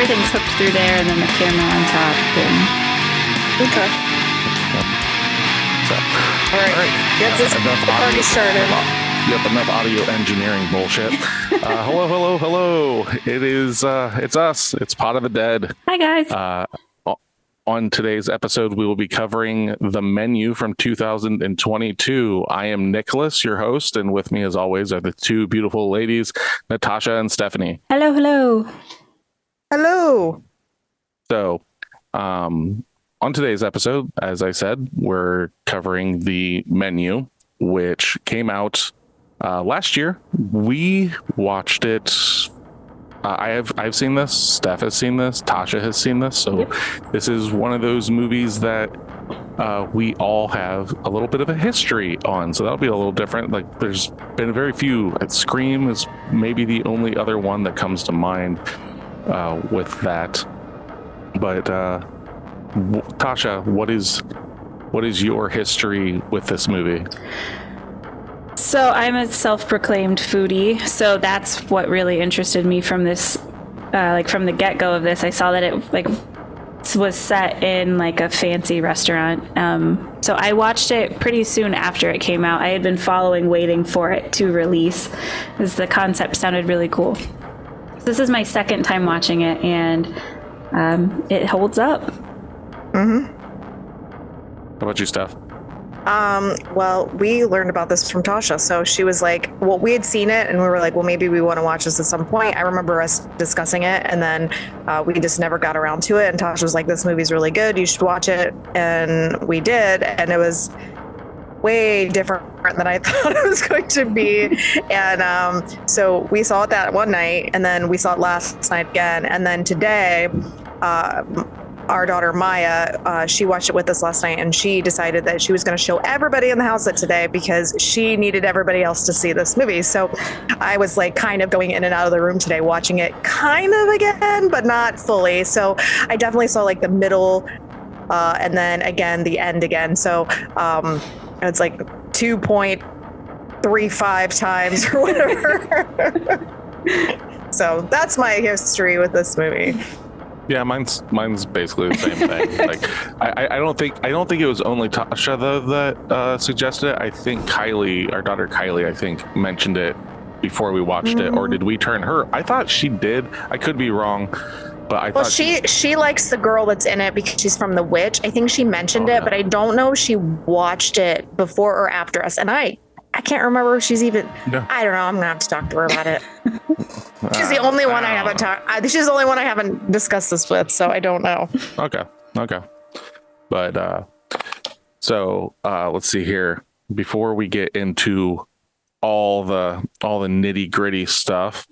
everything's hooked through there, and then the camera on top. Okay. So, all right. Get this party started. Yep, enough audio engineering bullshit. Hello. It's us. It's Pot of the Dead. Hi, guys. On today's episode, we will be covering The Menu from 2022. I am Nicholas, your host, and with me, as always, are the two beautiful ladies, Natasha and Stephanie. Hello. So, on today's episode, as I said, we're covering The Menu, which came out last year. We watched it. I've seen this. Steph has seen this. Tasha has seen this. So This is one of those movies that we all have a little bit of a history on. So that'll be a little different. Like, there's been very few. Scream is maybe the only other one that comes to mind with that. But Tasha, what is your history with this movie? So I'm a self-proclaimed foodie, so that's what really interested me from this, from the get-go of this. I saw that it was set in a fancy restaurant. So I watched it pretty soon after it came out. I had been waiting for it to release, because the concept sounded really cool. This is my second time watching it, and it holds up. Mm-hmm. How about you, Steph? Well, we learned about this from Tasha. So she was like, well, we had seen it and we were like, well, maybe we want to watch this at some point. I remember us discussing it, and then we just never got around to it. And Tasha was like, this movie's really good. You should watch it. And we did. And it was way different than I thought it was going to be. And so we saw it that one night, and then we saw it last night again. And then today, our daughter Maya, she watched it with us last night, and she decided that she was going to show everybody in the house it today because she needed everybody else to see this movie. So I was kind of going in and out of the room today, watching it kind of again, but not fully. So I definitely saw the middle, and then again the end again. So it's 2.35 times or whatever. So that's my history with this movie. Yeah, mine's basically the same thing. I don't think it was only Tasha though that suggested it. I think Kylie, our daughter Kylie, I think mentioned it before we watched it, or did we turn her? I thought she did. I could be wrong, but I thought she likes the girl that's in it because she's from The Witch. I think she mentioned it, but I don't know if she watched it before or after us. And I can't remember if she's even. No. I don't know. I'm gonna have to talk to her about it. She's the only one I haven't talked. She's the only one I haven't discussed this with, so I don't know. Okay. But so let's see here. Before we get into all the nitty gritty stuff,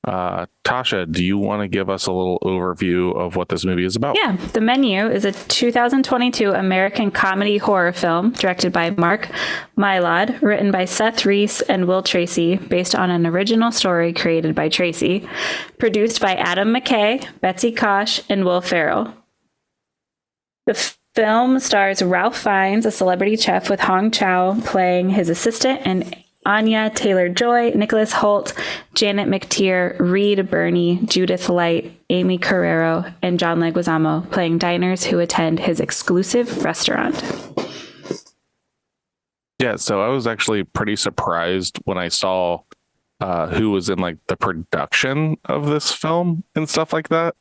Tasha, do you want to give us a little overview of what this movie is about? Yeah, The Menu is a 2022 American comedy horror film directed by Mark Mylod, written by Seth Reese and Will Tracy, based on an original story created by Tracy, produced by Adam McKay, Betsy Kosh, and Will Ferrell. The film stars Ralph Fiennes, a celebrity chef, with Hong Chow playing his assistant, and Anya Taylor-Joy, Nicholas Hoult, Janet McTeer, Reed Birney, Judith Light, Amy Carrero, and John Leguizamo playing diners who attend his exclusive restaurant. Yeah, so I was actually pretty surprised when I saw who was in the production of this film and stuff like that.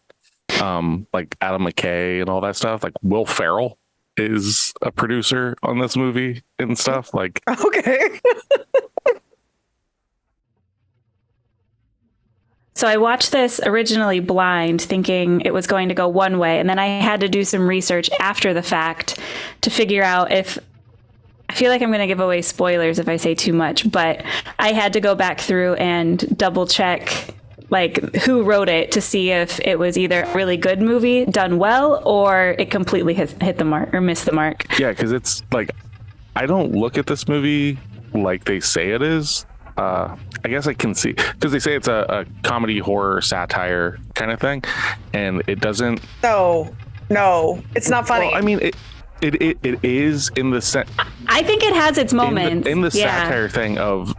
Like Adam McKay and all that stuff. Will Ferrell is a producer on this movie and stuff. Okay. So I watched this originally blind, thinking it was going to go one way, and then I had to do some research after the fact to figure out if... I feel like I'm going to give away spoilers if I say too much, but I had to go back through and double check who wrote it to see if it was either a really good movie done well or it completely hit the mark or missed the mark. Yeah, because it's I don't look at this movie like they say it is. I guess I can see, because they say it's a comedy horror satire kind of thing, and it doesn't. No, it's not funny. Well, I mean, it is in the sense. I think it has its moments in the satire thing of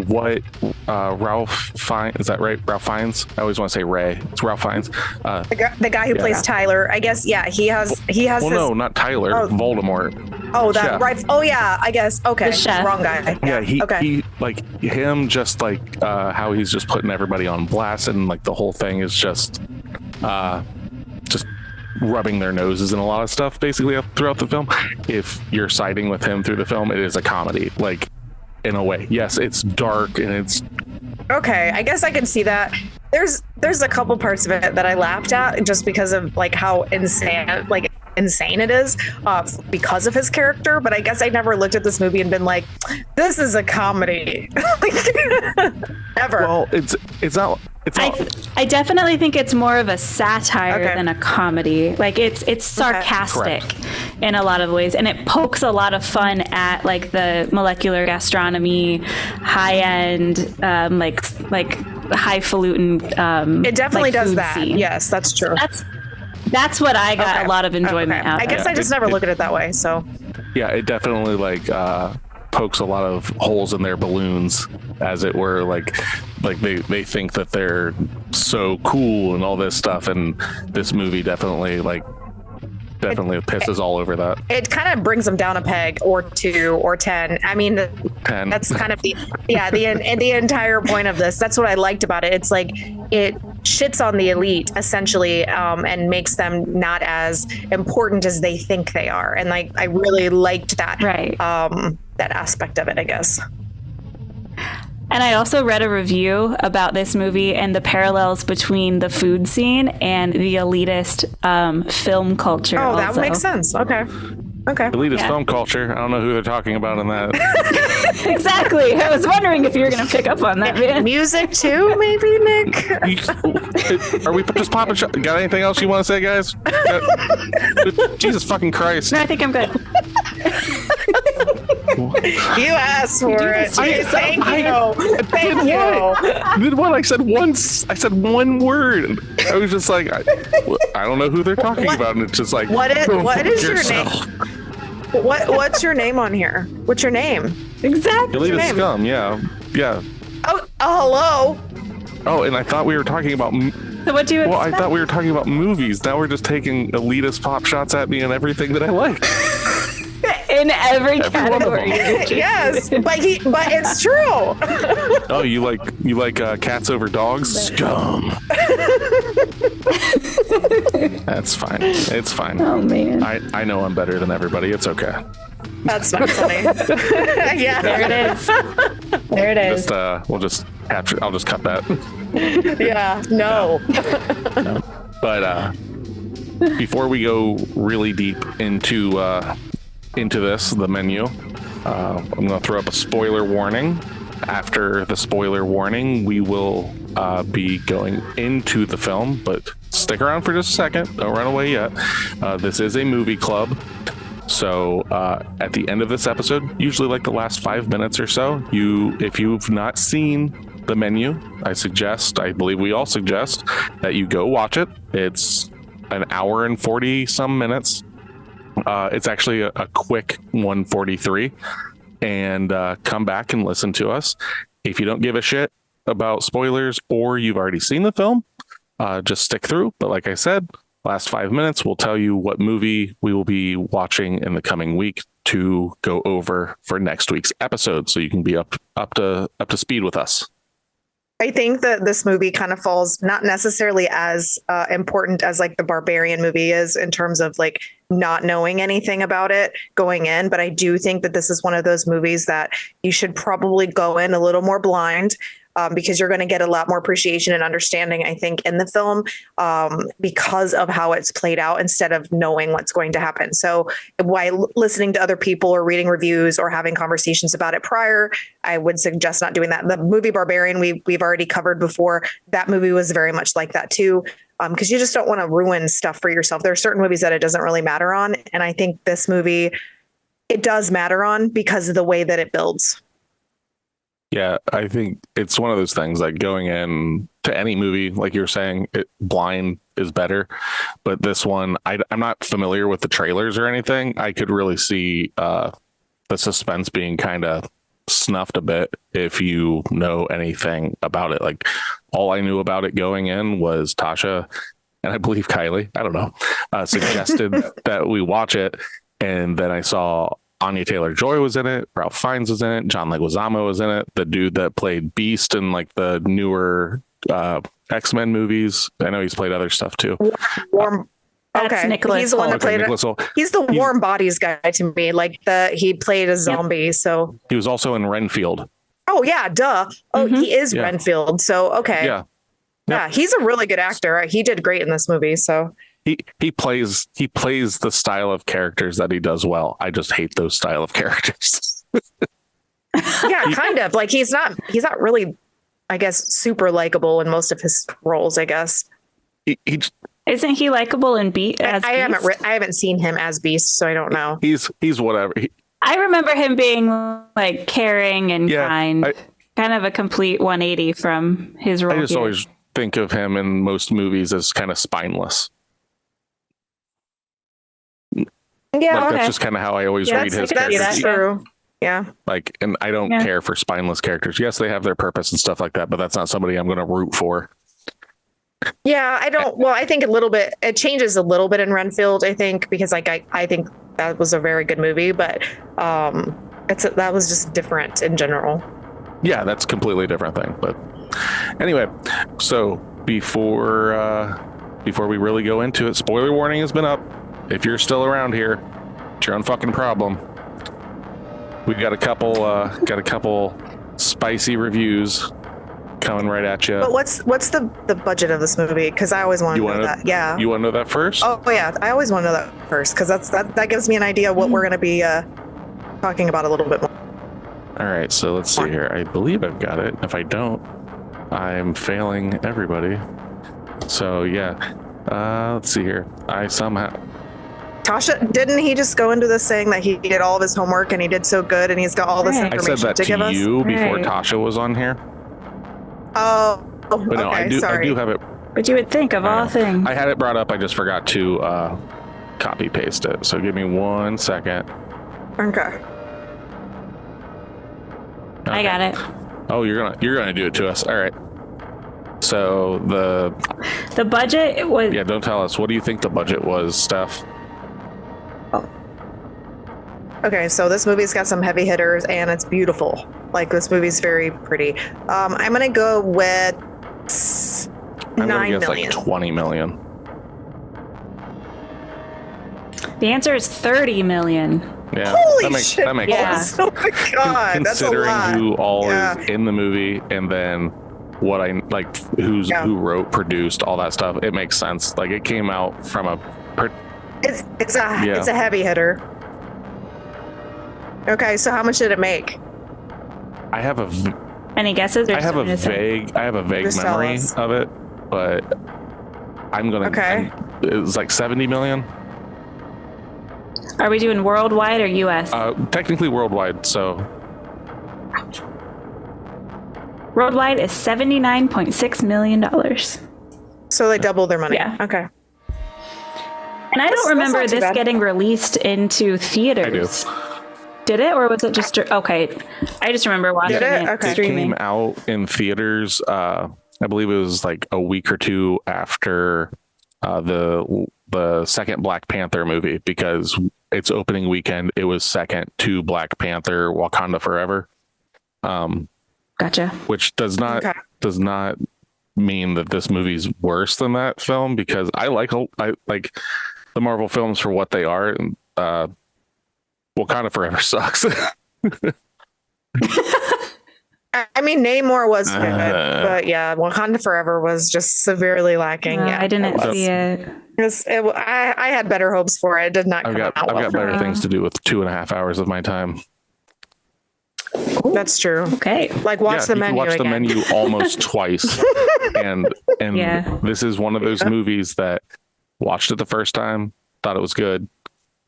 what Ralph Fiennes, is that right? Ralph Fiennes? I always want to say Ray. It's Ralph Fiennes. The guy who plays Tyler, I guess. Yeah, he has. Well, no, not Tyler. Voldemort. Oh, that right. Oh, yeah. I guess. Okay, The chef. wrong guy. Yeah, okay. he like him, just like how he's just putting everybody on blast, and like the whole thing is just rubbing their noses in a lot of stuff basically throughout the film. If you're siding with him through the film, it is a comedy, like, in a way. Yes, it's dark and it's Okay, I guess I can see that. There's a couple parts of it that I laughed at just because of like how insane it is because of his character. But I guess I never looked at this movie and been like, this is a comedy. Ever. well, it's not. I definitely think it's more of a satire than a comedy. Like it's sarcastic in a lot of ways, and it pokes a lot of fun at like the molecular gastronomy, high end, like highfalutin. It definitely like, does food that. scene. Yes, that's true. That's what I got a lot of enjoyment out of. I guess I just never look at it that way. So Yeah, it definitely like pokes a lot of holes in their balloons, as it were. Like they think that they're so cool and all this stuff, and this movie definitely pisses all over that. it kind of brings them down a peg or 2 or 10. I mean, 10. that's kind of the entire point of this. That's what I liked about it. It's like it shits on the elite essentially, and makes them not as important as they think they are. And like I really liked that that aspect of it, I guess. And I also read a review about this movie and the parallels between the food scene and the elitist film culture. Oh, that also. makes sense. Okay. Elitist film culture. I don't know who they're talking about in that. Exactly. I was wondering if you were going to pick up on that, man. Music too, maybe, Nick? Are we just popping? Got anything else you want to say, guys? Jesus fucking Christ! No, I think I'm good. You asked for it. Thank you. Did what? I said once. I said one word. I was just like, I don't know who they're talking about, and it's just like, What is your yourself. name? What's your name on here? What's your name? Exactly. Elitist scum. Yeah. Oh, hello. Oh, and I thought we were talking about. So what do you Well, expect? I thought we were talking about movies. Now we're just taking elitist pop shots at me and everything that I like. In every one of category. them. Yes, but it's true. Oh, you like cats over dogs? Scum. That's fine. It's fine. Oh man. I know I'm better than everybody. It's okay. That's not funny. Yeah. There it is. There it is. We'll just capture. I'll just cut that. Yeah. No. But before we go really deep into this, the menu, I'm going to throw up a spoiler warning. After the spoiler warning, we will be going into the film, but stick around for just a second. Don't run away yet. This is a movie club. So at the end of this episode, usually like the last 5 minutes or so, if you've not seen the menu, I believe we all suggest that you go watch it. It's an hour and 40 some minutes. It's actually a quick 1:43, and come back and listen to us. If you don't give a shit about spoilers or you've already seen the film, just stick through. But like I said, last 5 minutes will tell you what movie we will be watching in the coming week to go over for next week's episode, so you can be up to speed with us. I think that this movie kind of falls not necessarily as important as like the Barbarian movie is in terms of like not knowing anything about it going in. But I do think that this is one of those movies that you should probably go in a little more blind. Because you're going to get a lot more appreciation and understanding, I think, in the film because of how it's played out instead of knowing what's going to happen. So while listening to other people or reading reviews or having conversations about it prior, I would suggest not doing that. The movie Barbarian, we've already covered before. That movie was very much like that, too, because you just don't want to ruin stuff for yourself. There are certain movies that it doesn't really matter on. And I think this movie, it does matter on because of the way that it builds. Yeah, I think it's one of those things like going in to any movie, like you're saying, blind is better. But this one, I'm not familiar with the trailers or anything. I could really see the suspense being kind of snuffed a bit if you know anything about it. Like all I knew about it going in was Tasha, and I believe Kylie, I don't know, suggested that we watch it. And then I saw Anya Taylor-Joy was in it, Ralph Fiennes was in it, John Leguizamo was in it, the dude that played Beast in like the newer X-Men movies. I know he's played other stuff too. Warm. That's Nicholas He's the one that Okay, played Nicholas Hoult. He's the warm bodies guy to me. Like he played a zombie. So He was also in Renfield. oh yeah, duh. Oh, he is Yeah. Renfield. So okay. Yeah. Yeah, he's a really good actor. He did great in this movie. So He plays the style of characters that he does well. I just hate those style of characters. yeah, kind of. Like he's not really, I guess, super likable in most of his roles, I guess. he Isn't he likable in Beat? I haven't seen him as Beast, so I don't know. he's whatever. I remember him being like caring and Yeah, kind, kind of a complete 180 from his role. I just here. always think of him in most movies as kind of spineless. Yeah, Like, that's just kind of how I always read his characters. that's true. Yeah. Like, and I don't care for spineless characters. Yes, they have their purpose and stuff like that, but that's not somebody I'm going to root for. Yeah, I don't. Well, I think a little bit. It changes a little bit in Renfield. I think because like I think that was a very good movie, but that was just different in general. Yeah, that's a completely different thing. But anyway, so before we really go into it, spoiler warning has been up. If you're still around here, it's your own fucking problem. We got a couple spicy reviews coming right at you. But what's the budget of this movie? Because I always want to know that. Yeah. You want to know that first? Oh yeah, I always want to know that first because that gives me an idea of what we're going to be talking about a little bit more. All right, so let's see here. I believe I've got it. If I don't, I'm failing everybody. So yeah, let's see here. Tasha, didn't he just go into this saying that he did all of his homework and he did so good and he's got all this Right. I information said that to give to us? you before Right. Tasha was on here. Oh, But no, okay, I do sorry. have it. But you would think of all things. I had it brought up. I just forgot to copy paste it. So give me 1 second. Okay. I got it. Oh, you're gonna do it to us. All right. So The budget was don't tell us. What do you think the budget was, Steph? Okay, so this movie's got some heavy hitters and it's beautiful. Like this movie's very pretty. I'm gonna go with I'm gonna 9 guess million. like 20 million. the answer is 30 million. Yeah, Holy that makes shit! Yeah. Balls. Oh my god, that's a Considering lot. who all Yeah. is in the movie and then what I like, who wrote, produced, all that stuff, it makes sense. Like it came out from a It's a heavy hitter. Okay, so how much did it make? I have a Any guesses? Or I have a just vague Just tell memory us. of it, but I'm gonna. Okay. It was like 70 million. Are we doing worldwide or U.S.? Technically worldwide. So Worldwide is $79.6 million. So they doubled their money. Yeah. Okay. And I don't That's remember not too this bad. getting released into theaters. Did it, or was it just okay? I just remember watching Did it? it Okay. it streaming. came out in theaters. I believe it was like a week or two after the second Black Panther movie, because its opening weekend it was second to Black Panther: Wakanda Forever. Gotcha. Which does not mean that this movie's worse than that film, because I like the Marvel films for what they are. And Wakanda Forever sucks. I mean, Namor was good, but yeah, Wakanda Forever was just severely lacking. Yeah, I didn't see it. I had better hopes for it. It did not come out I've well got for better me. things to do with 2.5 hours of my time. That's true. Okay. Like watch the you can menu watch again. the menu almost twice, and Yeah. this is one of those movies that watched it the first time, thought it was good.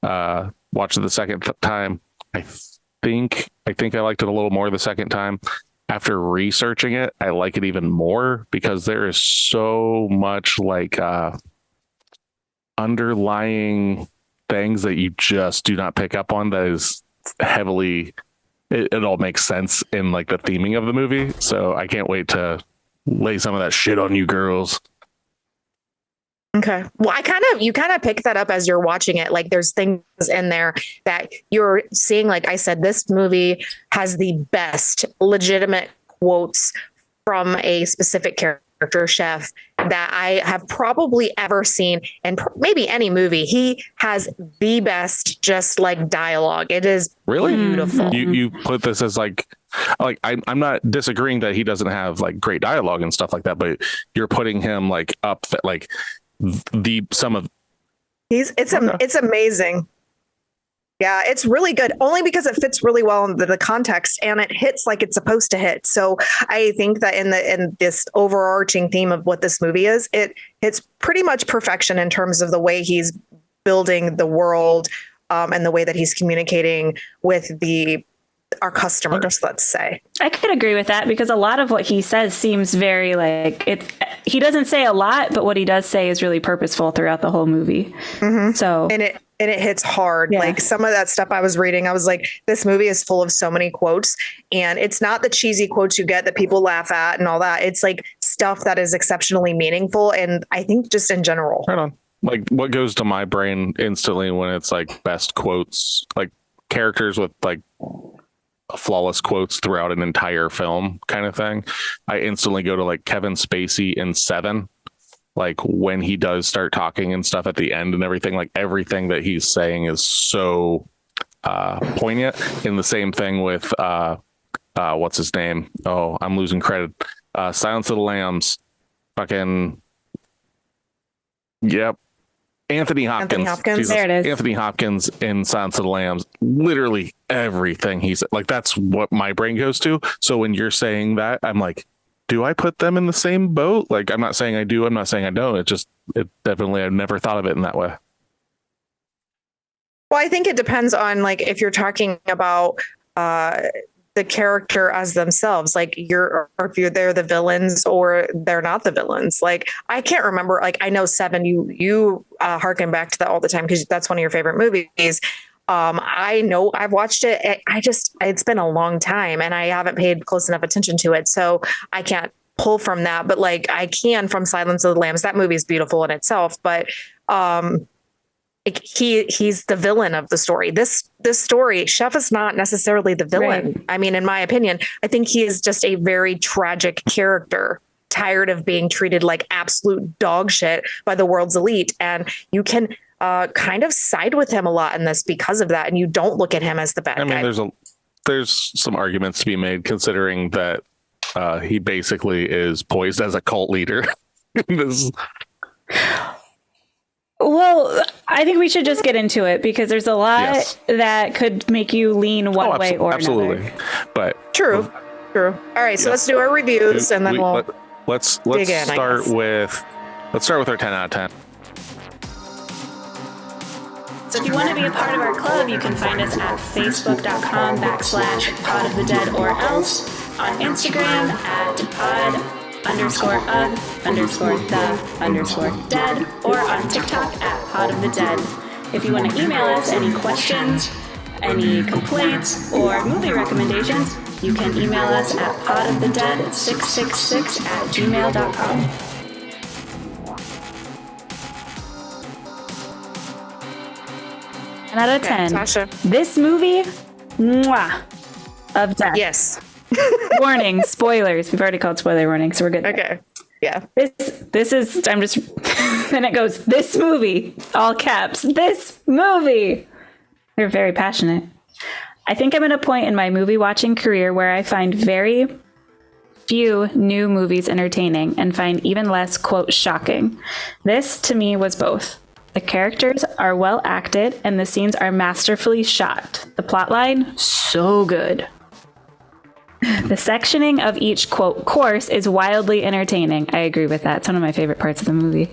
Watched it the second time. I think I liked it a little more the second time. After researching it, I like it even more because there is so much like underlying things that you just do not pick up on that is heavily it all makes sense in like the theming of the movie. So I can't wait to lay some of that shit on you girls. Okay. Well, you kind of pick that up as you're watching it. Like there's things in there that you're seeing. Like I said, this movie has the best legitimate quotes from a specific character, Chef, that I have probably ever seen, and maybe any movie. He has the best, just like dialogue. It is really beautiful. You put this as like I'm not disagreeing that he doesn't have like great dialogue and stuff like that, but you're putting him like up like it's amazing. Yeah, it's really good only because it fits really well into the context and it hits like it's supposed to hit. So I think that in this overarching theme of what this movie is, it hits pretty much perfection in terms of the way he's building the world and the way that he's communicating with our customers, let's say. I could agree with that because a lot of what he says seems very like he doesn't say a lot, but what he does say is really purposeful throughout the whole movie. Mm-hmm. So and it hits hard. Yeah. Like some of that stuff I was reading, I was like, this movie is full of so many quotes, and it's not the cheesy quotes you get that people laugh at and all that. It's like stuff that is exceptionally meaningful. And I think just in general, right on. Like what goes to my brain instantly when it's like best quotes, like characters with like flawless quotes throughout an entire film kind of thing. I instantly go to like Kevin Spacey in Seven. Like when he does start talking and stuff at the end and everything, like everything that he's saying is so poignant. And the same thing with what's his name? Oh, I'm losing credit. Silence of the Lambs. Fucking yep. Anthony Hopkins. Jesus. There it is. Anthony Hopkins in Silence of the Lambs. Literally everything he's like, that's what my brain goes to. So when you're saying that, I'm like, do I put them in the same boat? Like, I'm not saying I do. I'm not saying I don't. It definitely, I've never thought of it in that way. Well, I think it depends on like, if you're talking about the character as themselves, like they're the villains or they're not the villains. Like, I can't remember, like, I know Seven, you harken back to that all the time because that's one of your favorite movies. I know I've watched it. It's been a long time and I haven't paid close enough attention to it. So I can't pull from that, but like I can from Silence of the Lambs. That movie is beautiful in itself, but he's the villain of the story. This story, Chef is not necessarily the villain. Right. I mean, in my opinion, I think he is just a very tragic character, tired of being treated like absolute dog shit by the world's elite. And you can kind of side with him a lot in this because of that. And you don't look at him as the bad guy. I mean, there's some arguments to be made considering that he basically is poised as a cult leader. Well, I think we should just get into it because there's a lot that could make you lean one way or another. But true. All right, so let's do our reviews and then let's start with our 10 out of 10. So if you want to be a part of our club, you can find us at facebook.com/pod of the dead or else, on Instagram at pod_of_the_dead, or on TikTok at pod of the dead. If you want to email us any questions, any complaints, or movie recommendations, you can email us at podofthedead666@gmail.com. Out of 10. Tasha. This movie, of death. Yes. Warning, spoilers. We've already called spoiler warning, so we're good. Okay. Yeah. This is, I'm just, then it goes, this movie, all caps, this movie. They're very passionate. I think I'm at a point in my movie watching career where I find very few new movies entertaining and find even less, quote, shocking. This, to me, was both. The characters are well acted and the scenes are masterfully shot. The plotline, so good. The sectioning of each, quote, course is wildly entertaining. I agree with that. It's one of my favorite parts of the movie.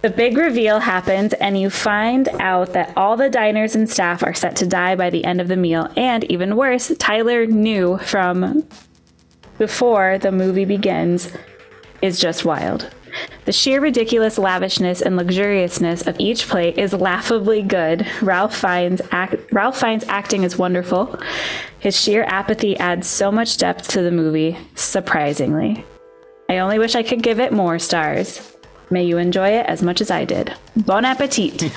The big reveal happens and you find out that all the diners and staff are set to die by the end of the meal. And even worse, Tyler knew from before the movie begins is just wild. The sheer ridiculous lavishness and luxuriousness of each plate is laughably good. Ralph Fiennes' acting is wonderful. His sheer apathy adds so much depth to the movie, surprisingly. I only wish I could give it more stars. May you enjoy it as much as I did. Bon appetit.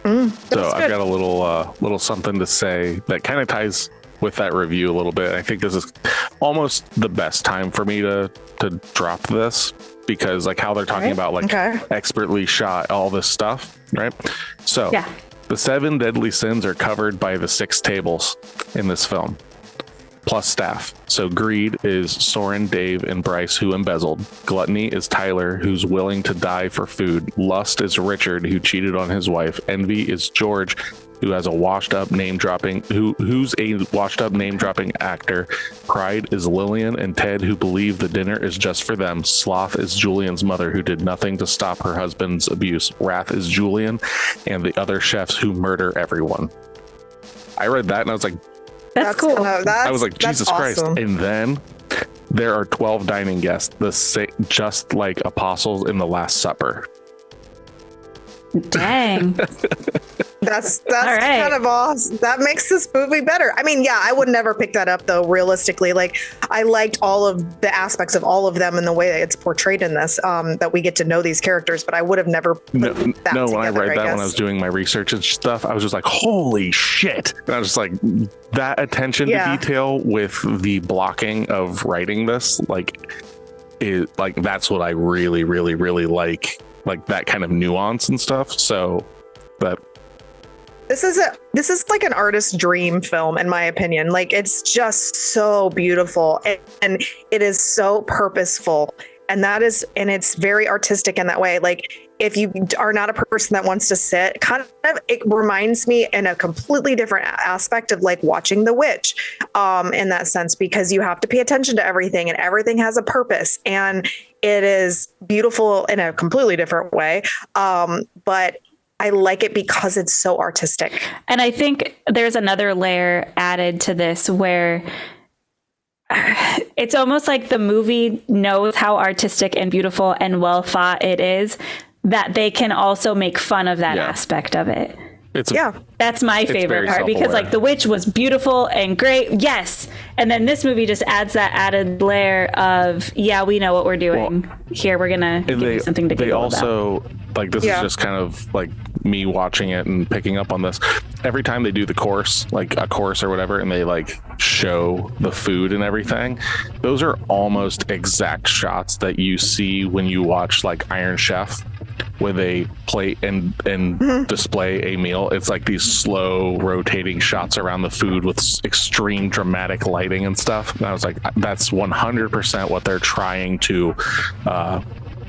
So I've got a little something to say that kind of ties with that review a little bit. I think this is almost the best time for me to drop this, because like how they're talking about like expertly shot all this stuff, right? So the 7 deadly sins are covered by the 6 tables in this film, plus staff. So greed is Soren, Dave, and Bryce, who embezzled. Gluttony is Tyler, who's willing to die for food. Lust is Richard, who cheated on his wife. Envy is George, who has a washed-up name-dropping, who's a washed-up name-dropping actor. Pride is Lillian and Ted, who believe the dinner is just for them. Sloth is Julian's mother, who did nothing to stop her husband's abuse. Wrath is Julian and the other chefs who murder everyone. I read that and I was like, that's cool. I was like, Jesus Christ. Awesome. And then there are 12 dining guests, just like apostles in the Last Supper. Dang. That's kind of awesome. That makes this movie better. I mean, yeah, I would never pick that up though. Realistically, like I liked all of the aspects of all of them and the way that it's portrayed in this. That we get to know these characters, but I would have never. When I read that when I was doing my research and stuff, I was just like, holy shit! And I was just like, that attention to detail with the blocking of writing this, that's what I really, really, really like that kind of nuance and stuff. So that. This is like an artist's dream film, in my opinion. Like, it's just so beautiful and it is so purposeful, and it's very artistic in that way. Like, if you are not a person that wants to sit, it reminds me in a completely different aspect of like watching The Witch, in that sense, because you have to pay attention to everything and everything has a purpose, and it is beautiful in a completely different way. But I like it because it's so artistic. And I think there's another layer added to this where it's almost like the movie knows how artistic and beautiful and well thought it is, that they can also make fun of that aspect of it. That's my favorite part, because like The Witch was beautiful and great. Yes. And then this movie just adds that added layer of, we know what we're doing here. We're going to give you something to giggle about. They also, like, this is just kind of like me watching it and picking up on this. Every time they do the course, like a course or whatever, and they like show the food and everything, those are almost exact shots that you see when you watch like Iron Chef, with a plate and display a meal. It's like these slow rotating shots around the food with extreme dramatic lighting and stuff. And I was like, that's 100% what they're trying to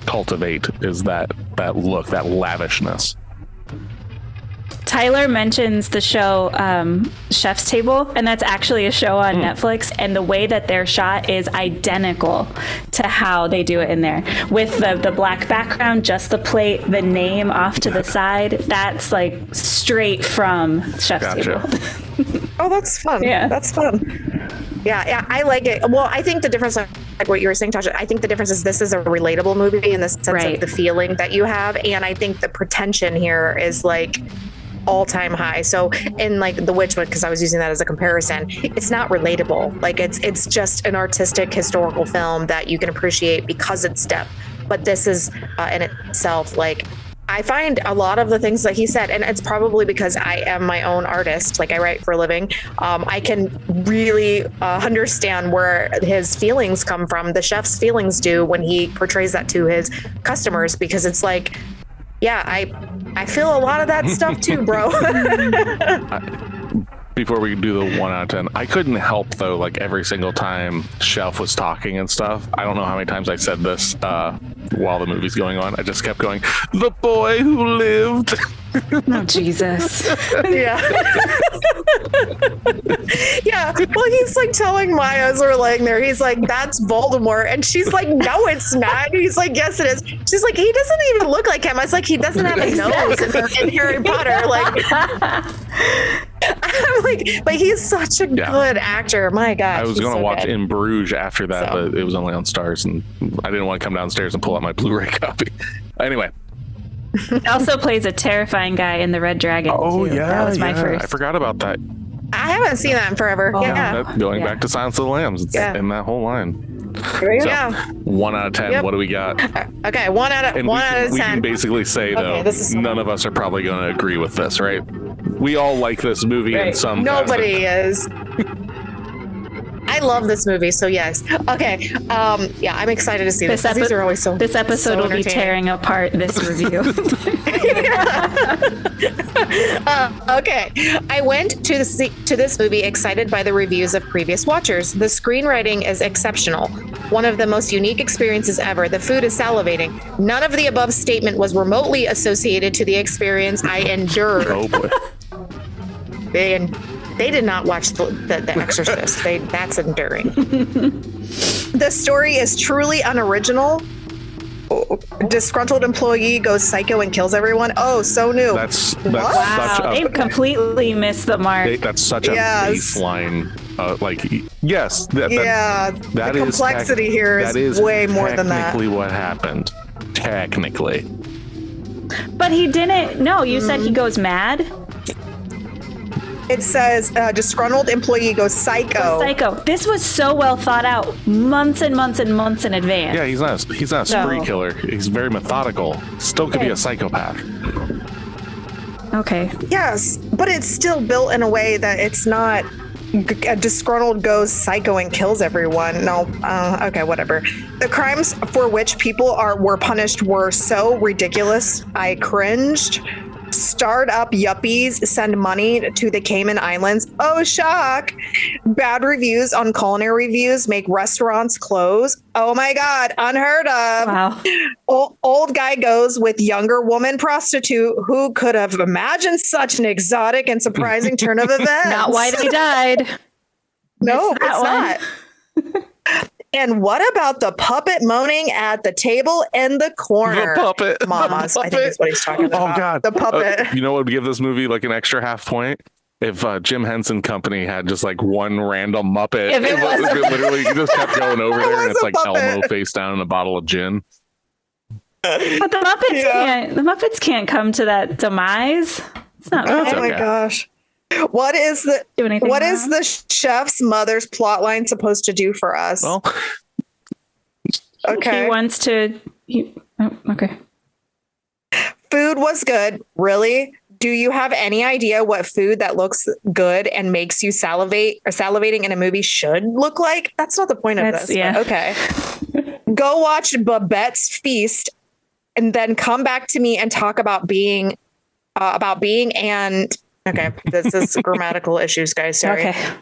cultivate, is that look, that lavishness. Tyler mentions the show Chef's Table, and that's actually a show on Netflix, and the way that they're shot is identical to how they do it in there, with the black background, just the plate, the name off to the side. That's like straight from Chef's Table. Oh, that's fun. Yeah, that's fun. Yeah, I like it. Well, I think the difference, like what you were saying, Tasha, I think the difference is this is a relatable movie in the sense of the feeling that you have, and I think the pretension here is like all-time high. So in like The Witch, because I was using that as a comparison, it's not relatable. Like it's just an artistic historical film that you can appreciate because it's depth. But this is in itself, like, I find a lot of the things that he said, and it's probably because I am my own artist, like I write for a living, I can really understand where his feelings come from, the chef's feelings do, when he portrays that to his customers, because it's like, I feel a lot of that stuff too, bro. Before we do the 1 out of 10, I couldn't help though, like every single time Chef was talking and stuff, I don't know how many times I said this while the movie's going on. I just kept going, the boy who lived. Oh, Jesus. Yeah. Yeah. Well, he's like telling Maya as we're laying there, he's like, that's Voldemort. And she's like, no, it's not. And he's like, yes, it is. She's like, he doesn't even look like him. I was like, he doesn't have a nose in Harry Potter. Like, I I'm like, but he's such a good actor. My gosh. I was going to watch good. In Bruges after that, but it was only on Stars, and I didn't want to come downstairs and pull out my Blu-ray copy. Anyway. He also plays a terrifying guy in The Red Dragon. Oh, too. yeah. That was my first. I forgot about that. I haven't seen that in forever. Going back to Silence of the Lambs. It's in that whole line. So, 1 out of 10. What do we got? Okay, 1 out of 10. We can basically say, though, none of us are probably going to agree with this, right? We all like this movie in some Nobody is. I love this movie, so yes. Okay. I'm excited to see this. These are always so. This episode will be tearing apart this review. Okay. I went to this movie excited by the reviews of previous watchers. The screenwriting is exceptional. One of the most unique experiences ever. The food is salivating. None of the above statement was remotely associated to the experience I endured. Oh boy. They did not watch the Exorcist. That's enduring. The story is truly unoriginal. Disgruntled employee goes psycho and kills everyone. Oh, so new. That's wow. Such They've completely missed the mark. That's such a baseline. The complexity here is way more than that. Technically, what happened? Technically. But he didn't. No, you said he goes mad. It says disgruntled employee goes psycho. Psycho. This was so well thought out, months and months and months in advance. Yeah, he's not a spree killer. He's very methodical. Still could be a psychopath. Okay. Yes, but it's still built in a way that it's not a disgruntled goes psycho and kills everyone. No. Okay, whatever. The crimes for which people were punished were so ridiculous. I cringed. Startup yuppies send money to the Cayman Islands. Oh, shock. Bad reviews on culinary reviews make restaurants close. Oh my God, unheard of. Wow. Old guy goes with younger woman prostitute. Who could have imagined such an exotic and surprising turn of events? Not why they died. No, it's not. And what about the puppet moaning at the table in the corner? The puppet. Mamas, I think that's what he's talking about. Oh, God. The puppet. You know what would give this movie like an extra half point? If Jim Henson Company had just like one random Muppet. If it was literally, you just kept going over there and it's like puppet. Elmo face down in a bottle of gin. But the Muppets can't come to that demise. It's not Oh fair. my gosh. What is the chef's mother's plot line supposed to do for us? Well, okay. He wants to. Okay. Food was good. Really? Do you have any idea what food that looks good and makes you salivate or salivating in a movie should look like? That's not the point of this. Yeah. Okay. Go watch Babette's Feast and then come back to me and talk about being and okay, this is grammatical issues, guys. Sorry. Okay.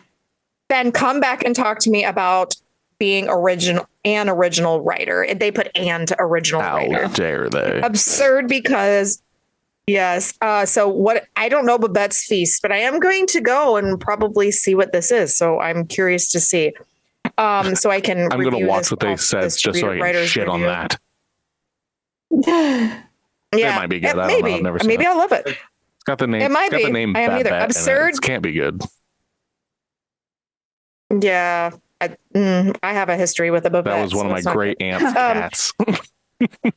Then come back and talk to me about being original writer. They put and original writer. How dare they? Absurd because yes. So what? I don't know Babette's Feast, but I am going to go and probably see what this is. So I'm curious to see. So I can. I'm going to watch what they said just so I can shit on that. Yeah, it might be good. I don't know. I've never seen maybe it. I'll love it. It's got the name. It might got be. The name I am neither. Babette Absurd. It can't be good. Yeah, I have a history with a Babette. That was one of my great aunt's cats. Oh, it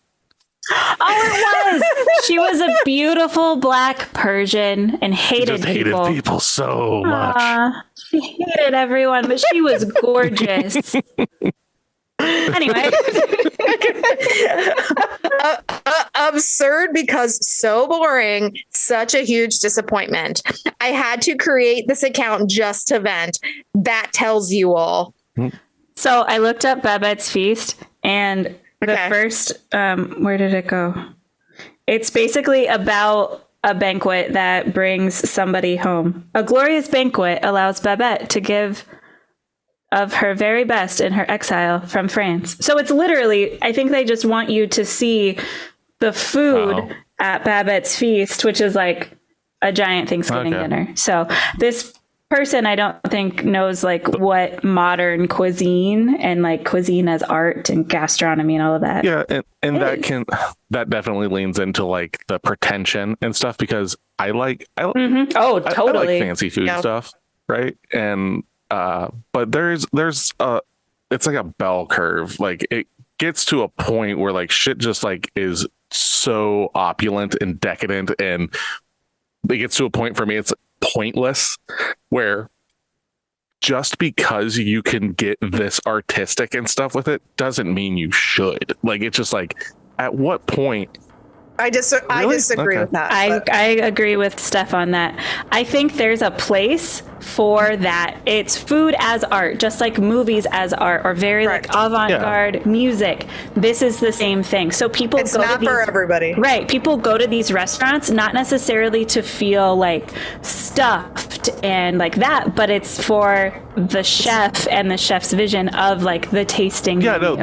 was. She was a beautiful black Persian and hated people so much. She hated everyone, but she was gorgeous. Anyway. Absurd because so boring. Such a huge disappointment. I had to create this account just to vent. That tells you all. So I looked up Babette's Feast and the first, where did it go? It's basically about a banquet that brings somebody home. A glorious banquet allows Babette to give of her very best in her exile from France. So it's literally, I think they just want you to see the food at Babette's Feast, which is like a giant Thanksgiving dinner. So this person I don't think knows like what modern cuisine and like cuisine as art and gastronomy and all of that. Yeah, and is. that definitely leans into like the pretension and stuff, because I like Oh, I totally. like fancy food stuff, right? And but there's it's like a bell curve. Like it gets to a point where like shit just like is so opulent and decadent, and it gets to a point for me it's pointless, where just because you can get this artistic and stuff with it doesn't mean you should. Like it's just like, at what point? I disagree with that. I agree with Steph on that. I think there's a place for that. It's food as art, just like movies as art, or very like avant-garde music. This is the same thing. So people it's go not to these, for everybody. Right. People go to these restaurants not necessarily to feel like stuffed and like that, but it's for the chef and the chef's vision of like the tasting menu.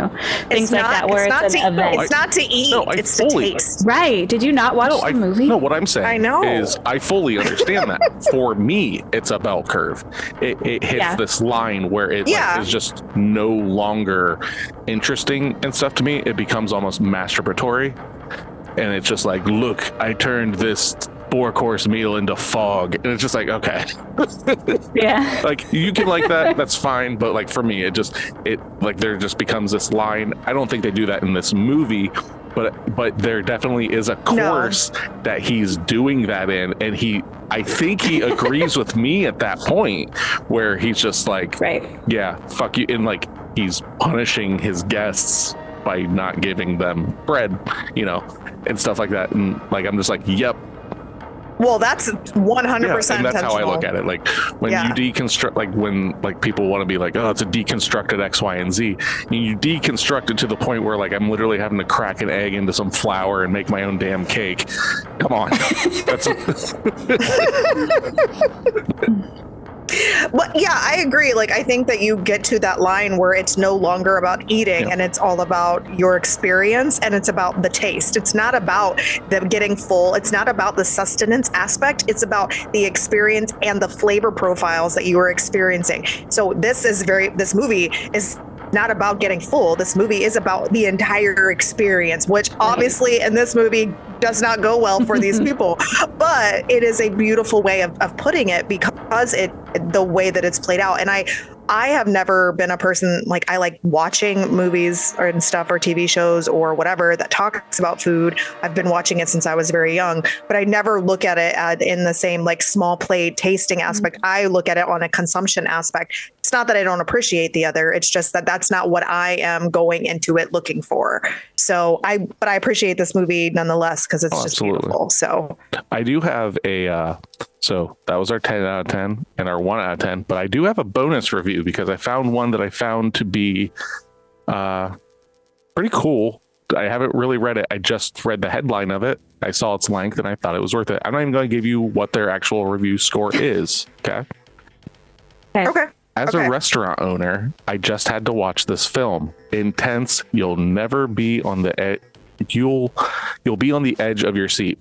Things like that where it's an event. It's not to eat, it's to taste. Right. Did you not watch the movie? No, what I'm saying I know. is I fully understand that. For me, it's a bell curve. It hits this line where it like, is just no longer interesting and stuff to me. It becomes almost masturbatory. And it's just like, look, I turned this 4-course meal into fog. And it's just like, okay. Yeah. Like you can like that, that's fine. But like for me, it like there just becomes this line. I don't think they do that in this movie. But there definitely is a course that he's doing that in, and I think he agrees with me at that point where he's just like, yeah, fuck you, and like he's punishing his guests by not giving them bread, and stuff like that, and like I'm just like, yep. Well, that's 100%. And that's how I look at it. Like when you deconstruct, like when like people want to be like, oh, it's a deconstructed X, Y, and Z. And you deconstruct it to the point where like I'm literally having to crack an egg into some flour and make my own damn cake. Come on. That's But yeah, I agree. Like, I think that you get to that line where it's no longer about eating and it's all about your experience and it's about the taste. It's not about them getting full. It's not about the sustenance aspect. It's about the experience and the flavor profiles that you are experiencing. So this movie is not about getting full. This movie is about the entire experience, which obviously in this movie does not go well for these people, but it is a beautiful way of putting it because the way that it's played out. And I have never been a person like I like watching movies and stuff or TV shows or whatever that talks about food. I've been watching it since I was very young, but I never look at it in the same like small plate tasting aspect. I look at it on a consumption aspect. It's not that I don't appreciate the other. It's just that that's not what I am going into it looking for. So but I appreciate this movie nonetheless because it's just beautiful. So I do have so that was our 10 out of 10 and our 1 out of 10, but I do have a bonus review because I found one that I found to be pretty cool. I haven't really read it. I just read the headline of it. I saw its length and I thought it was worth it. I'm not even going to give you what their actual review score is. Okay. As a restaurant owner, I just had to watch this film. Intense. You'll never be on the edge. You'll be on the edge of your seat.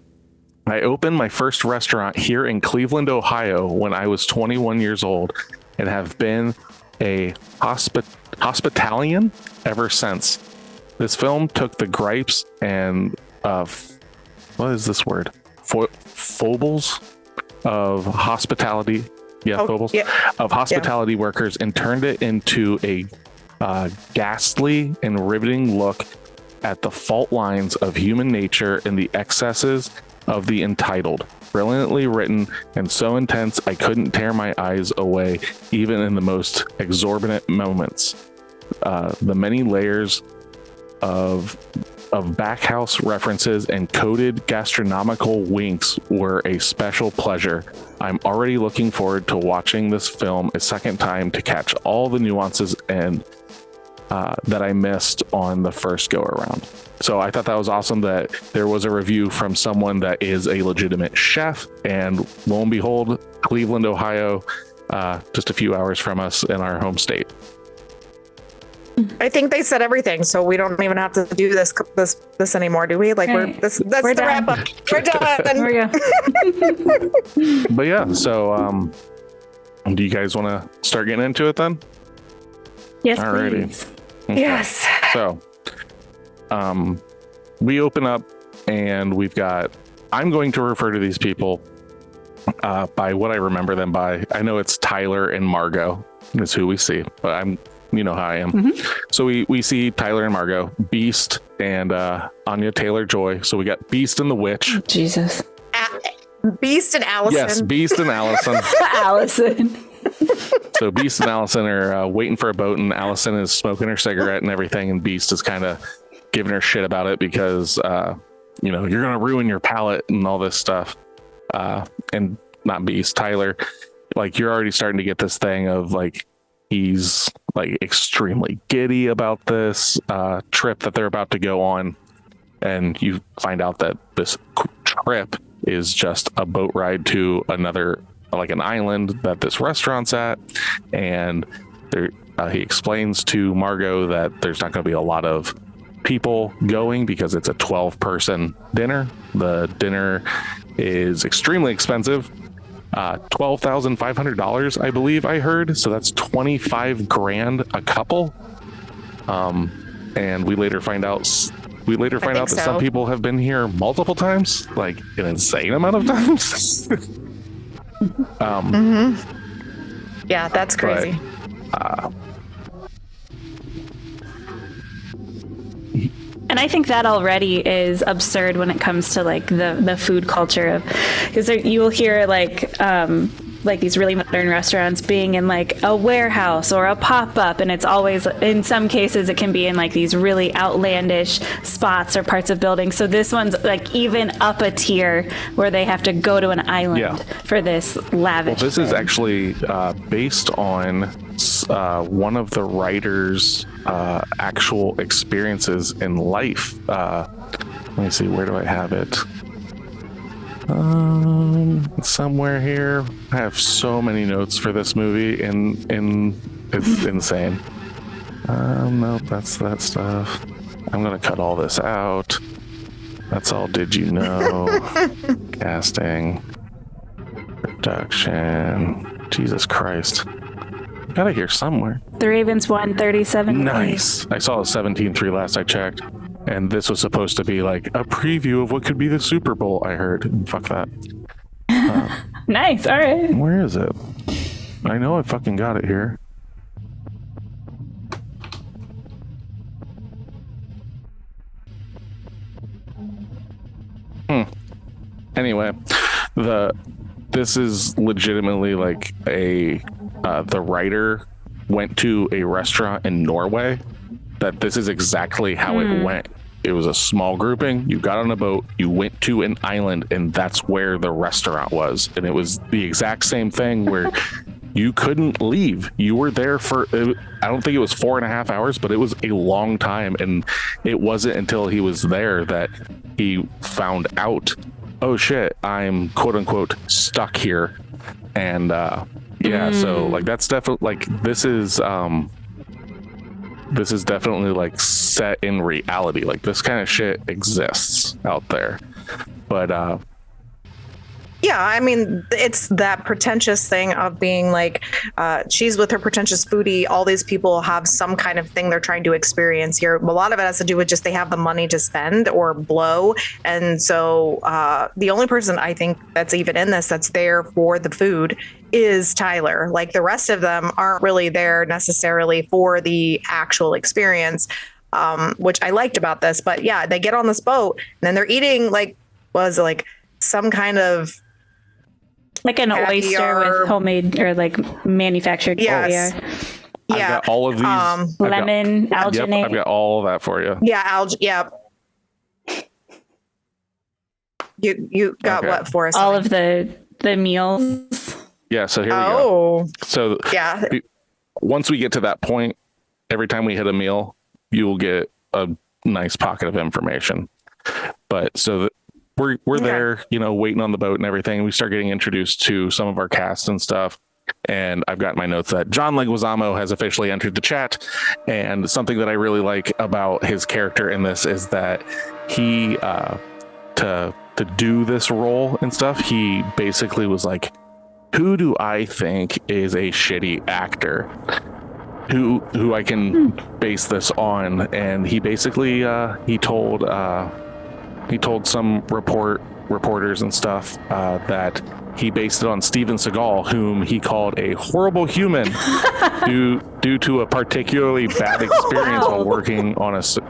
I opened my first restaurant here in Cleveland, Ohio when I was 21 years old and have been a hospitalian ever since. This film took the gripes and what is this word? Foibles of hospitality. Of hospitality workers and turned it into a ghastly and riveting look at the fault lines of human nature and the excesses of the entitled. Brilliantly written and so intense I couldn't tear my eyes away even in the most exorbitant moments. The many layers of backhouse references and coded gastronomical winks were a special pleasure. I'm already looking forward to watching this film a second time to catch all the nuances and that I missed on the first go around. So I thought that was awesome that there was a review from someone that is a legitimate chef, and lo and behold, Cleveland, Ohio, just a few hours from us in our home state. I think they said everything, so we don't even have to do this anymore, do we? Like that's the wrap up. We're done. There we go. But yeah, so Do you guys want to start getting into it then? Yes, Alrighty. please. Okay. Yes. So, we open up and we've got, I'm going to refer to these people by what I remember them by. I know it's Tyler and Margot is who we see, but you know how I am. Mm-hmm. So we see Tyler and Margot, Beast and Anya Taylor-Joy. So we got Beast and the Witch. Jesus. Beast and Allison. Yes, Beast and Allison. Allison. So Beast and Allison are waiting for a boat, and Allison is smoking her cigarette and everything, and Beast is kind of giving her shit about it because, you're going to ruin your palate and all this stuff. And not Beast, Tyler, like, you're already starting to get this thing of, like, he's, like, extremely giddy about this trip that they're about to go on. And you find out that this trip is just a boat ride to another, like an island that this restaurant's at. And he explains to Margot that there's not going to be a lot of people going because it's a 12-person dinner. The dinner is extremely expensive. $12,500, I believe I heard. So that's 25 grand a couple. And we later find out that some people have been here multiple times, like an insane amount of times. Yeah, that's crazy. And I think that already is absurd when it comes to like the food culture of, because you will hear like these really modern restaurants being in like a warehouse or a pop-up, and it's always, in some cases it can be in like these really outlandish spots or parts of buildings. So this one's like even up a tier where they have to go to an island for this lavish. Well, this is actually based on one of the writers' actual experiences in life. Let me see, where do I have it? Somewhere here. I have so many notes for this movie, and it's insane. Nope, that's that stuff. I'm gonna cut all this out. That's all. Did you know? Casting, production. Jesus Christ. Got it here somewhere. The Ravens won 37. Nice. I saw a 17-3 last I checked. And this was supposed to be like a preview of what could be the Super Bowl, I heard. Fuck that. Nice. All right. Where is it? I know I fucking got it here. Anyway, this is legitimately like the writer went to a restaurant in Norway. That this is exactly how it went. It was a small grouping. You got on a boat, you went to an island, and that's where the restaurant was. And it was the exact same thing where you couldn't leave. You were there for, I don't think it was 4.5 hours, but it was a long time. And it wasn't until he was there that he found out, oh shit, I'm quote unquote stuck here. And so like that's definitely like this is definitely like set in reality. Like this kind of shit exists out there. But yeah, I mean, it's that pretentious thing of being like, she's with her pretentious foodie. All these people have some kind of thing they're trying to experience here. A lot of it has to do with just they have the money to spend or blow. And so the only person I think that's even in this that's there for the food is Tyler. Like the rest of them aren't really there necessarily for the actual experience, which I liked about this. But yeah, they get on this boat and then they're eating some kind of like an oyster with homemade or like manufactured caviar. Yeah. I've got all of these. Lemon, alginate. Yep, I've got all of that for you. Yeah, You got what for us? All of the meals. Yeah, so here we go. So yeah. Once we get to that point, every time we hit a meal, you will get a nice pocket of information. But so we're there, waiting on the boat and everything. We start getting introduced to some of our cast and stuff. And I've got my notes that John Leguizamo has officially entered the chat. And something that I really like about his character in this is that he, to do this role and stuff, he basically was like, who do I think is a shitty actor who I can base this on? And he basically he told some reporters and stuff that he based it on Steven Seagal, whom he called a horrible human due to a particularly bad experience while working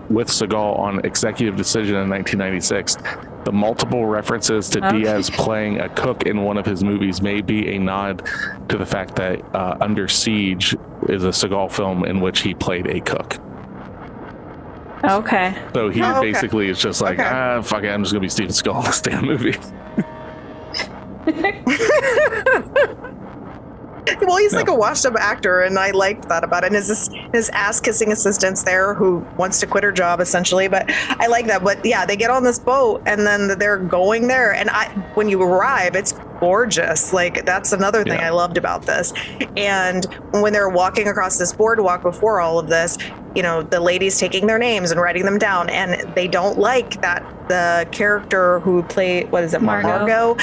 with Seagal on Executive Decision in 1996. The multiple references to Diaz playing a cook in one of his movies may be a nod to the fact that Under Siege is a Seagal film in which he played a cook. Okay. So he basically is just like, fuck it, I'm just gonna be Steven Seagal in this damn movie. Well, he's like a washed-up actor, and I liked that about it. And his ass-kissing assistant's there who wants to quit her job, essentially. But I like that. But yeah, they get on this boat, and then they're going there. And when you arrive, it's gorgeous. Like, that's another thing I loved about this. And when they're walking across this boardwalk before all of this, you know, the ladies taking their names and writing them down, and they don't like that the character who played, what is it, Margot?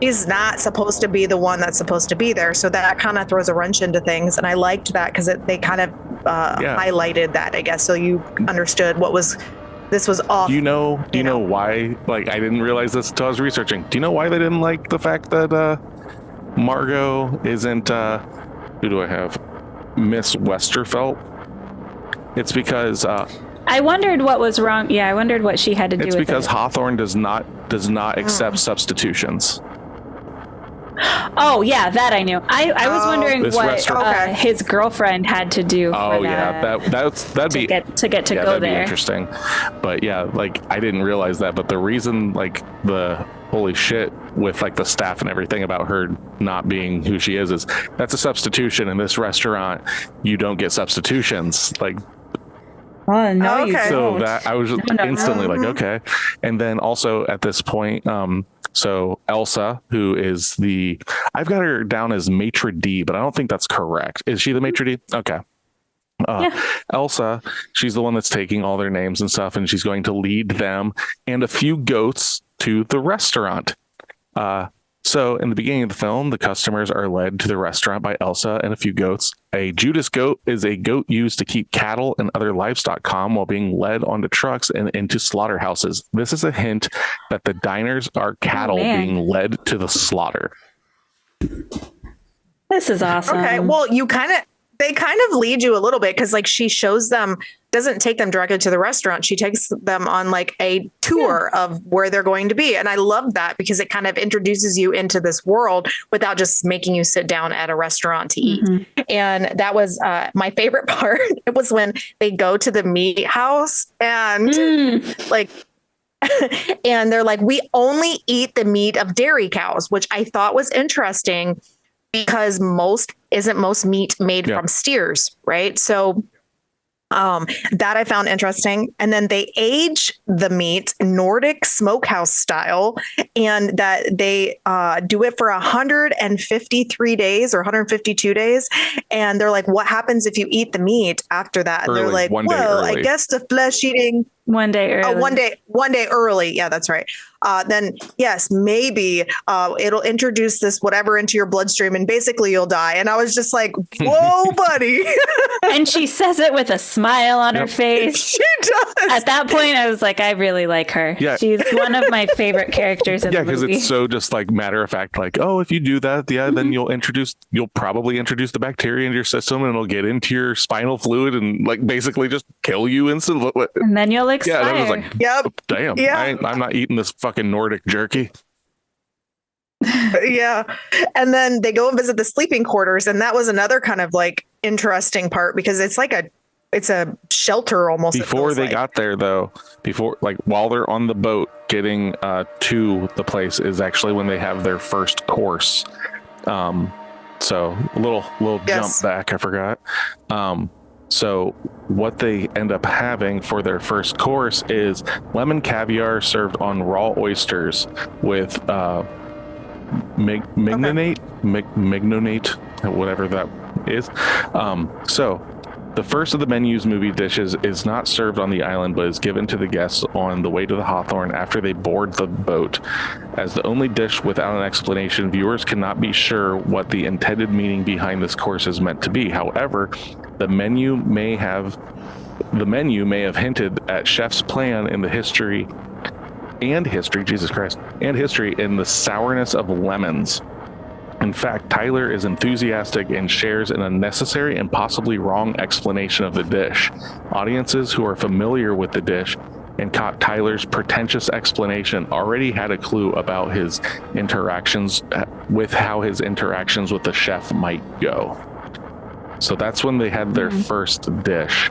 She's not supposed to be the one that's supposed to be there. So that kind of throws a wrench into things. And I liked that because they kind of highlighted that, I guess. So you understood this was off. Do you know why? Like, I didn't realize this until I was researching. Do you know why they didn't like the fact that Margot isn't, who do I have? Miss Westerfelt? It's because... I wondered what was wrong. Yeah, I wondered what she had to do with it. It's because Hawthorne does not accept substitutions. Oh yeah, that I knew. I was wondering what his girlfriend had to do. That'd be go there. Be interesting. But yeah, like I didn't realize that. But the reason, like the holy shit with like the staff and everything about her not being who she is that's a substitution in this restaurant. You don't get substitutions. Like. Oh no! You so that I was just instantly like, okay. And then also at this point, so Elsa, who is I've got her down as maitre d', but I don't think that's correct. Is she the maitre d'? Okay. Elsa, she's the one that's taking all their names and stuff, and she's going to lead them and a few goats to the restaurant. So in the beginning of the film, the customers are led to the restaurant by Elsa and a few goats. A Judas goat is a goat used to keep cattle and other livestock calm while being led onto trucks and into slaughterhouses. This is a hint that the diners are cattle being led to the slaughter. This is awesome. Okay, well, they kind of lead you a little bit because like she shows them, doesn't take them directly to the restaurant. She takes them on like a tour of where they're going to be. And I love that because it kind of introduces you into this world without just making you sit down at a restaurant to eat. Mm-hmm. And that was my favorite part. It was when they go to the meat house and and they're like, we only eat the meat of dairy cows, which I thought was interesting because most meat made from steers, right? So that I found interesting. And then they age the meat Nordic smokehouse style, and that they do it for 153 days or 152 days. And they're like, what happens if you eat the meat after that? And they're like, well, I guess the flesh eating one day early. One day early. Yeah, that's right. Then yes, maybe it'll introduce this whatever into your bloodstream and basically you'll die. And I was just like, whoa, buddy. And she says it with a smile on her face. She does. At that point, I was like, I really like her. Yeah. She's one of my favorite characters in the movie. Yeah, because it's so just like matter of fact, like, oh, if you do that, then you'll probably introduce the bacteria into your system and it'll get into your spinal fluid and like basically just kill you instantly. And then you'll expire. Yeah, that was like, damn, yeah. I'm not eating this fucking Nordic jerky. Yeah. And then they go and visit the sleeping quarters. And that was another kind of like interesting part because it's like it's a shelter almost. Before they got there though, while they're on the boat getting to the place is actually when they have their first course. So a little jump back, I forgot. So what they end up having for their first course is lemon caviar served on raw oysters with mignonate, whatever that is. So The first of the menu's movie dishes is not served on the island, but is given to the guests on the way to the Hawthorne after they board the boat. As the only dish without an explanation, viewers cannot be sure what the intended meaning behind this course is meant to be. However, the menu may have hinted at chef's plan in the history in the sourness of lemons. In fact, Tyler is enthusiastic and shares an unnecessary and possibly wrong explanation of the dish. Audiences who are familiar with the dish and caught Tyler's pretentious explanation already had a clue about his interactions with the chef might go. So that's when they had their first dish.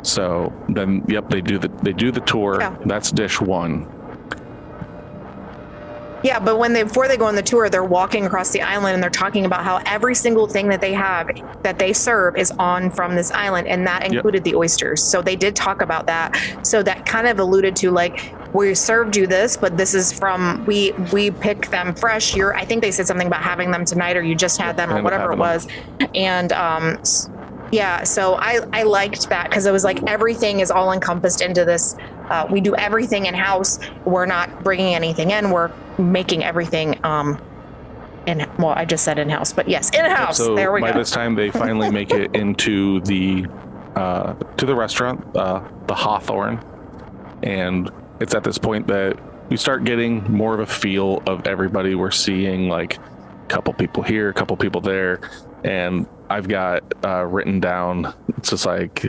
So then, they do the tour. Yeah. That's dish one. Yeah, but before they go on the tour, they're walking across the island and they're talking about how every single thing that they serve is from this island, and that included the oysters. So they did talk about that. So that kind of alluded to like, we served you this, but this is we pick them fresh. I think they said something about having them tonight, or you just had them, or whatever it was. And yeah, so I liked that because it was like everything is all encompassed into this. We do everything in house. We're not bringing anything in. We're making everything I just said in house, but yes, in house. So there we go. By this time, they finally make it into the restaurant, the Hawthorne, and it's at this point that we start getting more of a feel of everybody. We're seeing like a couple people here, a couple people there, and I've got written down. It's just like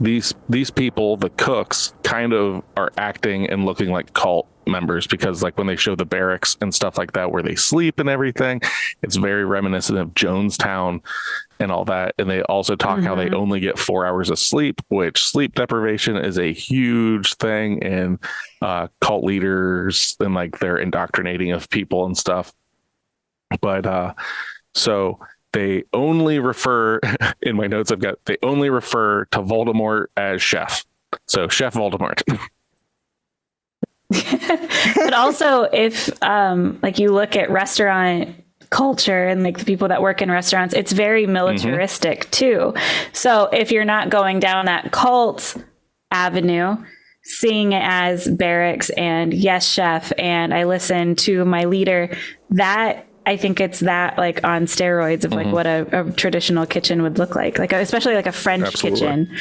these people, the cooks, kind of are acting and looking like cult members, because like when they show the barracks and stuff like that where they sleep and everything, it's very reminiscent of Jonestown and all that. And they also talk how they only get 4 hours of sleep, which sleep deprivation is a huge thing in cult leaders and like their indoctrinating of people and stuff. But so they only refer, in my notes they only refer to Voldemort as Chef. So Chef Voldemort. But also, if like you look at restaurant culture and like the people that work in restaurants, it's very militaristic too. So if you're not going down that cult avenue, seeing it as barracks and yes, chef, and I listen to my leader, that I think it's that like on steroids of like what a traditional kitchen would look like especially like a French kitchen,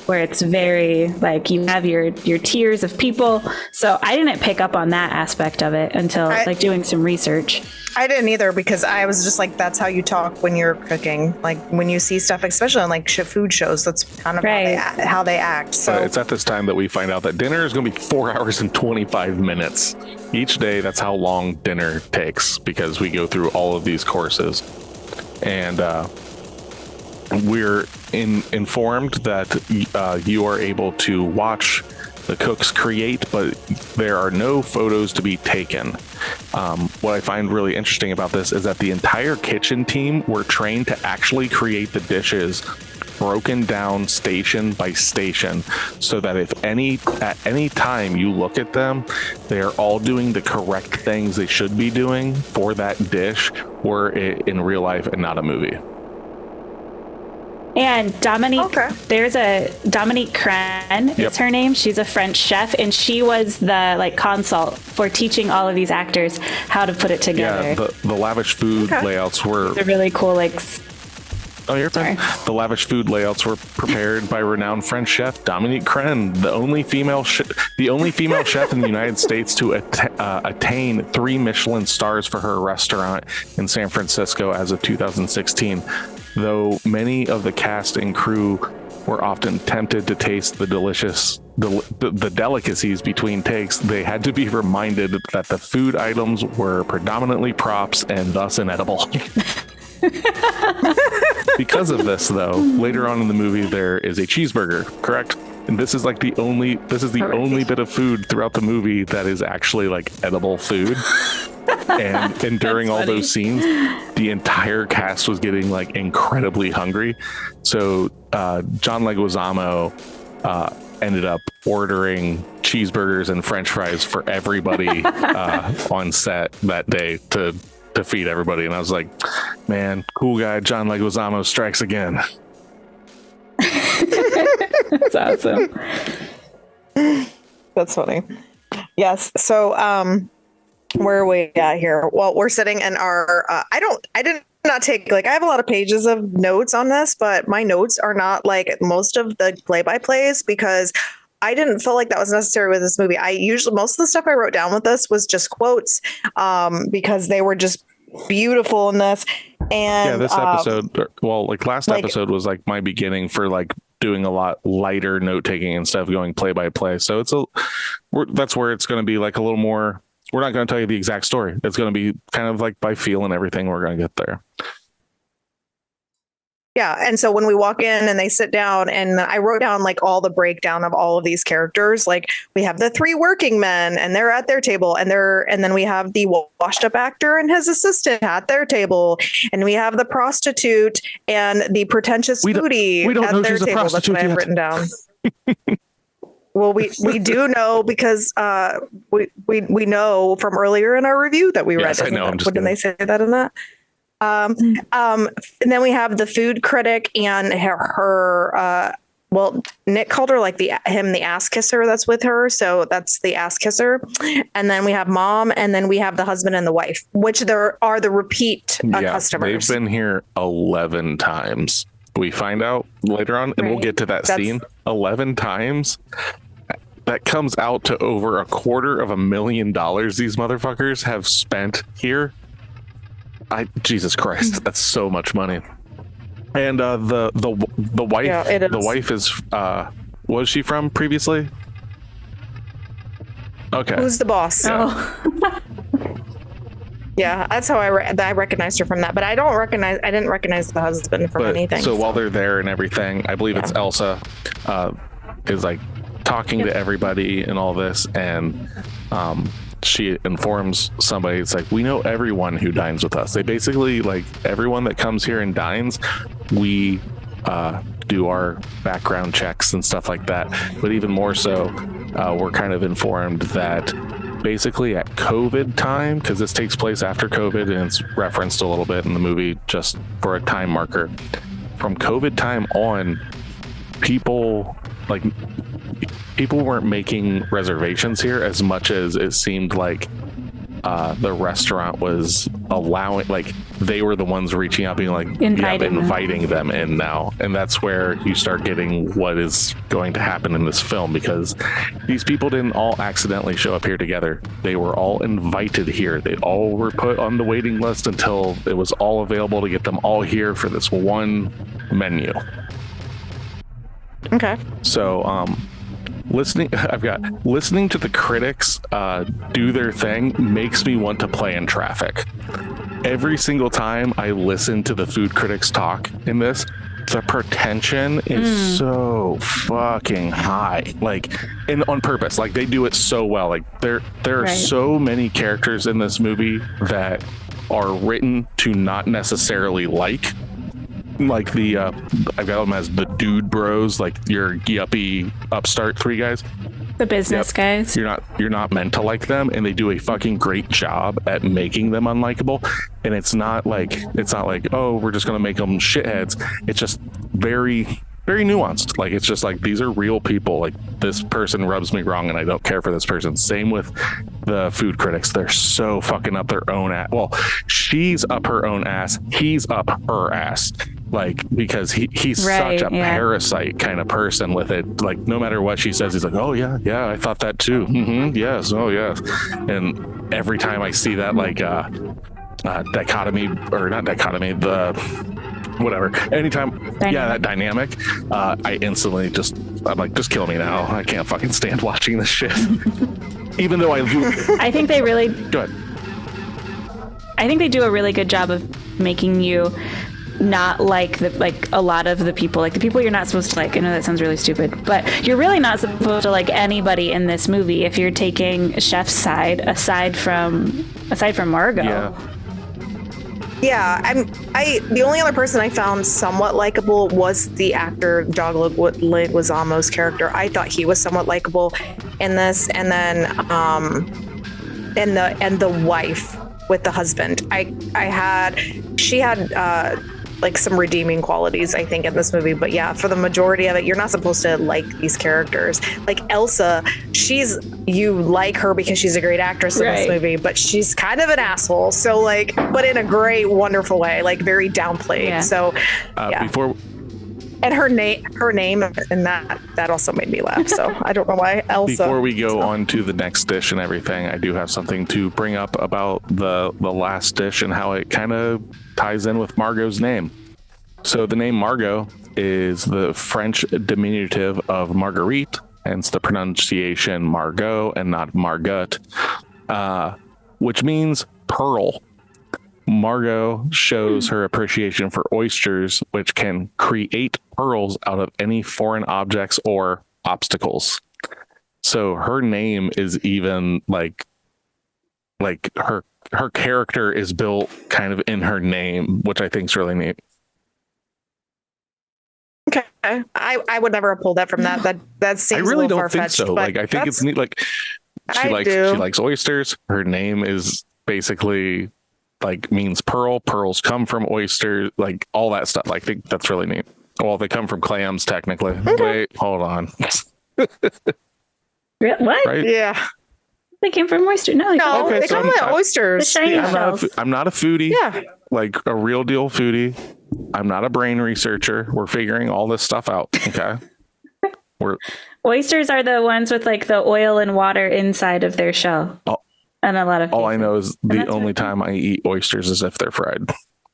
where it's very like you have your tiers of people. So I didn't pick up on that aspect of it until like doing some research. I didn't either, because I was just like, that's how you talk when you're cooking. Like when you see stuff, especially on like food shows, that's kind of how they act. So it's at this time that we find out that dinner is going to be 4 hours and 25 minutes each day. That's how long dinner takes, because we go through all of these courses. And we're informed that you are able to watch the cooks create, but there are no photos to be taken. What I find really interesting about this is that the entire kitchen team were trained to actually create the dishes broken down station by station, so that if at any time you look at them, they are all doing the correct things they should be doing for that dish, were it in real life and not a movie. And Dominique, there's a Dominique Crenn, is her name. She's a French chef, and she was the like consult for teaching all of these actors how to put it together. Yeah, the lavish food layouts were they're really cool. Like, oh, you're fine. The lavish food layouts were prepared by renowned French chef Dominique Crenn, the only female chef in the United States to attain 3 Michelin stars for her restaurant in San Francisco as of 2016. Though many of the cast and crew were often tempted to taste the delicacies between takes, they had to be reminded that the food items were predominantly props and thus inedible. Because of this, though, later on in the movie there is a cheeseburger, correct? And this is the only bit of food throughout the movie that is actually like edible food. And during all those scenes, the entire cast was getting like incredibly hungry. So John Leguizamo ended up ordering cheeseburgers and French fries for everybody on set that day to feed everybody. And I was like, man, cool guy John Leguizamo strikes again. That's awesome. That's funny. Yes. So, where are we at here? Well, we're sitting in our, I did not take, like, I have a lot of pages of notes on this, but my notes are not like most of the play-by-plays because I didn't feel like that was necessary with this movie. Most of the stuff I wrote down with this was just quotes, because they were just beautiful in this. And yeah, this episode, last episode was like my beginning for like doing a lot lighter note taking and stuff, going play by play. So that's where it's going to be like a little more. We're not going to tell you the exact story. It's going to be kind of like by feel and everything. We're going to get there. Yeah. And so when we walk in and they sit down, and I wrote down like all the breakdown of all of these characters, like we have the 3 working men and they're at their table, and then we have the washed up actor and his assistant at their table. And we have the prostitute and the pretentious foodie at their table. That's what I have written down. Well, we do know because we know from earlier in our review that we read. Yes, I know. Didn't they say that in that? And then we have the food critic and her Nick called her like the ass kisser that's with her. So that's the ass kisser. And then we have mom, and then we have the husband and the wife, which there are the repeat customers. They've been here 11 times. We find out later on, and we'll get to that scene. 11 times. That comes out to over $250,000 these motherfuckers have spent here. Jesus Christ, that's so much money. And the wife, the wife is was she from previously? Okay. Who's the boss? Yeah. Oh. Yeah, that's how I recognized her from that. But I didn't recognize the husband from anything. So while they're there and everything, I believe it's Elsa is like talking to everybody and all this, and she informs somebody. It's like, we know everyone who dines with us. They basically, like, everyone that comes here and dines, we do our background checks and stuff like that. But even more so, we're kind of informed that basically at COVID time, because this takes place after COVID and it's referenced a little bit in the movie just for a time marker, from COVID time on, people weren't making reservations here as much as it seemed like the restaurant was allowing, like they were the ones reaching out, being like, inviting them in now. And that's where you start getting what is going to happen in this film, because these people didn't all accidentally show up here together. They were all invited here. They all were put on the waiting list until it was all available to get them all here for this one menu. Okay. So, listening to the critics do their thing makes me want to play in traffic. Every single time I listen to the food critics talk in this, the pretension is so fucking high, like, and on purpose. Like, they do it so well. Like, there are so many characters in this movie that are written to not necessarily like the I've got them as the dude bros, like your yuppie upstart 3 guys, the business guys. You're not meant to like them, and they do a fucking great job at making them unlikable. And it's not like oh, we're just gonna make them shitheads. It's just very, very nuanced. Like, it's just like, these are real people. Like, this person rubs me wrong and I don't care for this person. Same with the food critics. They're so fucking up their own ass. Well, she's up her own ass, he's up her ass, like, because he's such a parasite kind of person with it. Like, no matter what she says, he's like, oh yeah, I thought that too. Yes, oh yes. And every time I see that, like, dichotomy, or not dichotomy, the whatever, anytime that dynamic, I instantly I'm like, just kill me now. I can't fucking stand watching this shit. Even though I think they really go ahead. I think they do a really good job of making you not like a lot of the people, like the people you're not supposed to like. I know that sounds really stupid, but you're really not supposed to like anybody in this movie if you're taking Chef's side, aside from Margot. Yeah, the only other person I found somewhat likable was the actor John Leguizamo's character. I thought he was somewhat likable in this, and then and the wife with the husband. She had like some redeeming qualities, I think, in this movie. But yeah, for the majority of it, you're not supposed to like these characters. Like Elsa, you like her because she's a great actress in this movie, but she's kind of an asshole. So like, but in a great, wonderful way, like very downplayed. Yeah. So yeah. Before And her name, and that also made me laugh. So I don't know why Elsa. Before we go on to the next dish and everything, I do have something to bring up about the last dish and how it kind of ties in with Margot's name. So the name Margot is the French diminutive of Marguerite, hence the pronunciation Margot and not Margot, which means pearl. Margot shows her appreciation for oysters, which can create pearls out of any foreign objects or obstacles. So her name is even like her character is built kind of in her name, which I think is really neat. Okay, I would never have pulled that from that. That seems I really a little don't think far-fetched, so. Like I think it's neat. Like she likes oysters. Her name is basically like means pearl. Pearls come from oysters, like all that stuff. I think that's really neat. Well, they come from clams, technically. Okay. Wait, hold on. What? Right? Yeah. They came from oyster. No, Okay, they come from oysters. The shiny shells. I'm not a foodie. Yeah. Like a real deal foodie. I'm not a brain researcher. We're figuring all this stuff out. Okay. Oysters are the ones with like the oil and water inside of their shell. And a lot of all I know is the only time I eat oysters is if they're fried.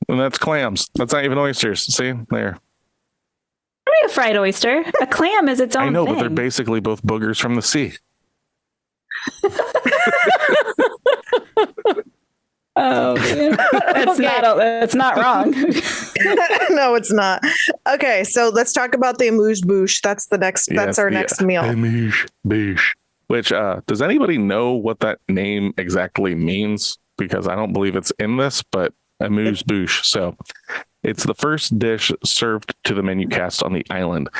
And that's clams. That's not even oysters. See? There. A fried oyster. A clam is its own thing. I know, but they're basically both boogers from the sea. Oh, that's not wrong. No, it's not. Okay, so let's talk about the amuse-bouche. That's our next meal. Amuse-bouche. Which, does anybody know what that name exactly means? Because I don't believe it's in this, but amuse-bouche. So it's the first dish served to the menu cast on the island.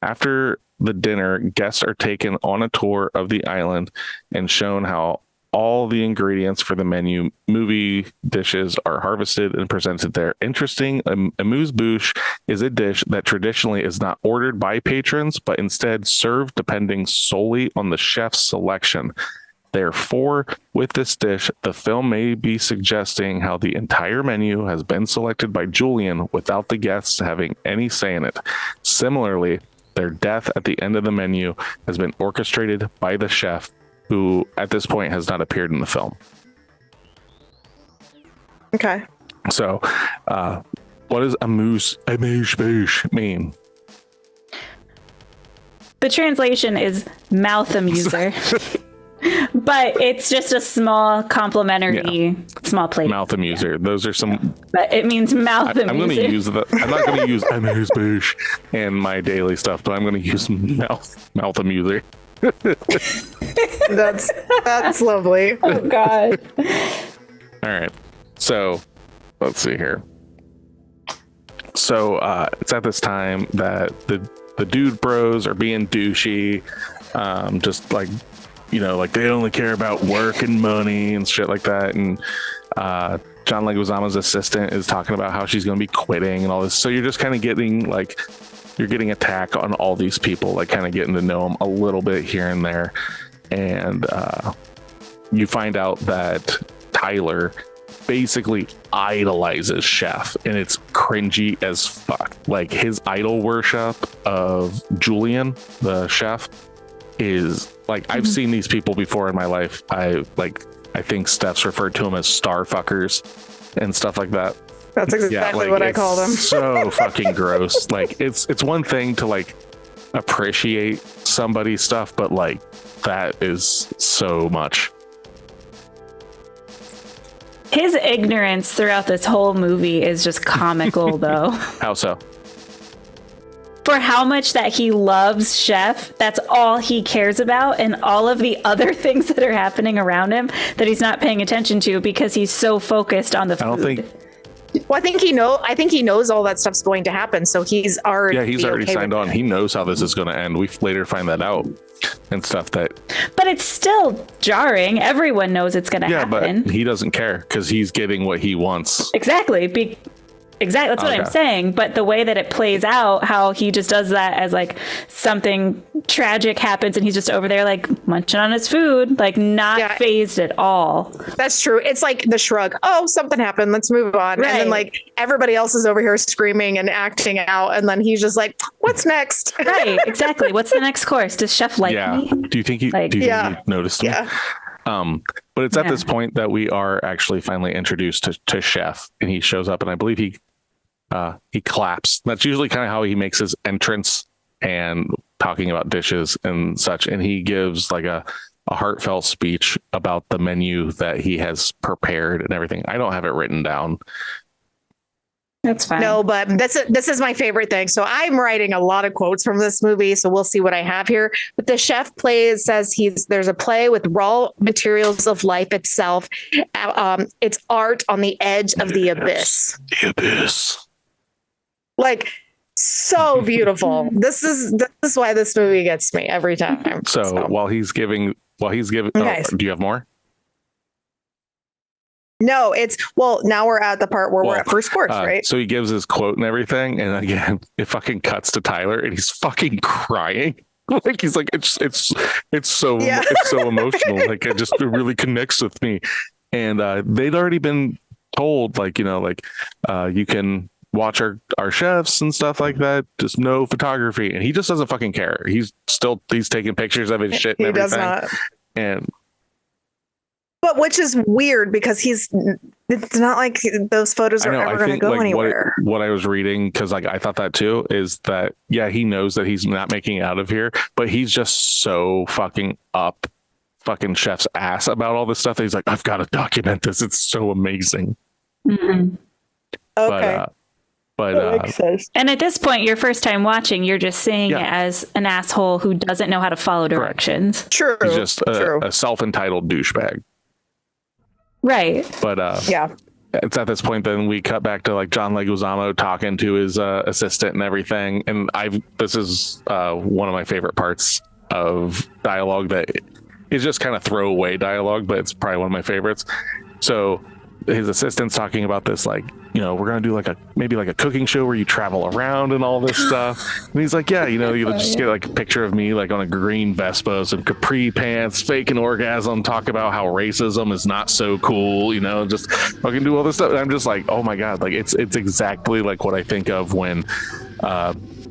After the dinner, guests are taken on a tour of the island and shown how all the ingredients for the menu movie dishes are harvested and presented there. Interesting, amuse-bouche is a dish that traditionally is not ordered by patrons, but instead served depending solely on the chef's selection. Therefore, with this dish, the film may be suggesting how the entire menu has been selected by Julian without the guests having any say in it. Similarly, their death at the end of the menu has been orchestrated by the chef, who at this point has not appeared in the film. Okay. So, what does amuse-bouche mean? The translation is mouth amuser. But it's just a small complimentary small plate. Mouth amuser. Those are some. But it means mouth amuser. I'm going to use I'm not going to use amuse-bouche in my daily stuff, but I'm going to use mouth amuser. That's lovely. Oh God. All right. So let's see here. So it's at this time that the dude bros are being douchey, just like, like they only care about work and money and shit like that. And John Leguizamo's assistant is talking about how she's going to be quitting and all this. So you're just kind of getting you're getting attack on all these people, like kind of getting to know them a little bit here and there. And you find out that Tyler basically idolizes Chef, and it's cringy as fuck. Like his idol worship of Julian, the chef, is like, I've seen these people before in my life. I think Steph's referred to them as star fuckers and stuff like that. That's exactly what I call them. So fucking gross. Like it's one thing to like appreciate somebody's stuff, but like that is so much. His ignorance throughout this whole movie is just comical, though. How so? For how much that he loves Chef, that's all he cares about, and all of the other things that are happening around him that he's not paying attention to because he's so focused on the food. I don't think. Well, I think he knows all that stuff's going to happen, so he's already okay signed on. He knows how this is going to end. We later find that out and stuff. But it's still jarring. Everyone knows it's going to happen. But he doesn't care because he's getting what he wants. Exactly. exactly. That's what I'm saying. But the way that it plays out, how he just does that as like something tragic happens and he's just over there like munching on his food, like not phased at all. That's true. It's like the shrug. Oh, something happened. Let's move on. Right. And then like everybody else is over here screaming and acting out. And then he's just like, what's next? Right. Exactly. What's the next course? Does Chef like me? Do you think he noticed me? Yeah. But it's at this point that we are actually finally introduced to Chef, and he shows up, and I believe he claps. That's usually kind of how he makes his entrance and talking about dishes and such. And he gives like a heartfelt speech about the menu that he has prepared and everything. I don't have it written down. That's fine. No, but this is my favorite thing. So I'm writing a lot of quotes from this movie. So we'll see what I have here. But the chef says there's a play with raw materials of life itself. It's art on the edge of the abyss. The abyss. Like, so beautiful. This is why this movie gets me every time. So while he's giving, okay. Do you have more? No, now we're at the part where we're at first course, right? So he gives his quote and everything. And again, it fucking cuts to Tyler and he's fucking crying. Like he's like, it's so emotional. Like it really connects with me. And they'd already been told, like, you can watch our chefs and stuff like that. Just no photography. And he just doesn't fucking care. He's taking pictures of his shit and everything. Does not. But which is weird because it's not like those photos are ever going to go anywhere. What I was reading, because like I thought that too, is that, he knows that he's not making it out of here, but he's just so fucking up fucking Chef's ass about all this stuff that he's like, I've got to document this. It's so amazing. Mm-hmm. Okay. But makes sense. And at this point, your first time watching, you're just seeing it as an asshole who doesn't know how to follow directions. True. He's just a self-entitled douchebag. Right. But it's at this point then we cut back to like John Leguizamo talking to his assistant and everything. And this is one of my favorite parts of dialogue that is just kind of throwaway dialogue, but it's probably one of my favorites. So his assistant's talking about this, like, we're going to do maybe a cooking show where you travel around and all this stuff. And he's like, you'll just get like a picture of me like on a green Vespa, some capri pants, fake an orgasm, talk about how racism is not so cool, just fucking do all this stuff. And I'm just like, oh my God, like it's exactly like what I think of when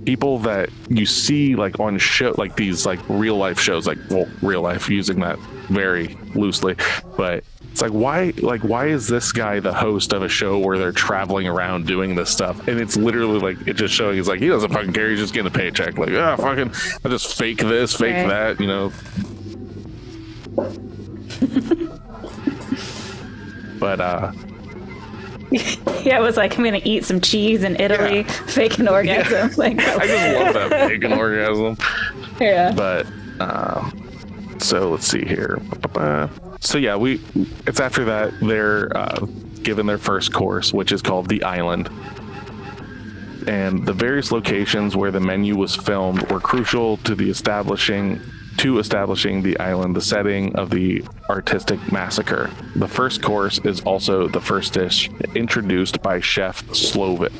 people that you see like on show, like these like real life shows, like, well, real life, using that very loosely, but it's like, why is this guy the host of a show where they're traveling around doing this stuff? And it's literally like, it's just showing, he's like, he doesn't fucking care. He's just getting a paycheck. Like, fucking, I just fake this, fake that, But, it was like, I'm going to eat some cheese in Italy, fake an orgasm. Like, I just love that fake an orgasm. Yeah. But, so let's see here. So it's after that they're given their first course, which is called The Island. And the various locations where the menu was filmed were crucial to establishing the island, the setting of the artistic massacre. The first course is also the first dish introduced by Chef Slowik.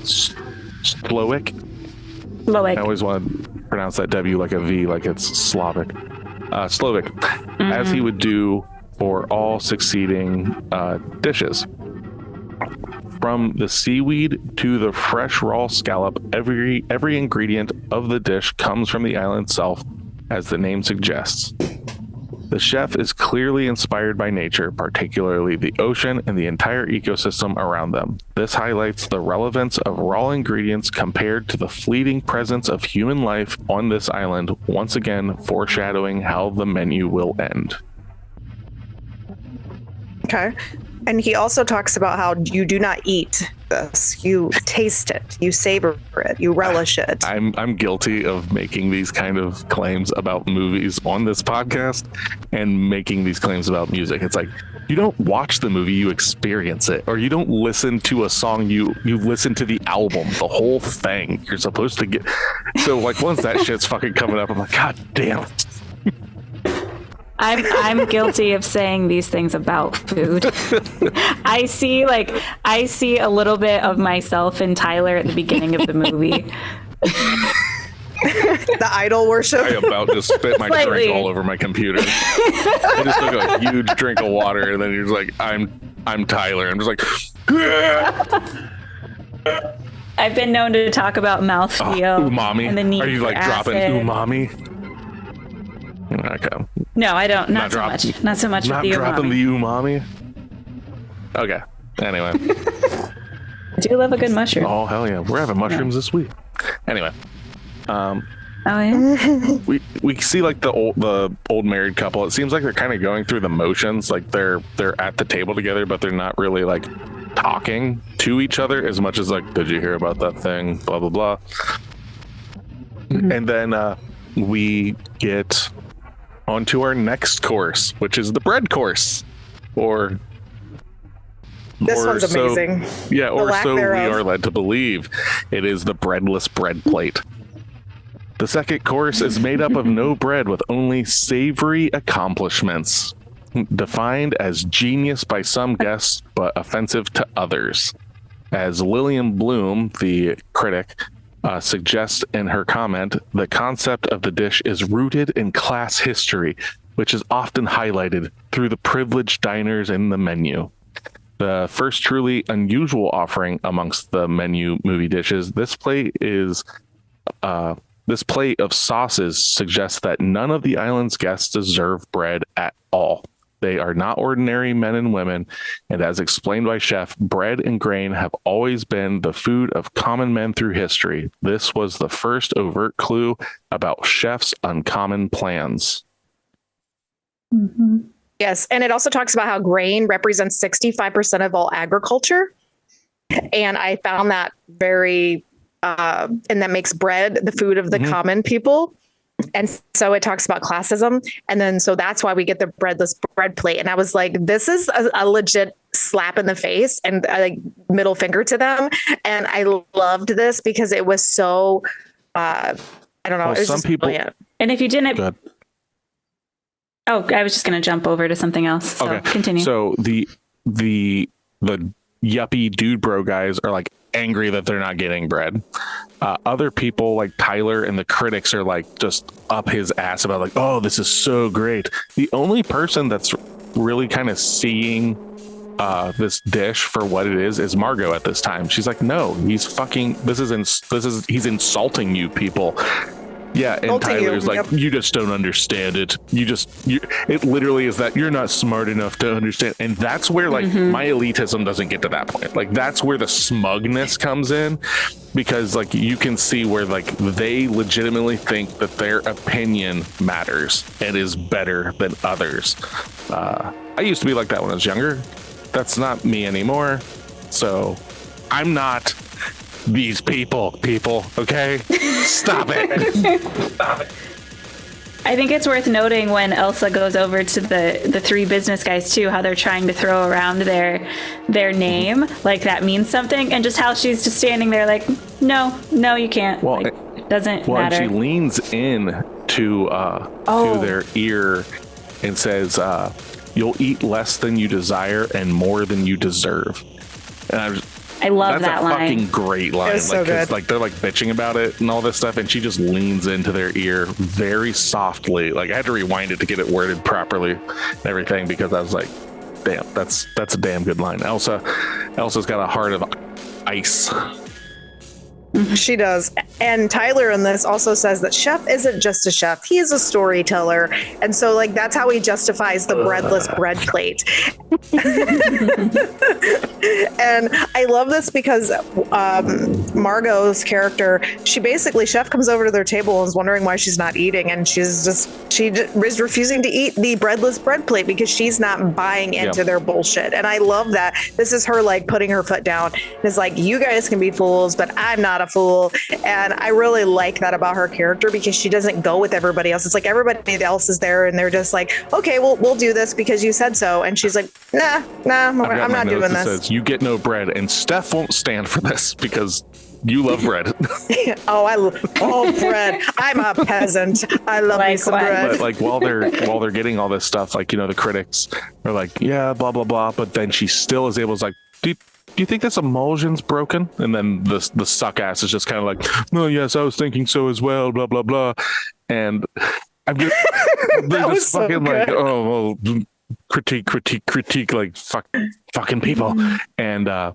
I always want to pronounce that W like a V, like it's Slavic. Slovak, as he would do for all succeeding dishes. From the seaweed to the fresh raw scallop, every ingredient of the dish comes from the island itself, as the name suggests. The chef is clearly inspired by nature, particularly the ocean and the entire ecosystem around them. This highlights the relevance of raw ingredients compared to the fleeting presence of human life on this island, once again foreshadowing how the menu will end. Okay. And he also talks about how you do not eat this. You taste it, you savor it, you relish it. I'm guilty of making these kind of claims about movies on this podcast and making these claims about music. It's like, you don't watch the movie, you experience it. Or you don't listen to a song, you listen to the album, the whole thing. You're supposed to get... So like once that shit's fucking coming up, I'm like, God damn it. I'm guilty of saying these things about food. I see a little bit of myself in Tyler at the beginning of the movie. The idol worship. I about to spit my Slightly. drink all over my computer. I just took a huge drink of water, and then you're just like, I'm Tyler. I'm just like, I've been known to talk about mouthfeel umami. and the need Are you for like dropping acid. umami? Okay. No, I don't. Not so much. Not so much with Not the dropping umami. the umami. Okay. Anyway. I do love a good mushroom. Oh hell yeah, we're having mushrooms this week. Anyway. Oh yeah. We see like the old married couple. It seems like they're kind of going through the motions. Like they're at the table together, but they're not really like talking to each other as much as like, did you hear about that thing? Blah blah blah. Mm-hmm. And then we get onto our next course, which is the bread course, This one's amazing. Yeah, or so we thereof. are led to believe. It is the breadless bread plate. The second course is made up of no bread with only savory accomplishments, defined as genius by some guests but offensive to others. As Lillian Bloom, the critic, suggests in her comment, the concept of the dish is rooted in class history, which is often highlighted through the privileged diners in the menu. The first truly unusual offering amongst the menu movie dishes, this plate of sauces suggests that none of the island's guests deserve bread at all. They are not ordinary men and women, and as explained by Chef, bread and grain have always been the food of common men through history. This was the first overt clue about Chef's uncommon plans. Mm-hmm. Yes, and it also talks about how grain represents 65% of all agriculture. And I found that very, and that makes bread the food of the common people. And so it talks about classism. And then so that's why we get the breadless bread plate. And I was like, this is a legit slap in the face and like middle finger to them. And I loved this because it was so, I don't know. Well, it was some just people, brilliant. And if you didn't, Go ahead. oh, I was just going to jump over to something else. So Okay. Continue. So the yuppie dude bro guys are like angry that they're not getting bread. Other people like Tyler and the critics are like just up his ass about like, oh, this is so great. The only person that's really kind of seeing this dish for what it is Margot at this time. She's like, no, he's fucking, he's insulting you people. Yeah, and Insulting Tyler's you, like, yep. you just don't understand it. It literally is that you're not smart enough to understand. And that's where like my elitism doesn't get to that point. Like that's where the smugness comes in, because like you can see where like they legitimately think that their opinion matters and is better than others. I used to be like that when I was younger. That's not me anymore. So I'm not these people, okay? Stop it. Stop it. I think it's worth noting when Elsa goes over to the three business guys too, how they're trying to throw around their name, like that means something, and just how she's just standing there like, no, you can't. Well, like, it doesn't matter. And she leans in to their ear and says, you'll eat less than you desire and more than you deserve. And I love that's that a line. fucking great line. It's so good. Like they're like bitching about it and all this stuff, and she just leans into their ear very softly. Like I had to rewind it to get it worded properly and everything, because I was like, damn, that's a damn good line. Elsa's got a heart of ice. She does. And Tyler in this also says that Chef isn't just a chef, he's a storyteller. And so like that's how he justifies the breadless bread plate. And I love this because Margot's character, Chef comes over to their table and is wondering why she's not eating, and she is refusing to eat the breadless bread plate because she's not buying into their bullshit. And I love that this is her like putting her foot down. It's like, you guys can be fools, but I'm not not a fool. And I really like that about her character because she doesn't go with everybody else. It's like everybody else is there and they're just like, okay, well, we'll do this because you said so. And she's like, nah, I'm not doing this. Says, you get no bread, and Steph won't stand for this because you love bread. Oh, bread. I'm a peasant. I love me some bread. But like while they're getting all this stuff, like, you know, the critics are like, yeah, blah blah blah. But then she still is able to like, do you think this emulsion's broken? And then the suck ass is just kind of like, no, yes, I was thinking so as well. Blah blah blah. And I'm just they're just fucking so like, oh well, critique, like fucking people. And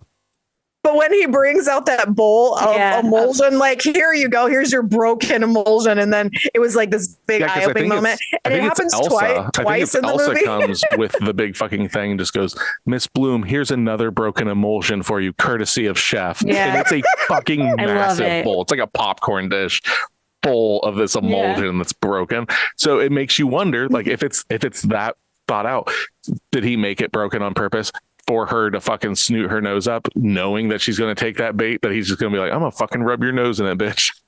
but when he brings out that bowl of emulsion, like, here you go, here's your broken emulsion. And then it was like this big eye-opening moment. And it happens twice in the Elsa movie. comes with the big fucking thing and just goes, Miss Bloom, here's another broken emulsion for you, courtesy of Chef. Yeah. And it's a fucking massive bowl. It's like a popcorn dish full of this emulsion that's broken. So it makes you wonder, like, if it's that thought out, did he make it broken on purpose for her to fucking snoot her nose up, knowing that she's going to take that bait, that he's just going to be like, I'm going to fucking rub your nose in it, bitch.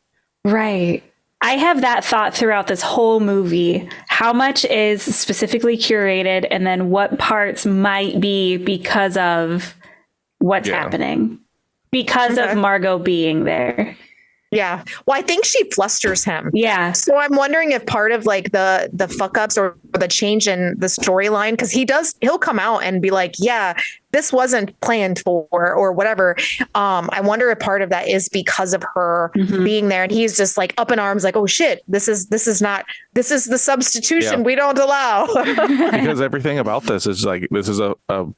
Right. I have that thought throughout this whole movie. How much is specifically curated, and then what parts might be because of what's happening, because of Margot being there. Yeah. Well, I think she flusters him. Yeah. So I'm wondering if part of like the fuck ups or the change in the storyline, because he'll come out and be like, yeah, this wasn't planned for or whatever. I wonder if part of that is because of her being there, and he's just like up in arms, like, oh shit, this is the substitution we don't allow. Because everything about this is like, this is a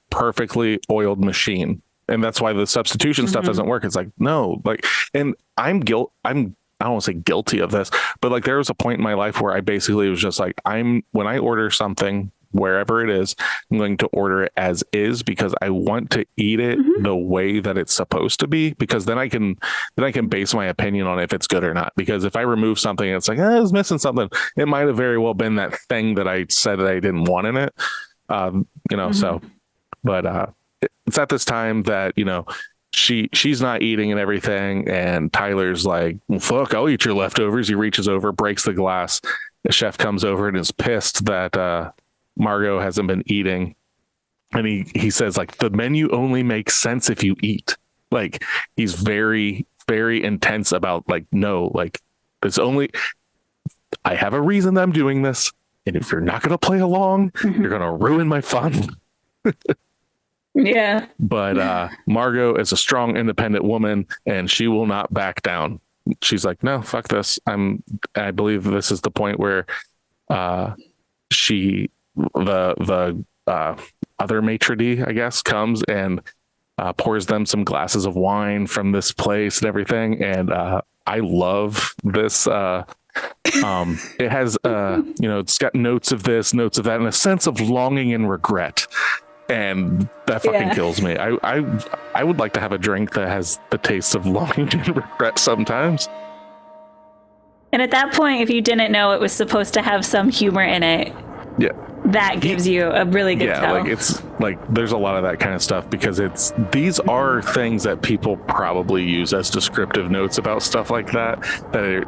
perfectly oiled machine. And that's why the substitution stuff doesn't work. It's like, no, like, and I don't want to say guilty of this, but like there was a point in my life where I basically was just like, when I order something, wherever it is, I'm going to order it as is, because I want to eat it the way that it's supposed to be, because then I can base my opinion on if it's good or not. Because if I remove something, it's like, I was missing something. It might have very well been that thing that I said that I didn't want in it. So, but, it's at this time that, you know, she's not eating and everything, and Tyler's like, well, fuck, I'll eat your leftovers. He reaches over, breaks the glass. The chef comes over and is pissed that Margot hasn't been eating, and he says, like, the menu only makes sense if you eat. Like, he's very, very intense about, like, no, like, I have a reason that I'm doing this, and if you're not going to play along, you're going to ruin my fun. Yeah. But Margot is a strong, independent woman, and she will not back down. She's like, no, fuck this. I believe this is the point where the other maitre d', I guess, comes and pours them some glasses of wine from this place and everything. And I love this. It has, it's got notes of this, notes of that, and a sense of longing and regret. And that fucking kills me. I would like to have a drink that has the taste of longing and regret sometimes. And at that point, if you didn't know it was supposed to have some humor in it, that gives you a really good tell. Like, it's like there's a lot of that kind of stuff, because these are things that people probably use as descriptive notes about stuff like that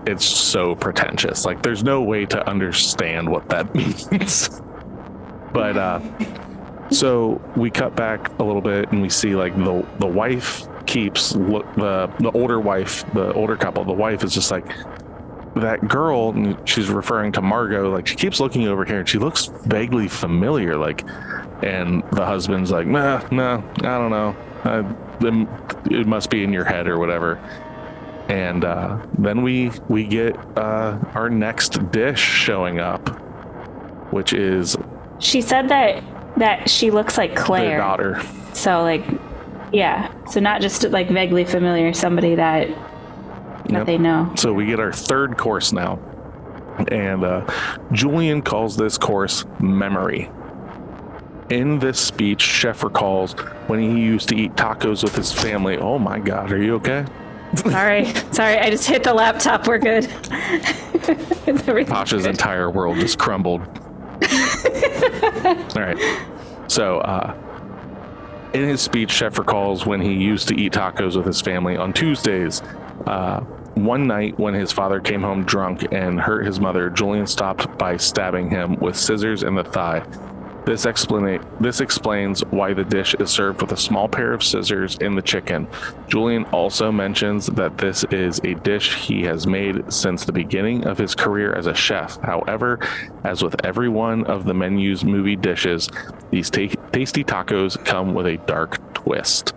it's so pretentious. Like, there's no way to understand what that means. But so we cut back a little bit and we see like the wife keeps the older couple. The wife is just like, that girl, and she's referring to Margot, like, she keeps looking over here and she looks vaguely familiar, like, and the husband's like, no, I don't know, it must be in your head or whatever. And then we get our next dish showing up, which is, she said that she looks like Claire, their daughter. So like, yeah, so not just like vaguely familiar, somebody that they know. So we get our third course now, and Julian calls this course memory. In this speech, Chef recalls when he used to eat tacos with his family. Oh my God, are you okay? Sorry, I just hit the laptop. We're good. Tasha's entire world just crumbled. All right. So in his speech, Chef recalls when he used to eat tacos with his family on Tuesdays. One night when his father came home drunk and hurt his mother, Julian stopped by stabbing him with scissors in the thigh. This explains why the dish is served with a small pair of scissors in the chicken. Julian also mentions that this is a dish he has made since the beginning of his career as a chef. However, as with every one of the Menu's movie dishes, these tasty tacos come with a dark twist.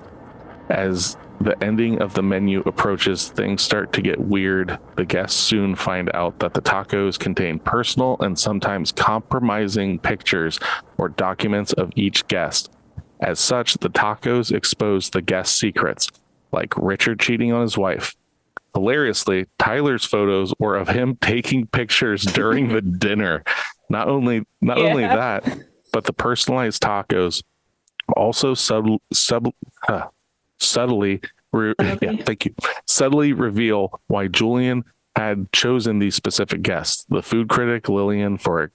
As the ending of the Menu approaches, things start to get weird. The guests soon find out that the tacos contain personal and sometimes compromising pictures or documents of each guest. As such, the tacos expose the guests' secrets, like Richard cheating on his wife. Hilariously, Tyler's photos were of him taking pictures during the dinner. Not only that, but the personalized tacos also subtly reveal why Julian had chosen these specific guests. The food critic Lillian, for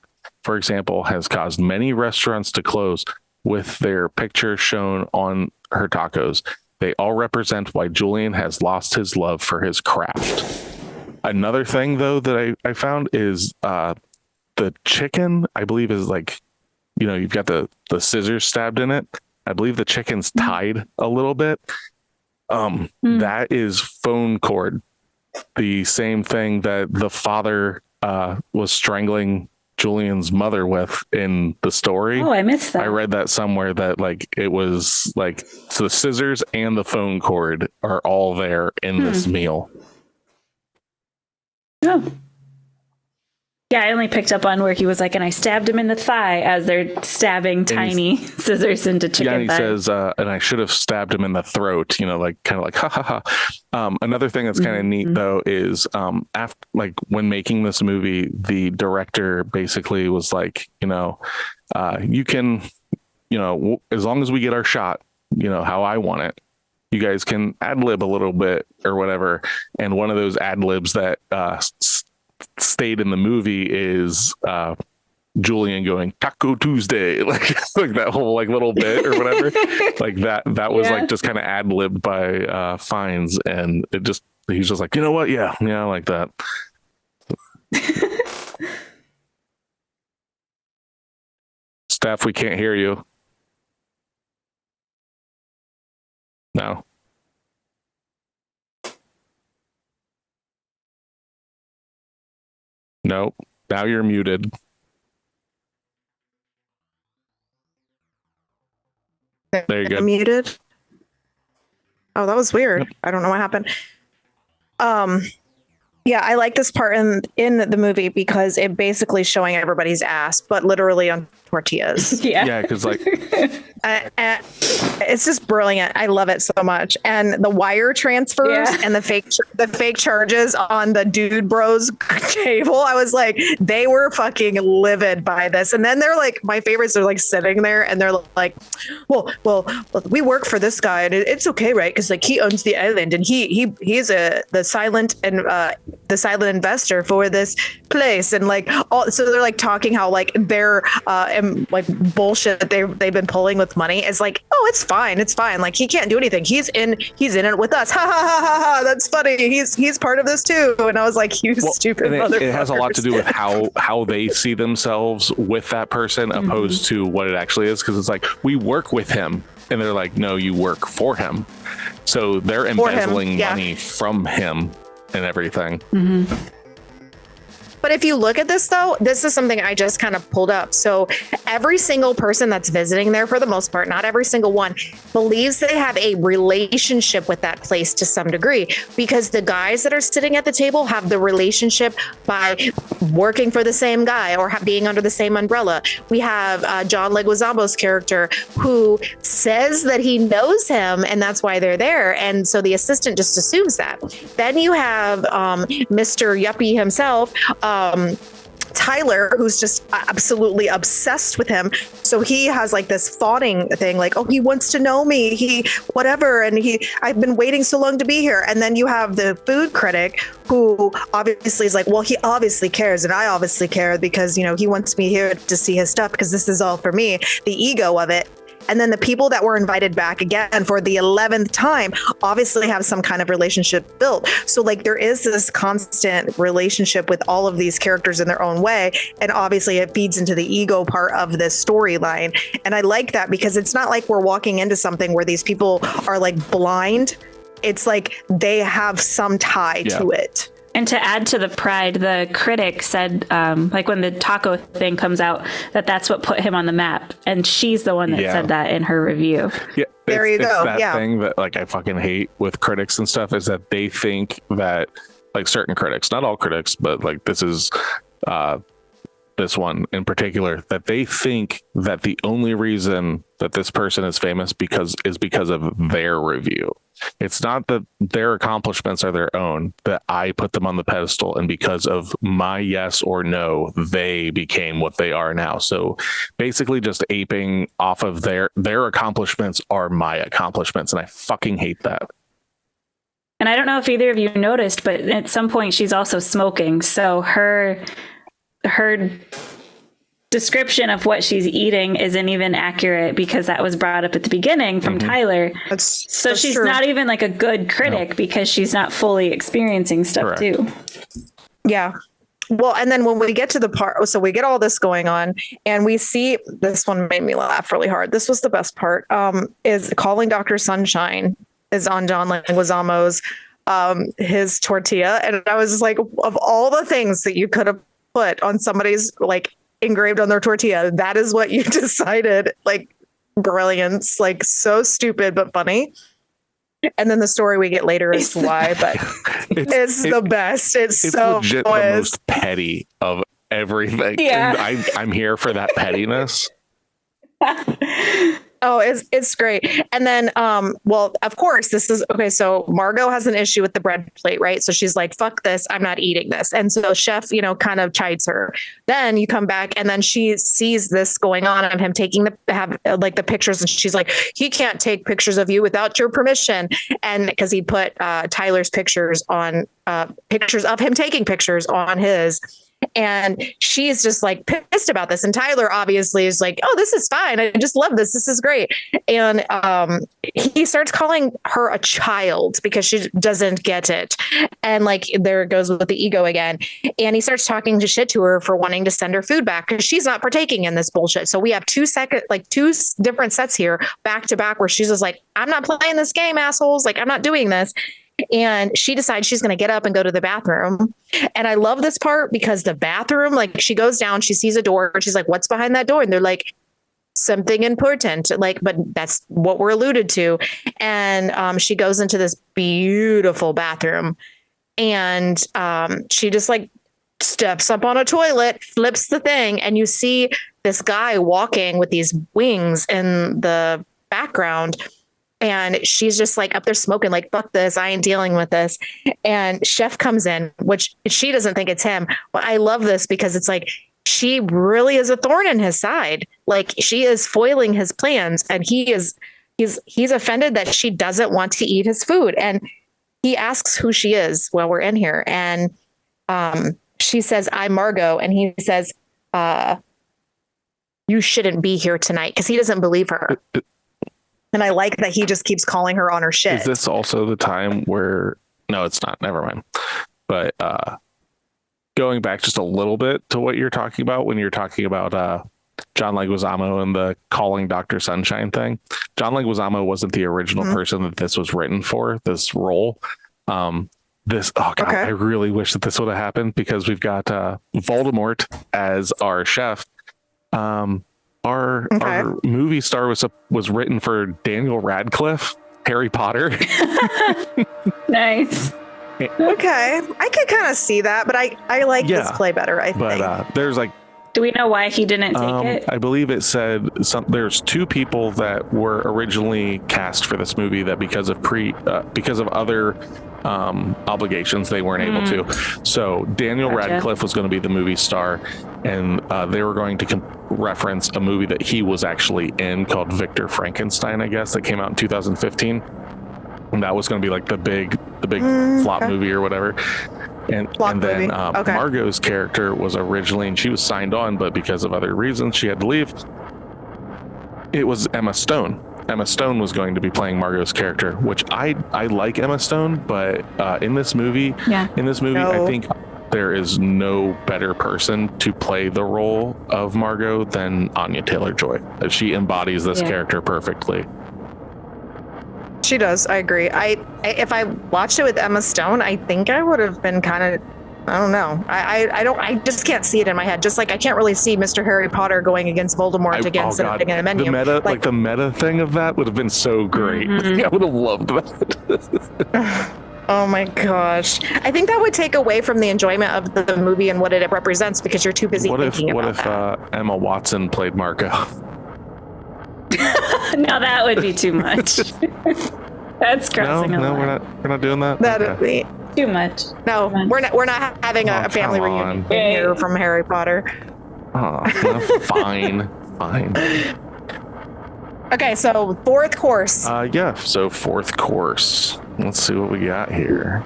example, has caused many restaurants to close with their picture shown on her tacos. They all represent why Julian has lost his love for his craft. Another thing, though, that I found is the chicken, I believe, is like, you've got the scissors stabbed in it. I believe the chicken's tied a little bit. That is phone cord. The same thing that the father was strangling Julian's mother with in the story. Oh, I missed that. I read that somewhere that it was so the scissors and the phone cord are all there in this meal. Oh. Yeah, I only picked up on where he was like, and I stabbed him in the thigh as they're stabbing tiny scissors into chicken Yeah, he thigh. says, and I should have stabbed him in the throat, kind of like, ha ha ha. Another thing that's kind of neat, though, is after, when making this movie, the director basically was like, you can, as long as we get our shot, how I want it, you guys can ad lib a little bit or whatever. And one of those ad libs that stayed in the movie is Julian going Taco Tuesday, like that whole little bit or whatever. that was just kind of ad libbed by Fiennes, and he's just like, you know what? Yeah, I like that. Steph, we can't hear you. No. Nope. Now you're muted. There you go. Muted. Oh, that was weird. Yep. I don't know what happened. Yeah, I like this part in the movie because it basically showing everybody's ass, but literally on tortillas. Yeah, because it's just brilliant. I love it so much. And the wire transfers and the fake charges on the Dude Bros table. I was like, they were fucking livid by this. And then they're like, my favorites are sitting there and they're like, well, we work for this guy and it's okay, right? Because he owns the island and he's the silent investor for this place, and so they're talking how their bullshit that they've been pulling with money is it's fine, he can't do anything, he's in it with us, ha ha ha ha ha, that's funny, he's part of this too. And I was like, stupid motherfuckers. It has a lot to do with how they see themselves with that person opposed to what it actually is, because it's we work with him, and they're like, no, you work for him, so they're embezzling money from him and everything. But if you look at this, though, this is something I just kind of pulled up. So every single person that's visiting there, for the most part, not every single one, believes they have a relationship with that place to some degree, because the guys that are sitting at the table have the relationship by working for the same guy or being under the same umbrella. We have John Leguizamo's character who says that he knows him and that's why they're there. And so the assistant just assumes that. Then you have Mr. Yuppie himself, Tyler, who's just absolutely obsessed with him. So he has this fawning thing, oh, he wants to know me, he whatever, and I've been waiting so long to be here. And then you have the food critic who obviously is well, he obviously cares and I obviously care because he wants me here to see his stuff because this is all for me, the ego of it. And then the people that were invited back again for the 11th time obviously have some kind of relationship built. So like there is this constant relationship with all of these characters in their own way. And obviously it feeds into the ego part of this storyline. And I like that because it's not like we're walking into something where these people are like blind. It's like they have some tie to it. And to add to the pride, the critic said, like when the taco thing comes out, that's what put him on the map. And she's the one that said that in her review. Yeah, there you go. It's that thing that like I fucking hate with critics and stuff is that they think that like certain critics, not all critics, but like this is this one in particular, that they think that the only reason that this person is famous because of their review. It's not that their accomplishments are their own, that I put them on the pedestal, and because of my yes or no, they became what they are now. So basically just aping off of their accomplishments are my accomplishments, and I fucking hate that. And I don't know if either of you noticed, but at some point she's also smoking. So her description of what she's eating isn't even accurate because that was brought up at the beginning from Tyler. That's she's true. Not even like a good critic because she's not fully experiencing stuff too. Yeah. Well, and then when we get to the part, so we get all this going on and we see, this one made me laugh really hard. This was the best part, is Calling Dr. Sunshine is on John Leguizamo's, his tortilla. And I was just like, of all the things that you could have put on somebody's like engraved on their tortilla, that is what you decided. Like brilliance, like so stupid but funny. And then the story we get later is why, but it's the best. It's so legit the most petty of everything. Yeah. And I'm here for that pettiness. Oh, it's great. And then, well, of course, this is okay. So Margot has an issue with the bread plate, right? So she's like, fuck this. I'm not eating this. And so Chef, kind of chides her. Then you come back and then she sees this going on of him taking the pictures. And she's like, he can't take pictures of you without your permission. And because he put Tyler's pictures on pictures of him taking pictures on his. And she's just like pissed about this. And Tyler obviously is like, oh, this is fine. I just love this. This is great. And he starts calling her a child because she doesn't get it. And like, there it goes with the ego again. And he starts talking to shit to her for wanting to send her food back because she's not partaking in this bullshit. So we have two different sets here back to back where she's just like, I'm not playing this game, assholes. Like, I'm not doing this. And she decides she's going to get up and go to the bathroom. And I love this part because the bathroom, like she goes down, she sees a door and she's like, what's behind that door? And they're like, something important, like, but that's what we're alluded to. And she goes into this beautiful bathroom and she just like steps up on a toilet, flips the thing. And you see this guy walking with these wings in the background. And she's just like up there smoking, like, fuck this. I ain't dealing with this. And Chef comes in, which she doesn't think it's him. But I love this because it's like, she really is a thorn in his side. Like she is foiling his plans and he's offended that she doesn't want to eat his food. And he asks who she is while we're in here. And she says, I'm Margot. And he says, you shouldn't be here tonight because he doesn't believe her. And I like that he just keeps calling her on her shit. Is this also the time where... No, it's not. Never mind. But going back just a little bit to what you're talking about when you're talking about John Leguizamo and the Calling Dr. Sunshine thing. John Leguizamo wasn't the original person that this was written for, this role. I really wish that this would have happened because we've got Voldemort as our chef. Our movie star was written for Daniel Radcliffe, Harry Potter. Nice. Okay, I could kind of see that, but I like this play better. I think. But there's like, do we know why he didn't take it? I believe it said there's two people that were originally cast for this movie that because of other obligations they weren't able to. So Daniel Radcliffe was going to be the movie star, and they were going to reference a movie that he was actually in called Victor Frankenstein, I guess, that came out in 2015, and that was going to be like the big flop movie or whatever. And then Margot's character was originally, and she was signed on, but because of other reasons she had to leave. It was Emma Stone. Emma Stone was going to be playing Margot's character, which I like Emma Stone, but in this movie, I think there is no better person to play the role of Margot than Anya Taylor-Joy. She embodies this character perfectly. She does. I agree. If I watched it with Emma Stone, I think I would have been kind of, I don't know. I just can't see it in my head. Just like I can't really see Mr. Harry Potter going against Voldemort against anything in the menu. The meta thing of that would have been so great. Mm-hmm. I would have loved that. Oh my gosh. I think that would take away from the enjoyment of the movie and what it represents because you're too busy thinking about that. What if Emma Watson played Margot? Now that would be too much. That's crossing a line. We're not doing that. That would be too much. No, we're not having a family reunion here from Harry Potter. Oh, no, fine. Okay, so fourth course. So fourth course. Let's see what we got here.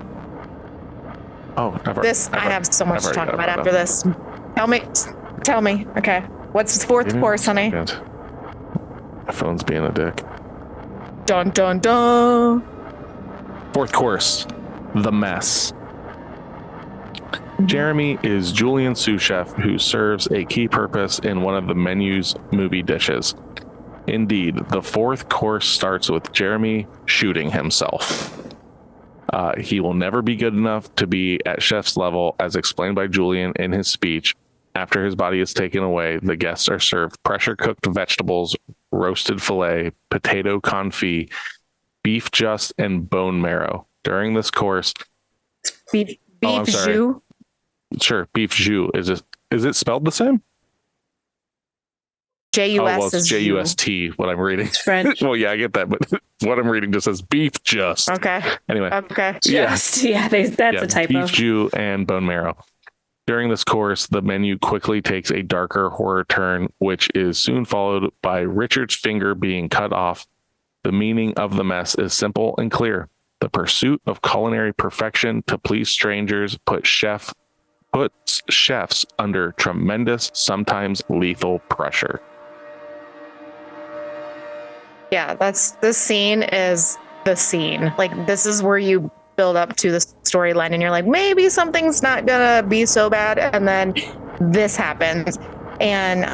Oh, I have so much to talk about after this. Tell me. Okay, what's the fourth course, honey? My phone's being a dick. Dun dun dun. Fourth course, the mess. Jeremy is Julian sous chef who serves a key purpose in one of the menu's movie dishes. Indeed, the fourth course starts with Jeremy shooting himself. He will never be good enough to be at chef's level, as explained by Julian in his speech. After his body is taken away, the guests are served pressure-cooked vegetables, roasted filet, potato confit, beef just, and bone marrow. During this course, beef jus. Sure, beef jus. Is it spelled the same? J-U-S it's J-U-S-T, what I'm reading. It's French. Well, yeah, I get that, but what I'm reading just says beef just. Okay. Anyway. Okay. Just. Yeah, that's a typo. Beef jus and bone marrow. During this course, the menu quickly takes a darker horror turn, which is soon followed by Richard's finger being cut off. The meaning of the mess is simple and clear. The pursuit of culinary perfection to please strangers puts chefs under tremendous, sometimes lethal pressure. Yeah, this scene is the scene. Like, this is where you build up to the storyline and you're like, maybe something's not gonna be so bad, and then this happens, and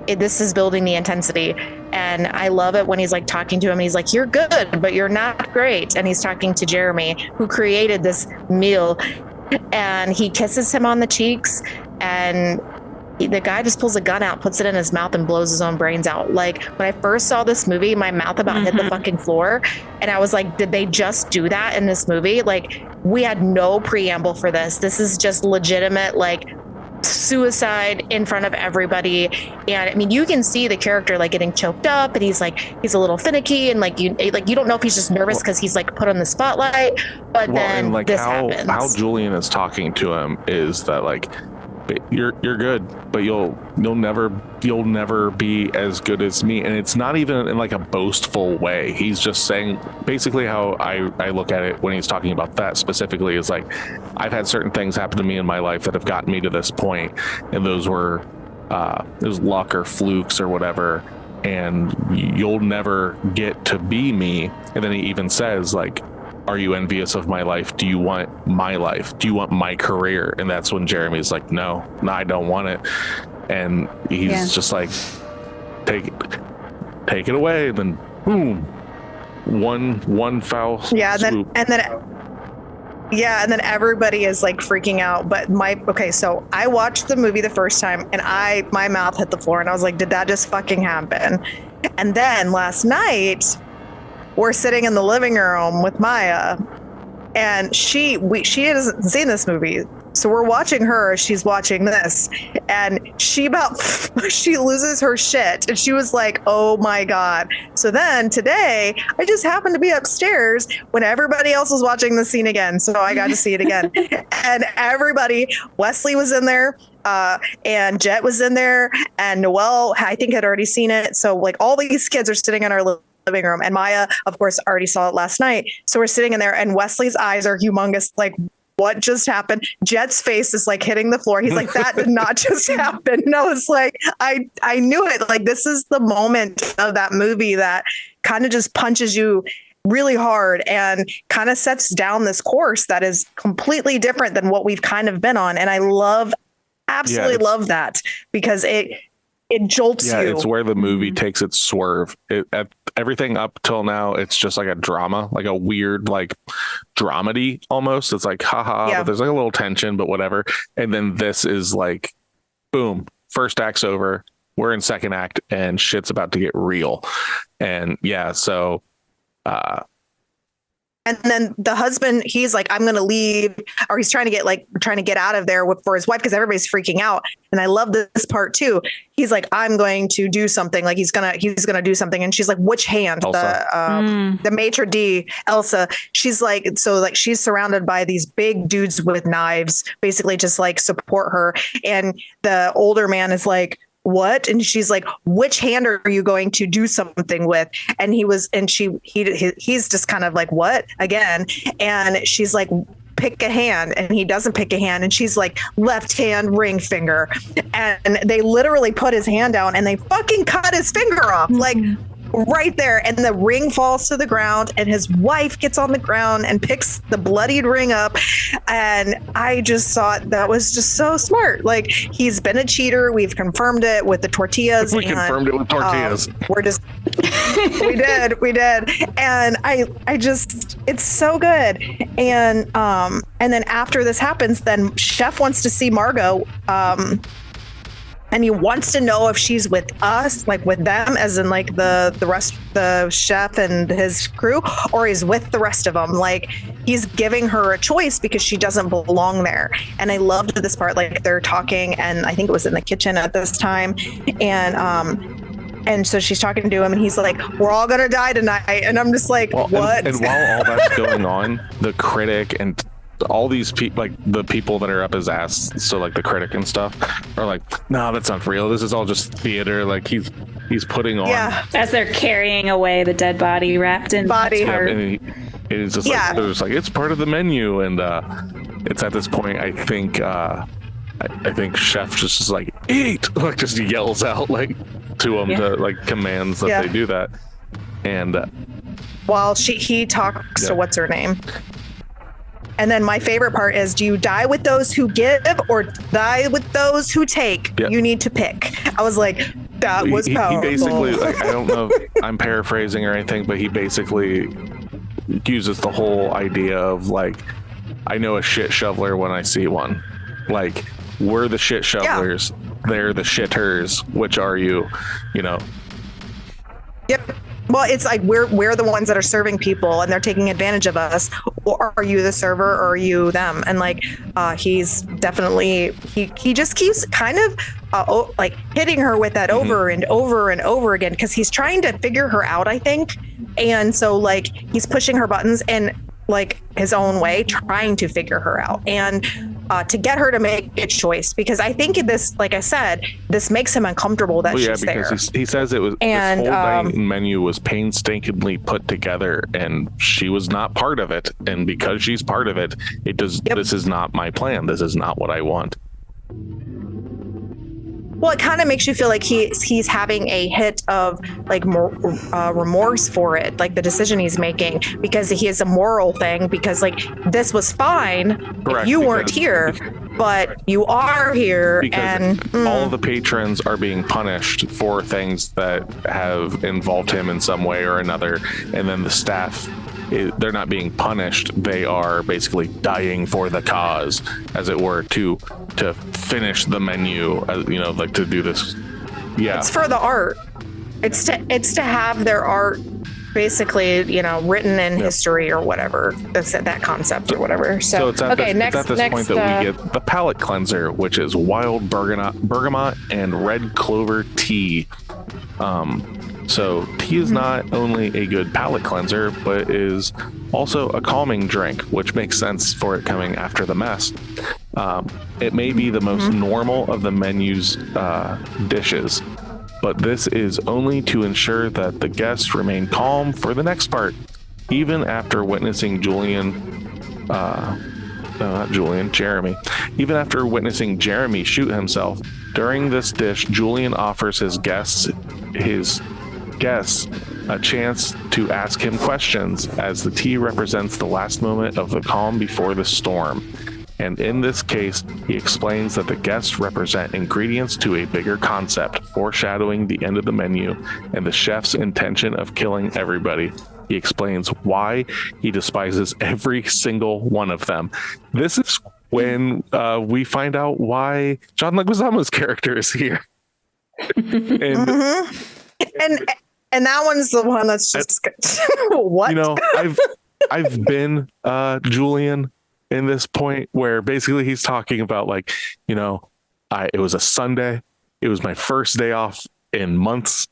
this is building the intensity. And I love it when he's like talking to him, he's like, you're good, but you're not great. And he's talking to Jeremy, who created this meal, and he kisses him on the cheeks, and the guy just pulls a gun out, puts it in his mouth, and blows his own brains out. Like, when I first saw this movie, my mouth about hit the fucking floor. And I was like, did they just do that in this movie? Like, we had no preamble for this. This is just legitimate, like, suicide in front of everybody. And I mean, you can see the character like getting choked up, and he's a little finicky, and like you don't know if he's just nervous because he's like put on the spotlight. But then like this happens. How Julian is talking to him is that like, you're good, but you'll never be as good as me. And it's not even in like a boastful way. He's just saying basically how I look at it when he's talking about that specifically is like, I've had certain things happen to me in my life that have gotten me to this point, and those were those luck or flukes or whatever, and you'll never get to be me. And then he even says like, are you envious of my life? Do you want my life? Do you want my career? And that's when Jeremy's like, no, I don't want it. And he's just like, take it away. And then boom, one foul swoop. And then everybody is like freaking out. But so I watched the movie the first time, and my mouth hit the floor, and I was like, did that just fucking happen? And then last night, we're sitting in the living room with Maya, and she hasn't seen this movie, so we're watching her. She's watching this, and she loses her shit, and she was like, "Oh my god!" So then today, I just happened to be upstairs when everybody else was watching the scene again, so I got to see it again. And Wesley was in there, and Jet was in there, and Noelle, I think, had already seen it. So like all these kids are sitting in our living room, and Maya, of course, already saw it last night. So we're sitting in there, and Wesley's eyes are humongous, like what just happened? Jet's face is like hitting the floor. He's like, that did not just happen. And I was like, I knew it. Like, this is the moment of that movie that kind of just punches you really hard and kind of sets down this course that is completely different than what we've kind of been on. And I absolutely love that, because it jolts you. It's where the movie takes its swerve. Everything up till now, it's just like a drama, like a weird, like dramedy almost. It's like, haha, but there's like a little tension, but whatever. And then this is like, boom, first act's over. We're in second act and shit's about to get real. And so and then the husband, he's like, I'm going to leave, or he's trying to get out of there for his wife, because everybody's freaking out. And I love this part too. He's like, I'm going to do something. Like he's gonna do something. And she's like, which hand? The maitre d', Elsa. She's like, so like she's surrounded by these big dudes with knives, basically just like support her. And the older man is like, what? And she's like, which hand are you going to do something with? And he's just kind of like, what again? And she's like, pick a hand. And he doesn't pick a hand. And she's like, left hand ring finger. And they literally put his hand down and they fucking cut his finger off. Like right there. And the ring falls to the ground and his wife gets on the ground and picks the bloodied ring up. And I just thought that was just so smart. Like, he's been a cheater. We've confirmed it with the tortillas. Confirmed it with tortillas. We did. And I just, it's so good. And then after this happens, then Chef wants to see Margot, and he wants to know if she's with us, like with them, as in like the chef and his crew, or he's with the rest of them. Like, he's giving her a choice because she doesn't belong there. And I loved this part, like they're talking, and I think it was in the kitchen at this time. And so she's talking to him and he's like, we're all going to die tonight. And I'm just like, what? And while all that's going on, the critic and all these people, like the people that are up his ass, so like the critic and stuff, are like, no, that's not real. This is all just theater. Like he's putting on. Yeah. As they're carrying away the dead body wrapped in body. And it's just like, they're just like, it's part of the menu. And it's at this point, I think Chef just is like, eat, like just yells out like to him to like commands that they do that. And while he talks to what's her name. And then my favorite part is, do you die with those who give or die with those who take? Yep. You need to pick. I was like, that was powerful. He basically, like, I don't know if I'm paraphrasing or anything, but he basically uses the whole idea of like, I know a shit shoveler when I see one. Like, we're the shit shovelers. Yeah. They're the shitters. Which are you? You know? Yep. Well, it's like we're the ones that are serving people and they're taking advantage of us. Or are you the server or are you them? And like, he's definitely, he just keeps kind of like hitting her with that over and over and over again, because he's trying to figure her out, I think. And so like, he's pushing her buttons and like his own way, trying to figure her out and to get her to make a choice, because I think this, like I said, this makes him uncomfortable that she's there. He says it was, and this whole dining menu was painstakingly put together and she was not part of it. And because she's part of it, this is not my plan. This is not what I want. Well, it kind of makes you feel like he's having a hit of like remorse for it, like the decision he's making, because he has a moral thing, because like this was fine. Correct, if you weren't here, but you are here. Because and all of the patrons are being punished for things that have involved him in some way or another. And then the staff, they're not being punished. They are basically dying for the cause, as it were, to finish the menu, you know, like to do this. Yeah, it's for the art. It's to have their art basically, you know, written in history or whatever. That's that concept or whatever. So it's at this point that we get the palate cleanser, which is wild bergamot and red clover tea. So tea is not only a good palate cleanser, but is also a calming drink, which makes sense for it coming after the mess. It may be the most normal of the menu's dishes, but this is only to ensure that the guests remain calm for the next part, even after witnessing Julian not Julian, Jeremy. Even after witnessing Jeremy shoot himself, during this dish, Julian offers his guests a chance to ask him questions, as the tea represents the last moment of the calm before the storm. And in this case, he explains that the guests represent ingredients to a bigger concept, foreshadowing the end of the menu and the chef's intention of killing everybody. He explains why he despises every single one of them. This is when we find out why John Leguizamo's character is here. And that one's the one that's just what? You know, I've been Julian in this point where basically he's talking about, like, you know, it was a Sunday. It was my first day off in months.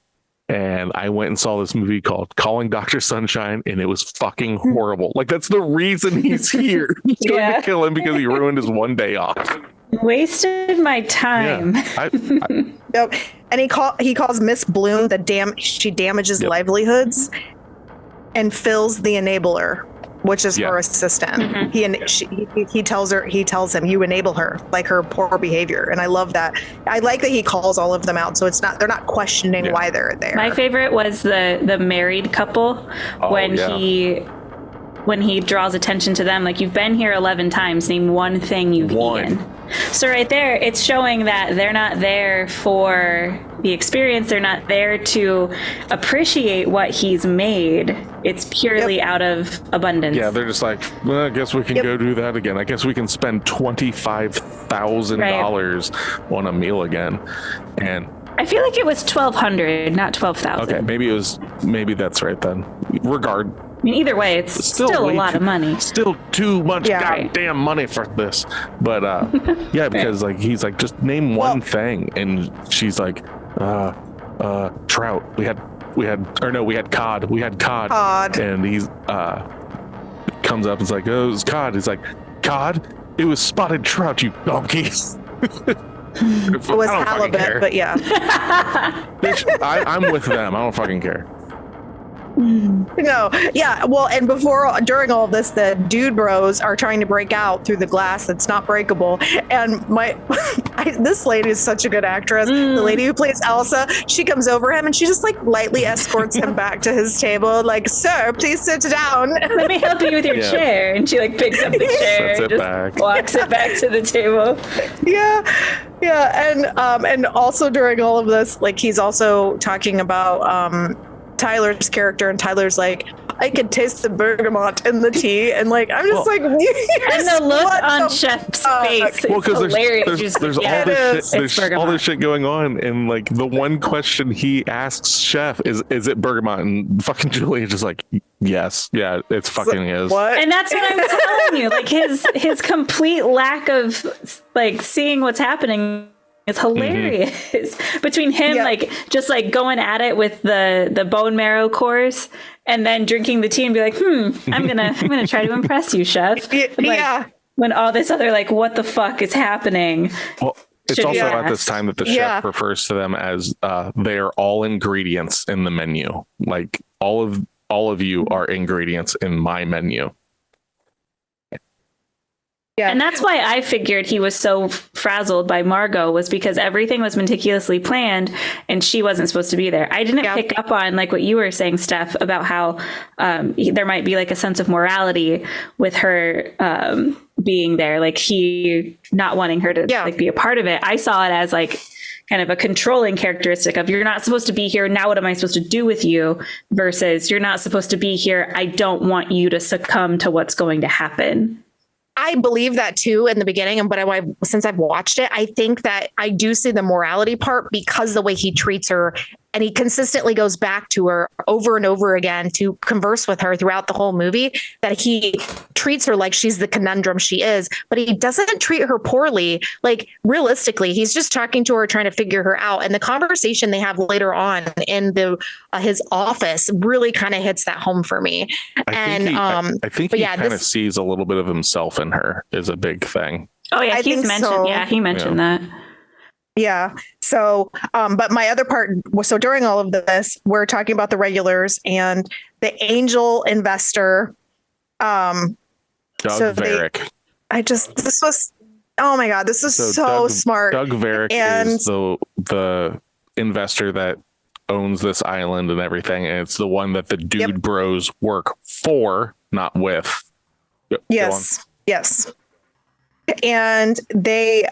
And I went and saw this movie called Calling Dr. Sunshine, and it was fucking horrible. Like, that's the reason he's here. He's going to kill him because he ruined his one day off. Wasted my time. Yeah. Yep. And he calls Miss Bloom she damages livelihoods, and Phil's the enabler, which is her assistant. Mm-hmm. He tells him, you enable her, like her poor behavior. And I love that. I like that he calls all of them out, so they're not questioning why they're there. My favorite was the married couple when he draws attention to them, like, you've been here 11 times, name one thing you've eaten. So right there, it's showing that they're not there for the experience. They're not there to appreciate what he's made. It's purely out of abundance. Yeah, they're just like, well, I guess we can go do that again. I guess we can spend $25,000 on a meal again. And I feel like it was $1,200, not $12,000. Okay, maybe that's right then. I mean, either way, it's still a lot of money. Still too much goddamn money for this. But because like he's like, just name one thing, and she's like, trout. We had cod. We had cod. And he's comes up and is like, oh, it was cod. He's like, cod? It was spotted trout, you donkey. It was halibut, but yeah. I'm with them. I don't fucking care. No, yeah, well, and during all of this, the dude bros are trying to break out through the glass that's not breakable, and this lady is such a good actress. The lady who plays Elsa, she comes over him and she just like lightly escorts him back to his table, like, sir, please sit down. Let me help you with your chair. And she like picks up the chair and just walks it back to the table. And also during all of this, like, he's also talking about Tyler's character, and Tyler's like, I could taste the bergamot in the tea, and like, I'm just like, and the look on Chef's face, well, because hilarious. there's all this shit going on, and like the one question he asks Chef is it bergamot, and fucking Julia's just like, yes, yeah, it's fucking is. What? And that's what I'm telling you, like his complete lack of like seeing what's happening. It's hilarious. Between him like just like going at it with the bone marrow course, and then drinking the tea and be like, I'm gonna try to impress you, chef. When all this other like, what the fuck is happening? Well, it's also at this time that the chef refers to them as they are all ingredients in the menu. Like all of you are ingredients in my menu. Yeah. And that's why I figured he was so frazzled by Margot, was because everything was meticulously planned and she wasn't supposed to be there. I didn't pick up on like what you were saying, Steph, about how there might be like a sense of morality with her being there, like he not wanting her to like be a part of it. I saw it as like kind of a controlling characteristic of, you're not supposed to be here. Now what am I supposed to do with you? Versus, you're not supposed to be here. I don't want you to succumb to what's going to happen. I believe that too in the beginning, but since I've watched it, I think that I do see the morality part because the way he treats her, and he consistently goes back to her over and over again to converse with her throughout the whole movie, that he treats her like she's the conundrum she is, but he doesn't treat her poorly. Like realistically, he's just talking to her, trying to figure her out. And the conversation they have later on in his office really kind of hits that home for me. I think he kind of sees a little bit of himself in her is a big thing. Oh yeah, he mentioned that. Yeah. So, but my other part was, so during all of this, we're talking about the regulars and the angel investor. Doug Varick. this was, oh my God, this is so Doug, smart. Doug Varick And is the investor that owns this island and everything, and it's the one that the dude bros work for, not with. Yes. And they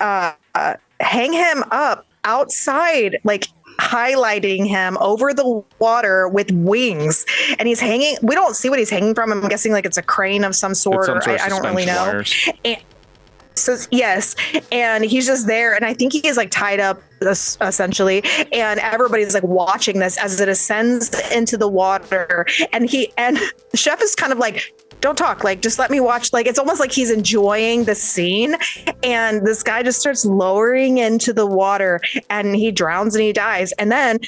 hang him up outside, like highlighting him over the water with wings, and he's hanging. We don't see what he's hanging from. I'm guessing like it's a crane of some sort, I don't really know. So yes, and he's just there, and I think he is like tied up essentially, and everybody's like watching this as it ascends into the water, and the chef is kind of like, don't talk, like just let me watch. Like it's almost like he's enjoying the scene, and this guy just starts lowering into the water, and he drowns and he dies. And then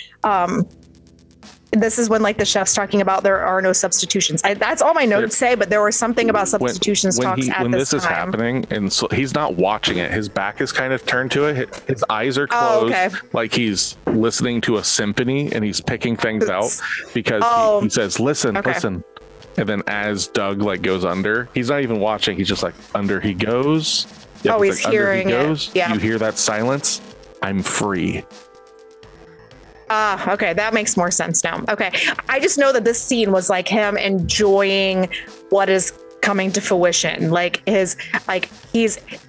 this is when like the chef's talking about there are no substitutions. That's all my notes say, but there was something about substitutions when this is happening, and so he's not watching it. His back is kind of turned to it. His eyes are closed, like he's listening to a symphony, and he's picking things out because he says, "Listen, listen." And then as Doug like goes under, he's not even watching. He's just like, under he goes. Yep, he's like, hearing it. Yeah. You hear that silence? I'm free. Okay, that makes more sense now. Okay, I just know that this scene was like him enjoying what is coming to fruition. Like he's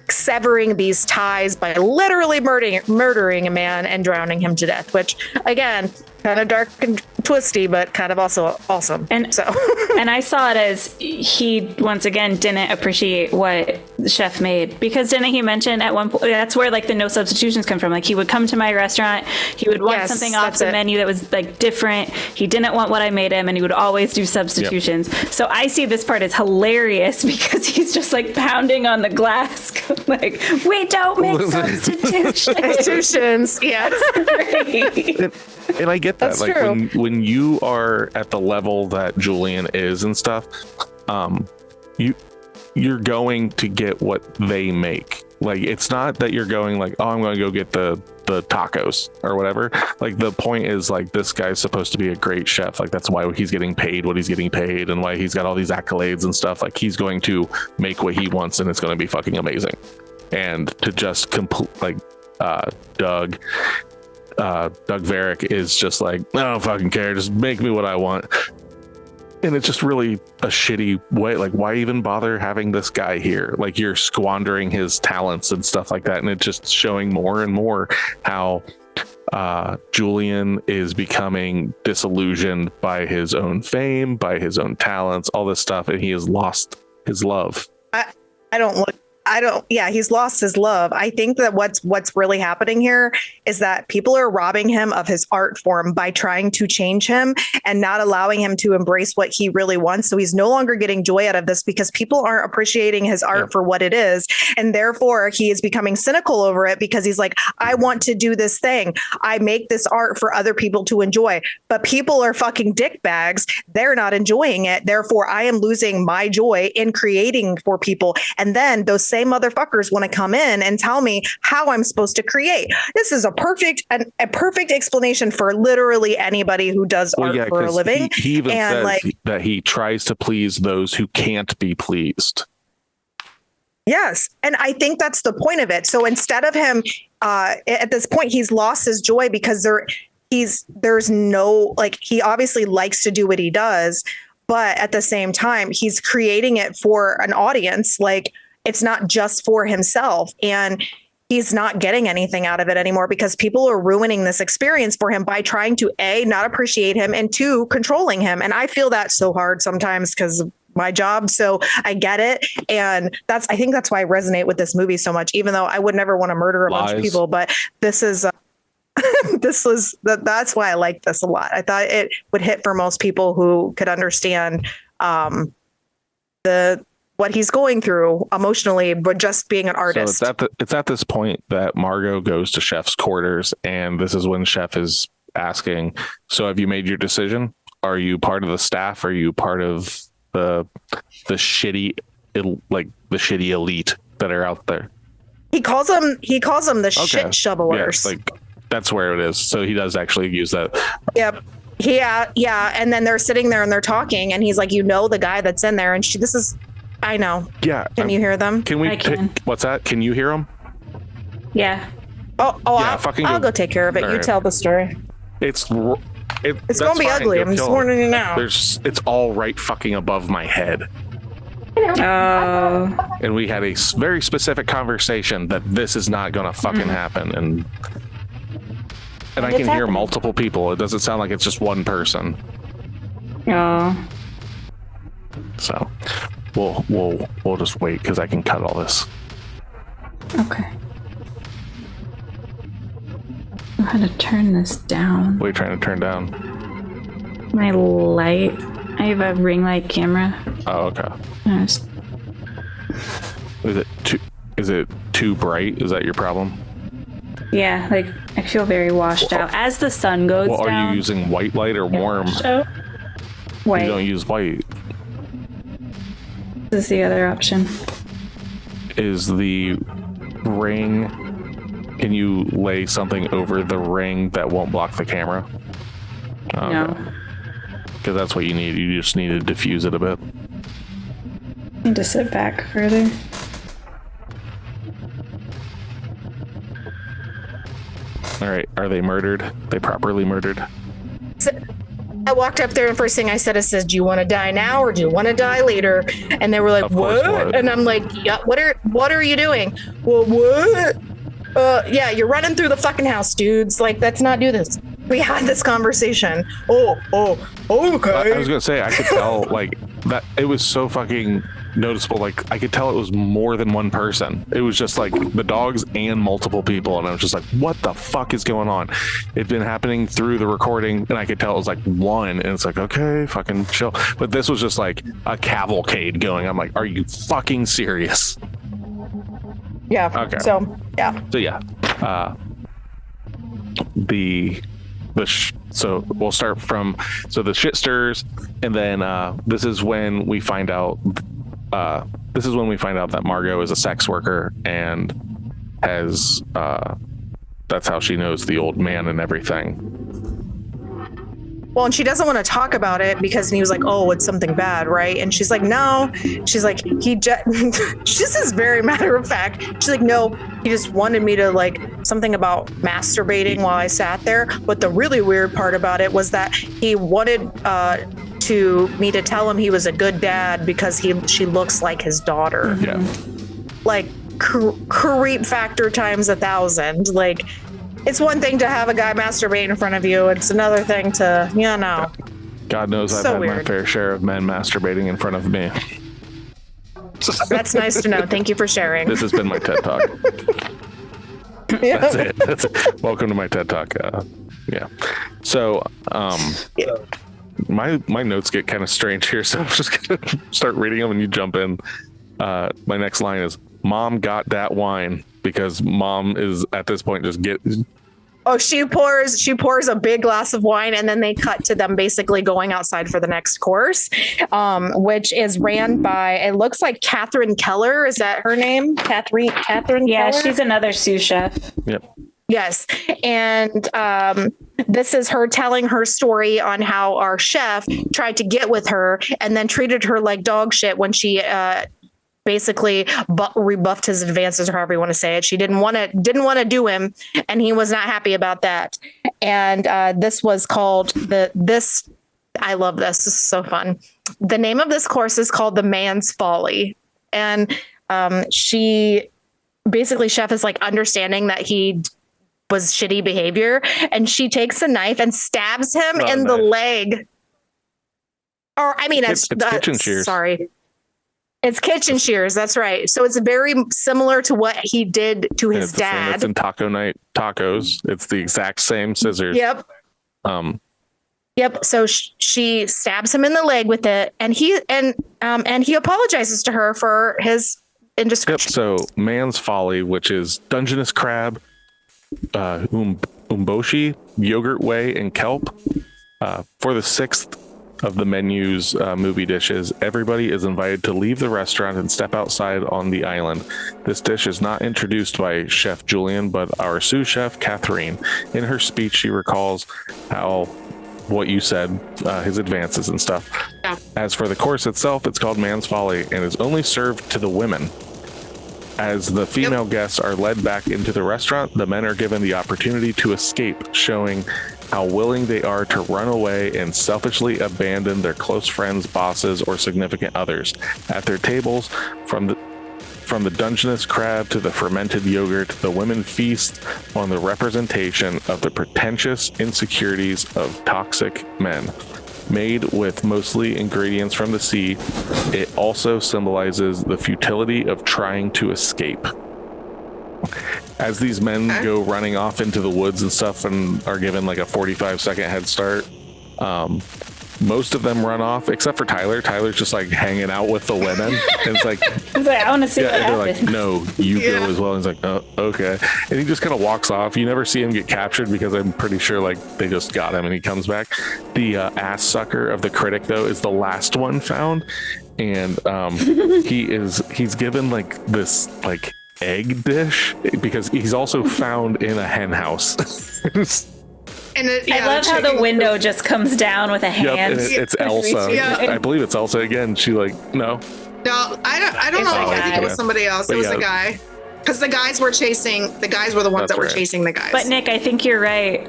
severing these ties by literally murdering a man and drowning him to death, which again, kind of dark and twisty, but kind of also awesome. And I saw it as he once again didn't appreciate what the chef made, because didn't he mention at one point, that's where like the no substitutions come from. Like he would come to my restaurant, he would want something off the menu that was like different. He didn't want what I made him, and he would always do substitutions. Yep. So I see this part as hilarious because he's just like pounding on the glass like, we don't make substitutions. Yeah, and I get that. That's like true. When you are at the level that Julian is and stuff, you're going to get what they make. Like it's not that you're going like, oh, I'm going to go get the tacos or whatever. Like the point is like, this guy's supposed to be a great chef. Like that's why he's getting paid what he's getting paid, and why he's got all these accolades and stuff. Like he's going to make what he wants, and it's going to be fucking amazing. And to just Doug Varick is just like, I don't fucking care, just make me what I want. And it's just really a shitty way. Like, why even bother having this guy here? Like, you're squandering his talents and stuff like that. And it's just showing more and more how Julian is becoming disillusioned by his own fame, by his own talents, all this stuff. And he has lost his love. He's lost his love. I think that what's really happening here is that people are robbing him of his art form by trying to change him and not allowing him to embrace what he really wants. So he's no longer getting joy out of this because people aren't appreciating his art for what it is. And therefore he is becoming cynical over it because he's like, I want to do this thing. I make this art for other people to enjoy, but people are fucking dickbags. They're not enjoying it. Therefore I am losing my joy in creating for people. And then those same motherfuckers want to come in and tell me how I'm supposed to create. This is a perfect explanation for literally anybody who does art for a living. He even says that he tries to please those who can't be pleased. Yes. And I think that's the point of it. So instead of him, at this point, he's lost his joy because there's no, like, he obviously likes to do what he does, but at the same time, he's creating it for an audience. Like, it's not just for himself, and he's not getting anything out of it anymore because people are ruining this experience for him by trying to A, not appreciate him, and 2, controlling him. And I feel that so hard sometimes because of my job. So I get it. And I think that's why I resonate with this movie so much, even though I would never want to murder a bunch of people. But this is, that's why I like this a lot. I thought it would hit for most people who could understand what he's going through emotionally, but just being an artist. So it's at this point that Margot goes to Chef's quarters, and this is when Chef is asking, so have you made your decision? Are you part of the staff? Are you part of the shitty, like the shitty elite that are out there? He calls them the shit shovelers. Yeah, like that's where it is. So he does actually use that. Yep. Yeah. And then they're sitting there and they're talking, and he's like, the guy that's in there, and this is I know. Yeah. Can you hear them? Can we? I can. What's that? Can you hear them? Yeah. Oh, Yeah, I'll go take care of it. All You right. tell the story. It's It's that's gonna be fine. ugly. Go I'm just kill 'em. warning you now. It's all right fucking above my head. Oh. And we had a very specific conversation that this is not going to fucking happen. And I can hear multiple people. It doesn't sound like it's just one person. Oh. So we'll just wait because I can cut all this. Okay. I had to turn this down. What are you trying to turn down? My light. I have a ring light camera. Oh, okay. Is it too bright? Is that your problem? Yeah, like I feel very washed out as the sun goes Well, down. are you using white light or warm? White. You don't use white. This is the other option. Is the ring? Can you lay something over the ring that won't block the camera? No. Because that's what you need. You just need to diffuse it a bit. Need to sit back further. All right. Are they murdered? They properly murdered? I walked up there and first thing I said, do you want to die now or do you want to die later? And they were like, Of course, what? And I'm like, yeah, what are you doing? Well, what? Yeah, you're running through the fucking house, dudes. Like, let's not do this. We had this conversation. Oh, okay. I was gonna say I could tell like that it was so fucking noticeable. Like I could tell it was more than one person. It was just like the dogs and multiple people, and I was just like, "What the fuck is going on?" It'd been happening through the recording, and I could tell it was like one, and it's like, okay, fucking chill. But this was just like a cavalcade going. I'm like, "Are you fucking serious?" Yeah. Okay. So yeah. So we'll start from the shit stirs, and then this is when we find out that Margot is a sex worker and has that's how she knows the old man and everything. Well, and she doesn't want to talk about it because he was like, oh, it's something bad, right? And she's like, no. She's like, she just is very matter of fact. She's like, no, he just wanted me to like something about masturbating while I sat there. But the really weird part about it was that he wanted me to tell him he was a good dad because she looks like his daughter. Yeah. Like creep factor times 1,000. Like, it's one thing to have a guy masturbate in front of you. It's another thing to, God knows I've had my fair share of men masturbating in front of me. That's nice to know. Thank you for sharing. This has been my TED Talk. Yeah. That's it. Welcome to my TED Talk. Yeah. So, my notes get kind of strange here, so I'm just gonna start reading them and you jump in. My next line is, "Mom got that wine," because Mom is at this point just Oh, she pours a big glass of wine, and then they cut to them basically going outside for the next course, which is ran by, it looks like Catherine Keller. Is that her name? Catherine Yeah, Keller? she's another sous chef. Yep. Yes. And this is her telling her story on how our chef tried to get with her and then treated her like dog shit when she basically rebuffed his advances, or however you want to say it. She didn't want to do him, and he was not happy about that. And this was called I love this. This is so fun. The name of this course is called The Man's Folly. And she basically, chef is like understanding that he was shitty behavior, and she takes a knife and stabs him in the leg. Or I mean, it's kitchen shears. Sorry. It's kitchen shears. That's right. So it's very similar to what he did to his dad. It's in Taco Night tacos. It's the exact same scissors. Yep. Yep. So she stabs him in the leg with it, and he apologizes to her for his indiscretion. Yep. So Man's Folly, which is Dungeness crab, umboshi, yogurt whey, and kelp. For the 6th of the menu's movie dishes, everybody is invited to leave the restaurant and step outside on the island. This dish is not introduced by Chef Julian, but our sous chef, Catherine. In her speech, she recalls how what you said, his advances and stuff. Yeah. As for the course itself, it's called Man's Folly and is only served to the women. As the female guests are led back into the restaurant, the men are given the opportunity to escape, showing how willing they are to run away and selfishly abandon their close friends, bosses, or significant others. At their tables, from the Dungeness crab to the fermented yogurt, the women feast on the representation of the pretentious insecurities of toxic men. Made with mostly ingredients from the sea, it also symbolizes the futility of trying to escape. As these men go running off into the woods and stuff and are given like a 45-second head start, most of them run off except for Tyler. Tyler's just like hanging out with the women. And it's like, He's like, I want to see what they're happens. like, no, you go as well. And he's like, oh, okay. And he just kind of walks off. You never see him get captured because I'm pretty sure like they just got him and he comes back. The ass sucker of the critic though is the last one found. And he's given like this like egg dish because he's also found in a hen house. And I love how the window just comes down with a hand. Yep, and it's Elsa. Yeah. I believe it's Elsa again. She like, no. No, I don't know. I think it was somebody else. It was a guy. Because the guys were the ones that were chasing the guys. But Nick, I think you're right.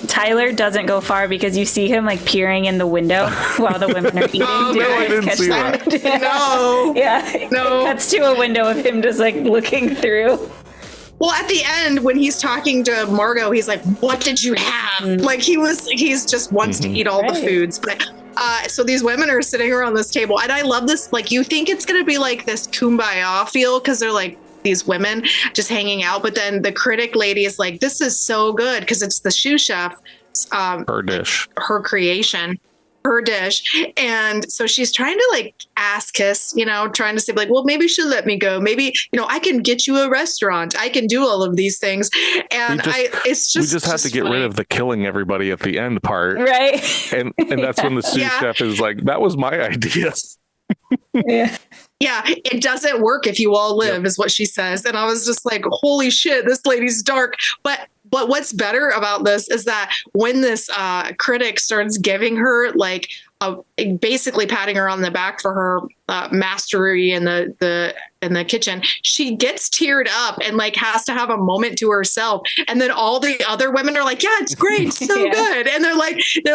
Tyler doesn't go far because you see him like peering in the window while the women are eating. Oh, no, I didn't see that. No. Yeah. No. That's to a window of him just like looking through. Well, at the end, when he's talking to Margot, he's like, "What did you have?" Like he's just wants to eat all the foods. But so these women are sitting around this table, and I love this. Like, you think it's gonna be like this kumbaya feel because they're like these women just hanging out, but then the critic lady is like, "This is so good," because it's the sous chef, Her dish, her creation. Her dish. And so she's trying to like ass kiss, trying to say like, well, maybe she'll let me go. Maybe, I can get you a restaurant. I can do all of these things. And we just have to get rid of the killing everybody at the end part. Right. And that's when the sous chef is like, that was my idea. Yeah. Yeah, it doesn't work if you all live, is what she says. And I was just like, holy shit, this lady's dark. But what's better about this is that when this critic starts giving her like basically patting her on the back for her mastery in the kitchen, she gets teared up and like has to have a moment to herself. And then all the other women are like, yeah, it's great, so good. And they're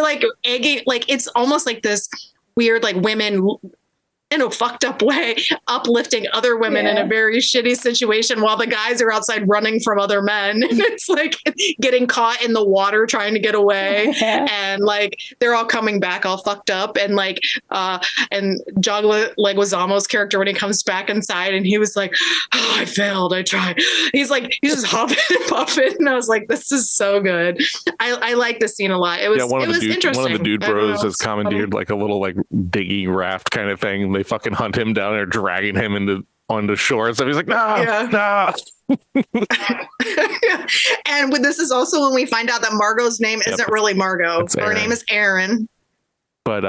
like egging, like it's almost like this weird like women in a fucked up way, uplifting other women in a very shitty situation while the guys are outside running from other men. And it's like getting caught in the water trying to get away. And like they're all coming back all fucked up. And like and John Leguizamo's character, when he comes back inside and he was like, oh, I failed, I tried. He's just huffing and puffing. And I was like, this is so good. I like this scene a lot. It was interesting. One of the dude bros has commandeered like a little like diggy raft kind of thing. They fucking hunt him down or dragging him onto shore and stuff. He's like, no. And this is also when we find out that Margot's name isn't really Margot. Her name is Erin. But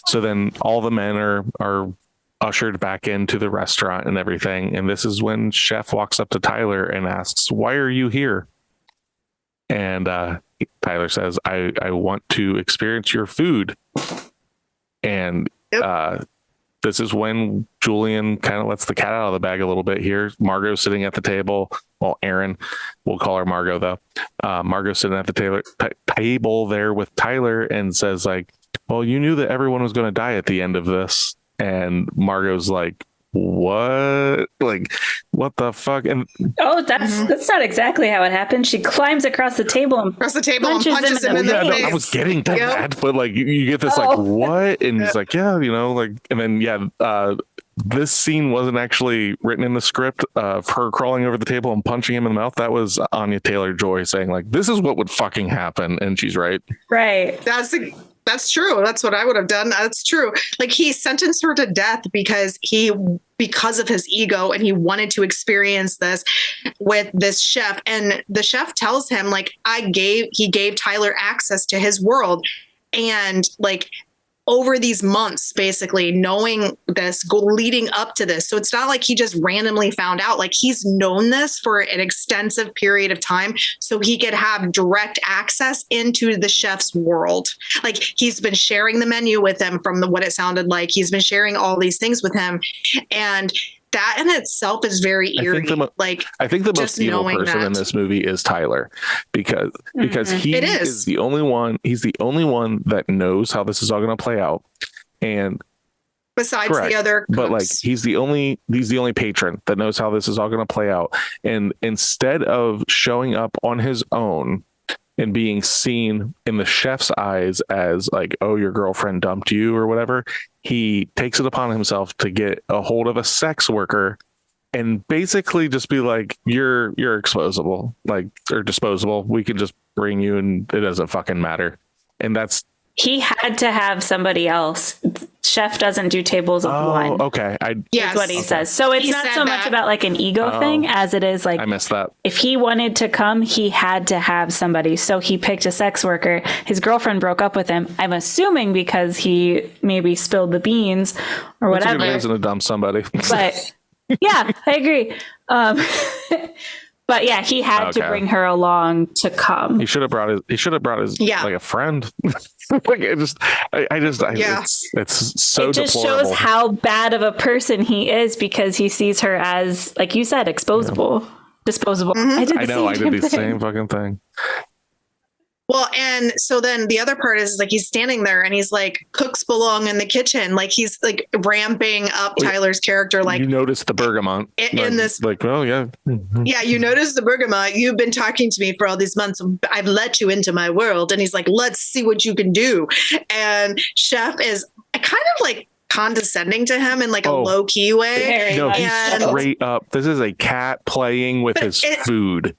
so then all the men are ushered back into the restaurant and everything. And this is when Chef walks up to Tyler and asks, why are you here? And Tyler says, I want to experience your food. And this is when Julian kind of lets the cat out of the bag a little bit here. Margot's sitting at the table. Well, Erin, we'll call her Margot though. Margot's sitting at the table there with Tyler and says like, well, you knew that everyone was going to die at the end of this. And Margot's like, what? Like, what the fuck? And that's not exactly how it happened. She climbs across the table and punches him in the face. I was getting to that, but like you get this like what? And he's like, like, and then this scene wasn't actually written in the script of her crawling over the table and punching him in the mouth. That was Anya Taylor-Joy saying like, this is what would fucking happen, and she's right. Right. That's true. That's what I would have done. That's true. Like he sentenced her to death because of his ego, and he wanted to experience this with this chef. And the chef tells him like, he gave Tyler access to his world. And like over these months, basically knowing this, leading up to this. So it's not like he just randomly found out. Like, he's known this for an extensive period of time, so he could have direct access into the chef's world. Like, he's been sharing the menu with him from what it sounded like. He's been sharing all these things with him. And that in itself is very eerie. I think the most evil person in this movie is Tyler, because he is the only one. He's the only one that knows how this is all going to play out, and besides the other cooks. But like, he's the only patron that knows how this is all going to play out. And instead of showing up on his own and being seen in the chef's eyes as like, oh, your girlfriend dumped you or whatever, he takes it upon himself to get a hold of a sex worker and basically just be like, you're exposable, like, or disposable. We can just bring you and it doesn't fucking matter. And he had to have somebody else. Chef doesn't do tables of one. Okay. That's what he says. So it's not so much about like an ego thing as it is like, I missed that. If he wanted to come, he had to have somebody. So he picked a sex worker. His girlfriend broke up with him. I'm assuming because he maybe spilled the beans or whatever. That's a good reason to dump somebody. But yeah, I agree. But yeah, he had to bring her along to come. He should have brought his like a friend. Like, it's so it just deplorable. shows how bad of a person he is, because he sees her as, like you said, disposable. Mm-hmm. I did the same fucking thing. Well, and so then the other part is like, he's standing there and he's like, cooks belong in the kitchen. Like, he's like ramping up Tyler's character. Like, you notice the bergamot in this, like, oh yeah. Yeah. You notice the bergamot. You've been talking to me for all these months. I've let you into my world. And he's like, let's see what you can do. And Chef is kind of like condescending to him in like a low key way. No, he's straight up. This is a cat playing with his food.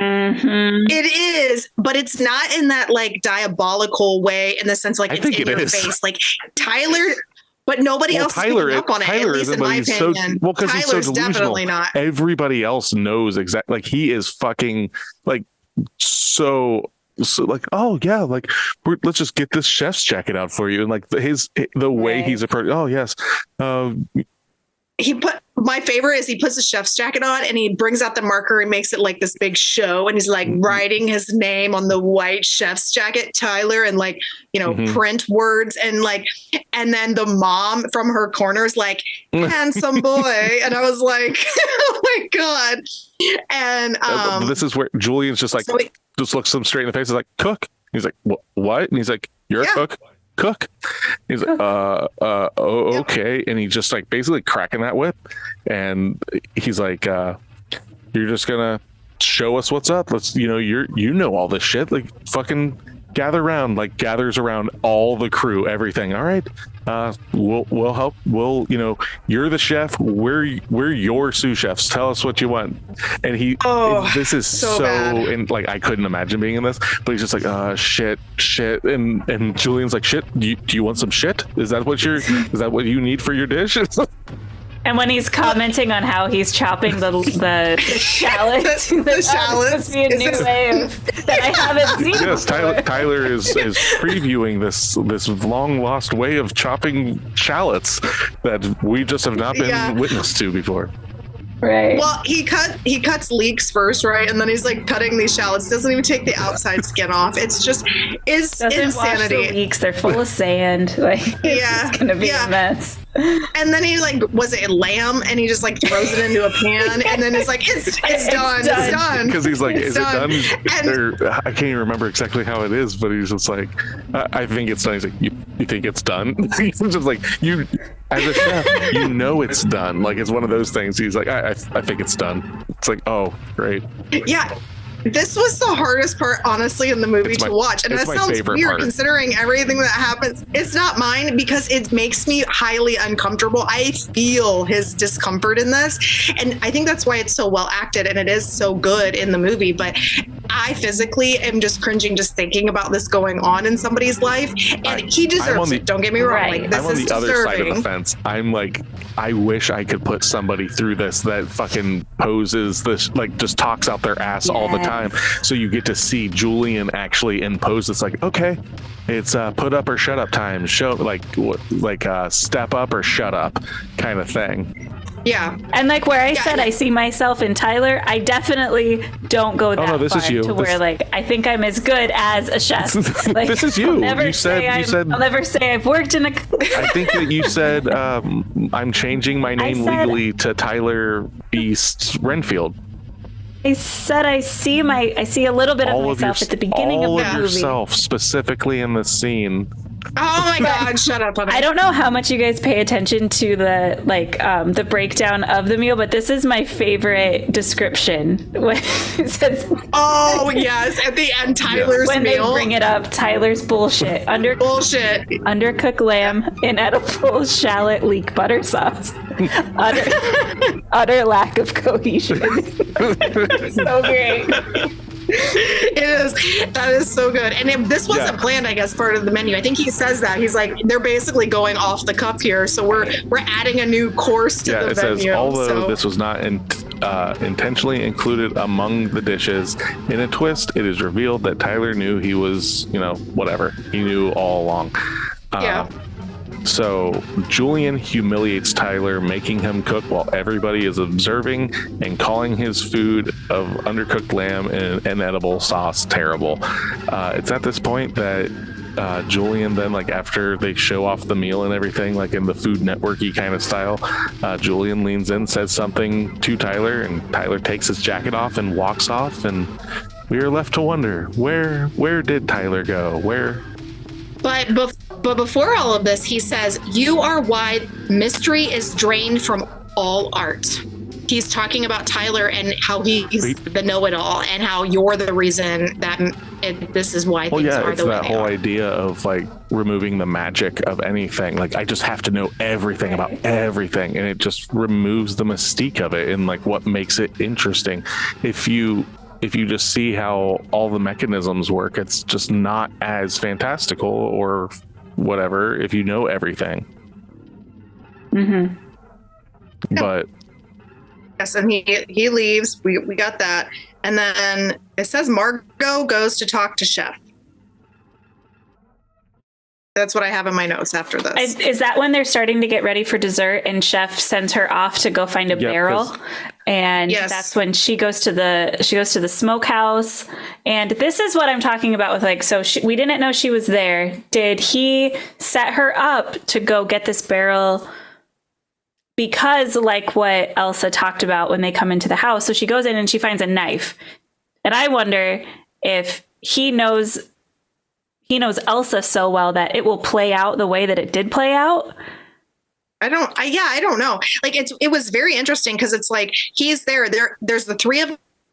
Mm-hmm. It is, but it's not in that like diabolical way, in the sense like it's in your face. Like Tyler, but nobody else is picking up on it. At least in my opinion, because he's so delusional. Definitely not. Everybody else knows exactly. Like, he is fucking like so like, oh yeah, like, let's just get this chef's jacket out for you, and like the way he's approaching. Oh yes, my favorite is he puts the chef's jacket on and he brings out the marker and makes it like this big show, and he's like writing his name on the white chef's jacket, Tyler, and like, print words, and like, and then the mom from her corner is like, handsome boy. And I was like, oh my God. And this is where Julian's just like, just looks him straight in the face. He's like, cook. He's like, what? And he's like, you're a cook. He's like, okay. And he's just like basically cracking that whip, and he's like, you're just gonna show us what's up. Let's, you know all this shit, like, fucking gather around. Like, gathers around all the crew, everything. All right, we'll help. We'll, you're the chef, we're your sous chefs, tell us what you want. And this is so and like, I couldn't imagine being in this, but he's just like, shit, and Julian's like, shit, do you want some shit? Is that what you need for your dish? And when he's commenting on how he's chopping the shallots, the shallots, be a new way that I haven't seen. Yes, Tyler is previewing this long lost way of chopping shallots that we just have not been witness to before. Right. Well, he cuts leeks first, right? And then he's like cutting these shallots. Doesn't even take the outside skin off. It's just insanity. Wash the leeks. They're full of sand. Like, it's gonna be a mess. And then he like, was it lamb? And he just like throws it into a pan, and then it's like, it's done. Because he's like, is it done? I can't even remember exactly how it is, but he's just like, I think it's done. He's like, you think it's done? He's just like, you, as a chef, it's done. Like, it's one of those things. He's like, I think it's done. It's like, oh, great. Yeah. This was the hardest part, honestly, in the movie to watch. And that sounds weird considering everything that happens. It's not mine, because it makes me highly uncomfortable. I feel his discomfort in this. And I think that's why it's so well acted and it is so good in the movie. But I physically am just cringing just thinking about this going on in somebody's life, and he deserves it. Don't get me wrong. Right. Like, this I'm on is the other deserving. side of the fence. I'm like, I wish I could put somebody through this that fucking poses this, like, just talks out their ass all the time. So you get to see Julian actually impose. It's like, okay, it's put up or shut up time. Show like step up or shut up kind of thing. Yeah. And like where I said I see myself in Tyler, I definitely don't go that this far is you. to where like I think I'm as good as a chef. Like, This is you. I'll You said I'll never say I've worked in a. I think that you said I'm changing my name legally to Tyler Beast Renfield. I said I see a little bit of myself at the beginning of the movie. Yourself specifically in the scene. Oh my God! Shut up! I don't know how much you guys pay attention to the the breakdown of the meal, but this is my favorite description. When it says, "Oh yes," at the end, Tyler's when meal. They bring it up, Tyler's bullshit. Undercooked lamb, inedible shallot leek butter sauce. Utter lack of cohesion. So great. It is. That is so good. And if this wasn't planned, I guess, part of the menu. I think he says that. He's like, they're basically going off the cuff here. So we're adding a new course to the menu. Says, although this was not intentionally included among the dishes, in a twist, it is revealed that Tyler knew he was, whatever. He knew all along. So Julian humiliates Tyler, making him cook while everybody is observing and calling his food of undercooked lamb and inedible sauce terrible. It's at this point that Julian then, like, after they show off the meal and everything, like in the Food Network-y kind of style, Julian leans in, says something to Tyler, and Tyler takes his jacket off and walks off, and we are left to wonder, where did Tyler go? But before all of this, he says, "You are why mystery is drained from all art." He's talking about Tyler and how he's the know-it-all, and how you're the reason that this is why things are the way they are. It's that whole idea of like removing the magic of anything. Like, I just have to know everything about everything, and it just removes the mystique of it and like what makes it interesting. If you just see how all the mechanisms work, it's just not as fantastical or whatever if you know everything. Mm-hmm. But yes, and he leaves. We got that, and then it says Margot goes to talk to Chef. That's what I have in my notes after this. Is that when they're starting to get ready for dessert and Chef sends her off to go find a barrel? And that's when she goes to the smokehouse. And this is what I'm talking about with like, so we didn't know she was there. Did he set her up to go get this barrel? Because like what Elsa talked about when they come into the house. So she goes in and she finds a knife. And I wonder if he knows Elsa so well that it will play out the way that it did play out. I don't know. Like, it was very interesting because it's like he's there's the three of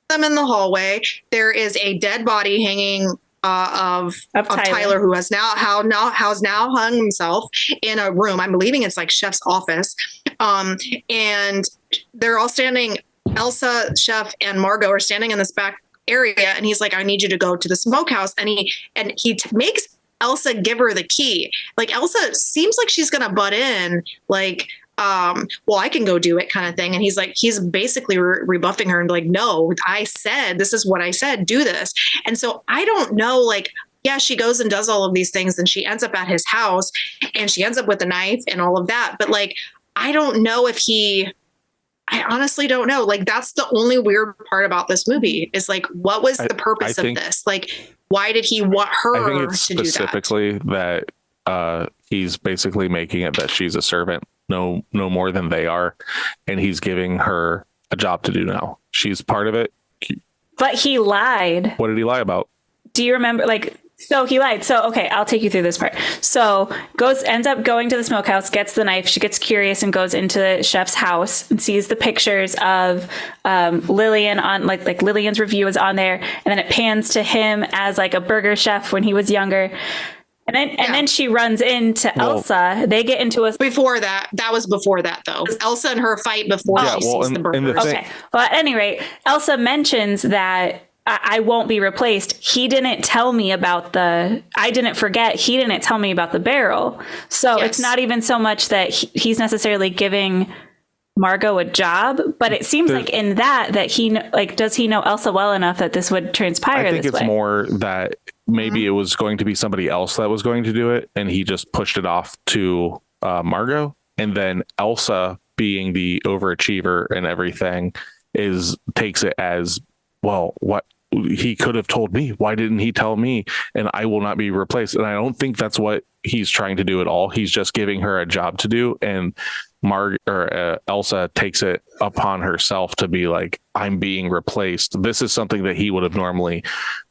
them in the hallway. There is a dead body hanging of Tyler, who has now hung himself in a room. I'm believing it's like Chef's office. And they're all standing. Elsa, Chef, and Margot are standing in this back area, and he's like, "I need you to go to the smokehouse," and he makes Elsa give her the key. Like, Elsa seems like she's gonna butt in, like, well, I can go do it, kind of thing. And he's basically rebuffing her and like, "No, I said, this is what I said, do this." And so I don't know, like, yeah, she goes and does all of these things, and she ends up at his house, and she ends up with a knife and all of that. But like, I don't know I honestly don't know. Like, that's the only weird part about this movie is like, what was the purpose of this? Like, why did he want her I think it's to do that? Specifically that he's basically making it that she's a servant, no more than they are. And he's giving her a job to do now. She's part of it. But he lied. What did he lie about? Do you remember? Like, so he lied. So, okay, I'll take you through this part. So ends up going to the smokehouse, gets the knife. She gets curious and goes into Chef's house and sees the pictures of Lillian on like Lillian's review is on there. And then it pans to him as like a burger chef when he was younger. And then she runs into Elsa. They get into a... Before that. That was before that, though. Elsa and her fight before she sees the burger. Okay. Well, at any rate, Elsa mentions that I won't be replaced. He didn't tell me about I didn't forget. He didn't tell me about the barrel. So it's not even so much that he's necessarily giving Margot a job, but it seems like in that he, like, does he know Elsa well enough that this would transpire this way? I think it's more that maybe it was going to be somebody else that was going to do it, and he just pushed it off to Margot, and then Elsa, being the overachiever and everything, takes it as, well, what he could have told me. Why didn't he tell me? And I will not be replaced. And I don't think that's what he's trying to do at all. He's just giving her a job to do. And Elsa takes it upon herself to be like, I'm being replaced. This is something that he would have normally,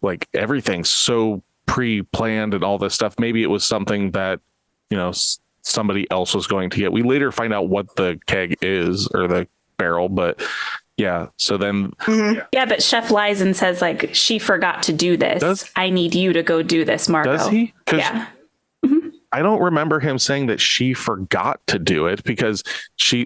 like, everything's so pre-planned and all this stuff. Maybe it was something that, somebody else was going to get. We later find out what the keg is, or the barrel, but yeah. So then, but Chef lies and says, like, she forgot to do this. I need you to go do this, Margot. Does he? Yeah. I don't remember him saying that she forgot to do it, because he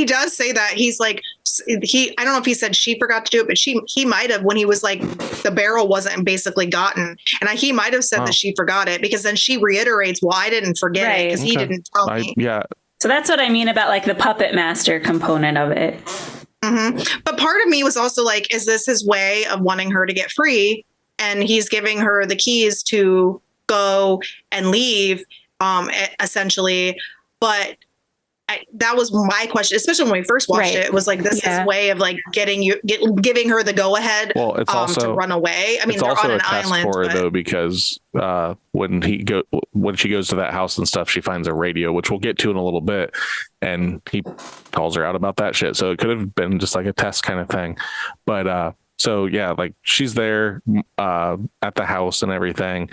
does say that. He's like, I don't know if he said she forgot to do it, but he might have, when he was like, the barrel wasn't basically gotten. And he might have said that she forgot it, because then she reiterates, well, I didn't forget it because he didn't tell me. Yeah. So that's what I mean about, like, the puppet master component of it. But part of me was also like, is this his way of wanting her to get free? And he's giving her the keys to go and leave, essentially. But that was my question, especially when we first watched it. It was like, this is his way of, like, giving her the go ahead to run away. I mean, they're on an island for her, though, because when she goes to that house and stuff, she finds a radio, which we'll get to in a little bit, and he calls her out about that shit. So it could have been just like a test kind of thing. But so yeah, like, she's there at the house and everything.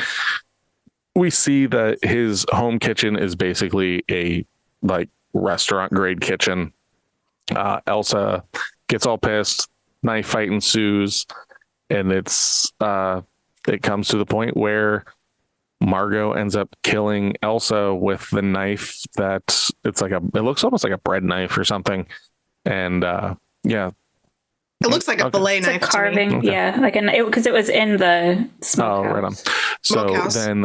We see that his home kitchen is basically a, like, restaurant grade kitchen. Elsa gets all pissed, knife fight ensues, and it comes to the point where Margot ends up killing Elsa with the knife it looks almost like a bread knife or something. And it looks like a fillet knife, carving. Yeah, like because it was in the smokehouse. Oh, right on. So then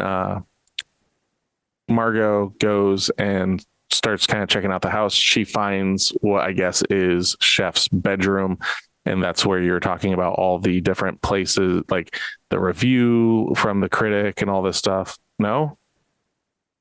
Margot goes and starts kind of checking out the house. She finds what I guess is Chef's bedroom, and that's where you're talking about all the different places, like the review from the critic and all this stuff.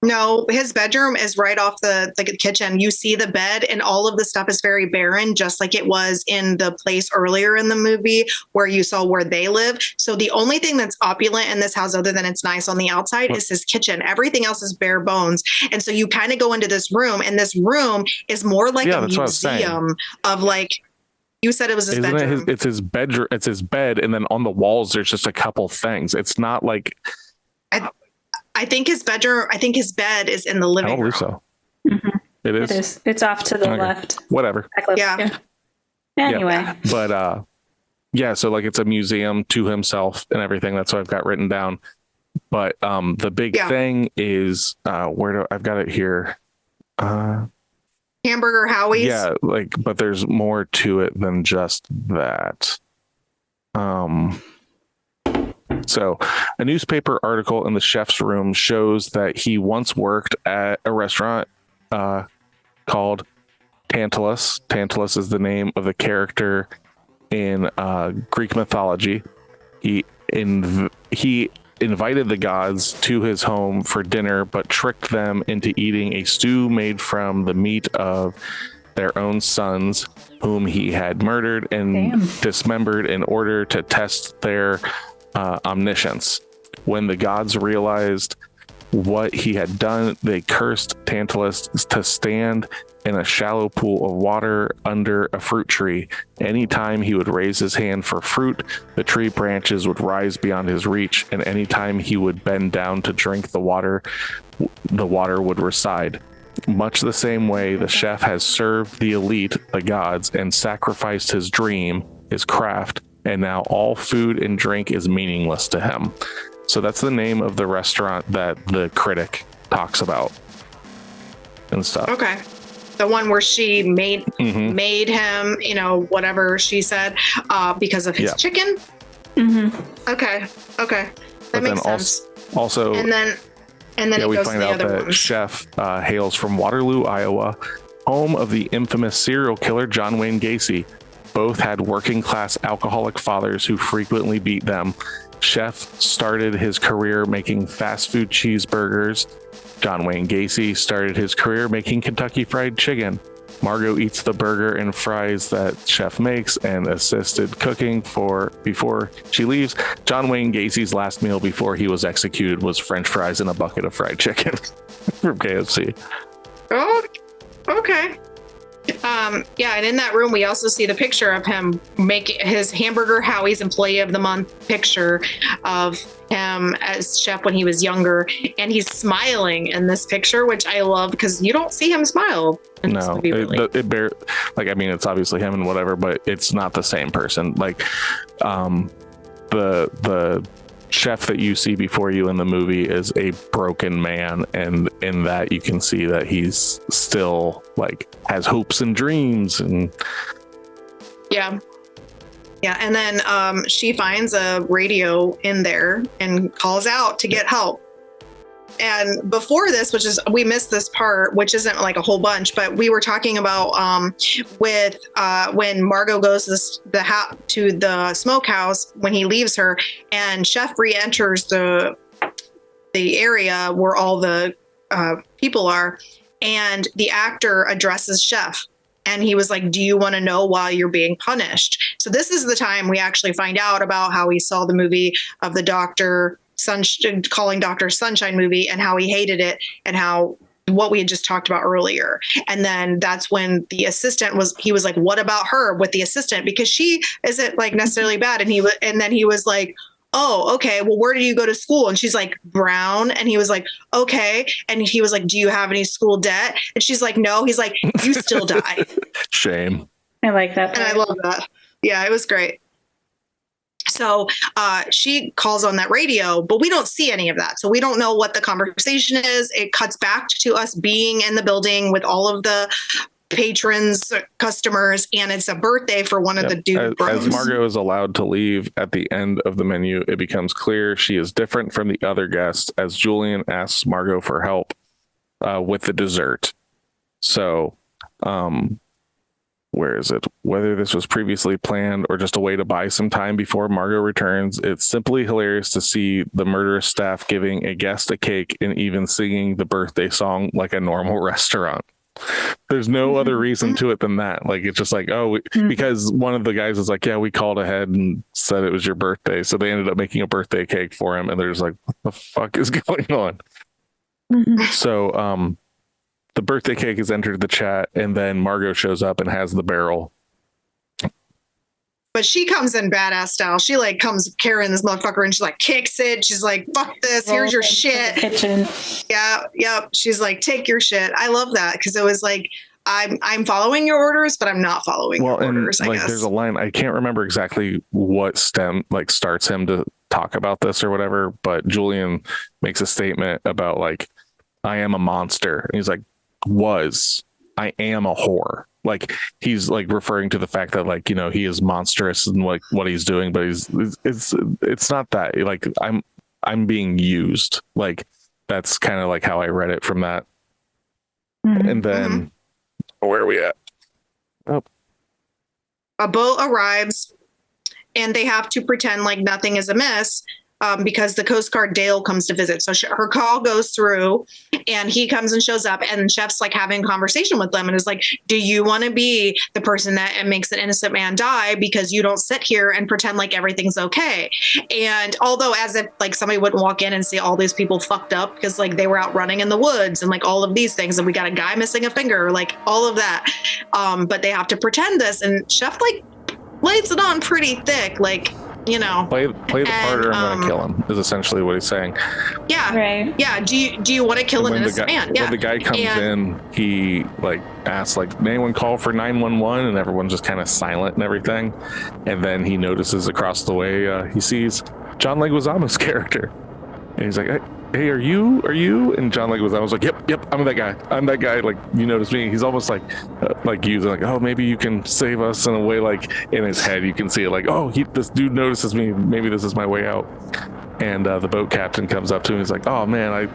No, his bedroom is right off the kitchen. You see the bed, and all of the stuff is very barren, just like it was in the place earlier in the movie where you saw where they live. So the only thing that's opulent in this house, other than it's nice on the outside, is his kitchen. Everything else is bare bones. And so you kind of go into this room, and this room is more like a museum of, like, you said it was his bedroom. It's his bedroom. It's his bed, and then on the walls there's just a couple things. It's not like. I think his bed is in the living room. I don't believe so. Mm-hmm. It is. It's off to the left. Whatever. Yeah. Anyway. Yeah. But so, like, it's a museum to himself and everything. That's what I've got written down. But the big thing is I've got it here. Hamburger Howie's. Yeah, but there's more to it than just that. So a newspaper article in the chef's room shows that he once worked at a restaurant called Tantalus. Tantalus is the name of the character in Greek mythology. He invited the gods to his home for dinner, but tricked them into eating a stew made from the meat of their own sons, whom he had murdered and dismembered in order to test their omniscience. When the gods realized what he had done, they cursed Tantalus to stand in a shallow pool of water under a fruit tree. Anytime he would raise his hand for fruit, the tree branches would rise beyond his reach, and anytime he would bend down to drink the water would recede. Much the same way the chef has served the elite, the gods, and sacrificed his dream, his craft, and now all food and drink is meaningless to him. So that's the name of the restaurant that the critic talks about and stuff. Okay. The one where she made him, you know, whatever she said, because of his chicken. Okay. That makes sense. Also, and then we goes find to the out other that ones. Chef hails from Waterloo, Iowa, home of the infamous serial killer John Wayne Gacy. Both had working class alcoholic fathers who frequently beat them. Chef started his career making fast food cheeseburgers. John Wayne Gacy started his career making Kentucky Fried Chicken. Margot eats the burger and fries that Chef makes and assisted cooking before she leaves. John Wayne Gacy's last meal before he was executed was French fries and a bucket of fried chicken from KFC. Oh, okay. And in that room, we also see the picture of him making his Hamburger Howie's Employee of the Month picture of him as chef when he was younger. And he's smiling in this picture, which I love because you don't see him smile. No, it's obviously him and whatever, but it's not the same person. Like, the chef that you see before you in the movie is a broken man, and in that you can see that he's still like has hopes and dreams. And and then she finds a radio in there and calls out to get help. And before this, we missed this part, which isn't like a whole bunch, but we were talking about when Margot goes to the smokehouse when he leaves her, and Chef re-enters the area where all the people are, and the actor addresses Chef. And he was like, do you want to know why you're being punished? So this is the time we actually find out about how he saw the movie of the calling Dr. Sunshine movie, and how he hated it, and how what we had just talked about earlier. And then that's when the assistant he was like, what about her with the assistant? Because she isn't like necessarily bad. And then he was like, oh, okay, well, where did you go to school? And she's like, Brown. And he was like, okay. And he was like, do you have any school debt? And she's like, no. He's like, you still die. Shame. I like that. And I love that. Yeah, it was great. So she calls on that radio, but we don't see any of that. So we don't know what the conversation is. It cuts back to us being in the building with all of the patrons, customers, and it's a birthday for one of the dude bros. As Margot is allowed to leave at the end of the menu, it becomes clear she is different from the other guests as Julian asks Margot for help with the dessert. So, where is it? Whether this was previously planned or just a way to buy some time before Margot returns, it's simply hilarious to see the murderous staff giving a guest a cake and even singing the birthday song like a normal restaurant. There's no other reason to it than that. Like, it's just like, because one of the guys is like, yeah, we called ahead and said it was your birthday. So they ended up making a birthday cake for him. And they're just like, what the fuck is going on? So, the birthday cake is entered the chat, and then Margot shows up and has the barrel. But she comes in badass style. She like comes carrying this motherfucker, and she like kicks it. She's like, fuck this. Here's your shit. Kitchen. Yeah. Yep. She's like, take your shit. I love that. Cause it was like, I'm following your orders, but I'm not following your orders. I guess. There's a line. I can't remember exactly what starts him to talk about this or whatever, but Julian makes a statement about like, I am a monster. And he's like, I am a whore. Like, he's like referring to the fact that, like, you know, he is monstrous and like what he's doing, but it's not that. Like, I'm being used. Like, that's kind of like how I read it from that. And then where are we at? Oh. A boat arrives and they have to pretend like nothing is amiss. Because the Coast Guard Dale comes to visit. So her call goes through and he comes and shows up, and Chef's like having a conversation with them and is like, do you want to be the person that makes an innocent man die because you don't sit here and pretend like everything's okay? And although as if like somebody wouldn't walk in and see all these people fucked up because like they were out running in the woods and like all of these things, and we got a guy missing a finger, like all of that. But they have to pretend this, and Chef like lays it on pretty thick, like, you know, play the part, or I'm gonna kill him, is essentially what he's saying. Yeah. Right. Yeah. Do you want to kill an innocent man? Yeah. When the guy comes in, he like asks like, anyone call for 911, and everyone's just kind of silent and everything. And then he notices across the way, he sees John Leguizamo's character. And he's like, hey, are you? And John Leguizamo was like, yep, I'm that guy. Like, you notice me. He's almost like you, like, oh, maybe you can save us in a way. Like in his head, you can see it like, oh, this dude notices me. Maybe this is my way out. And the boat captain comes up to him. He's like, oh man,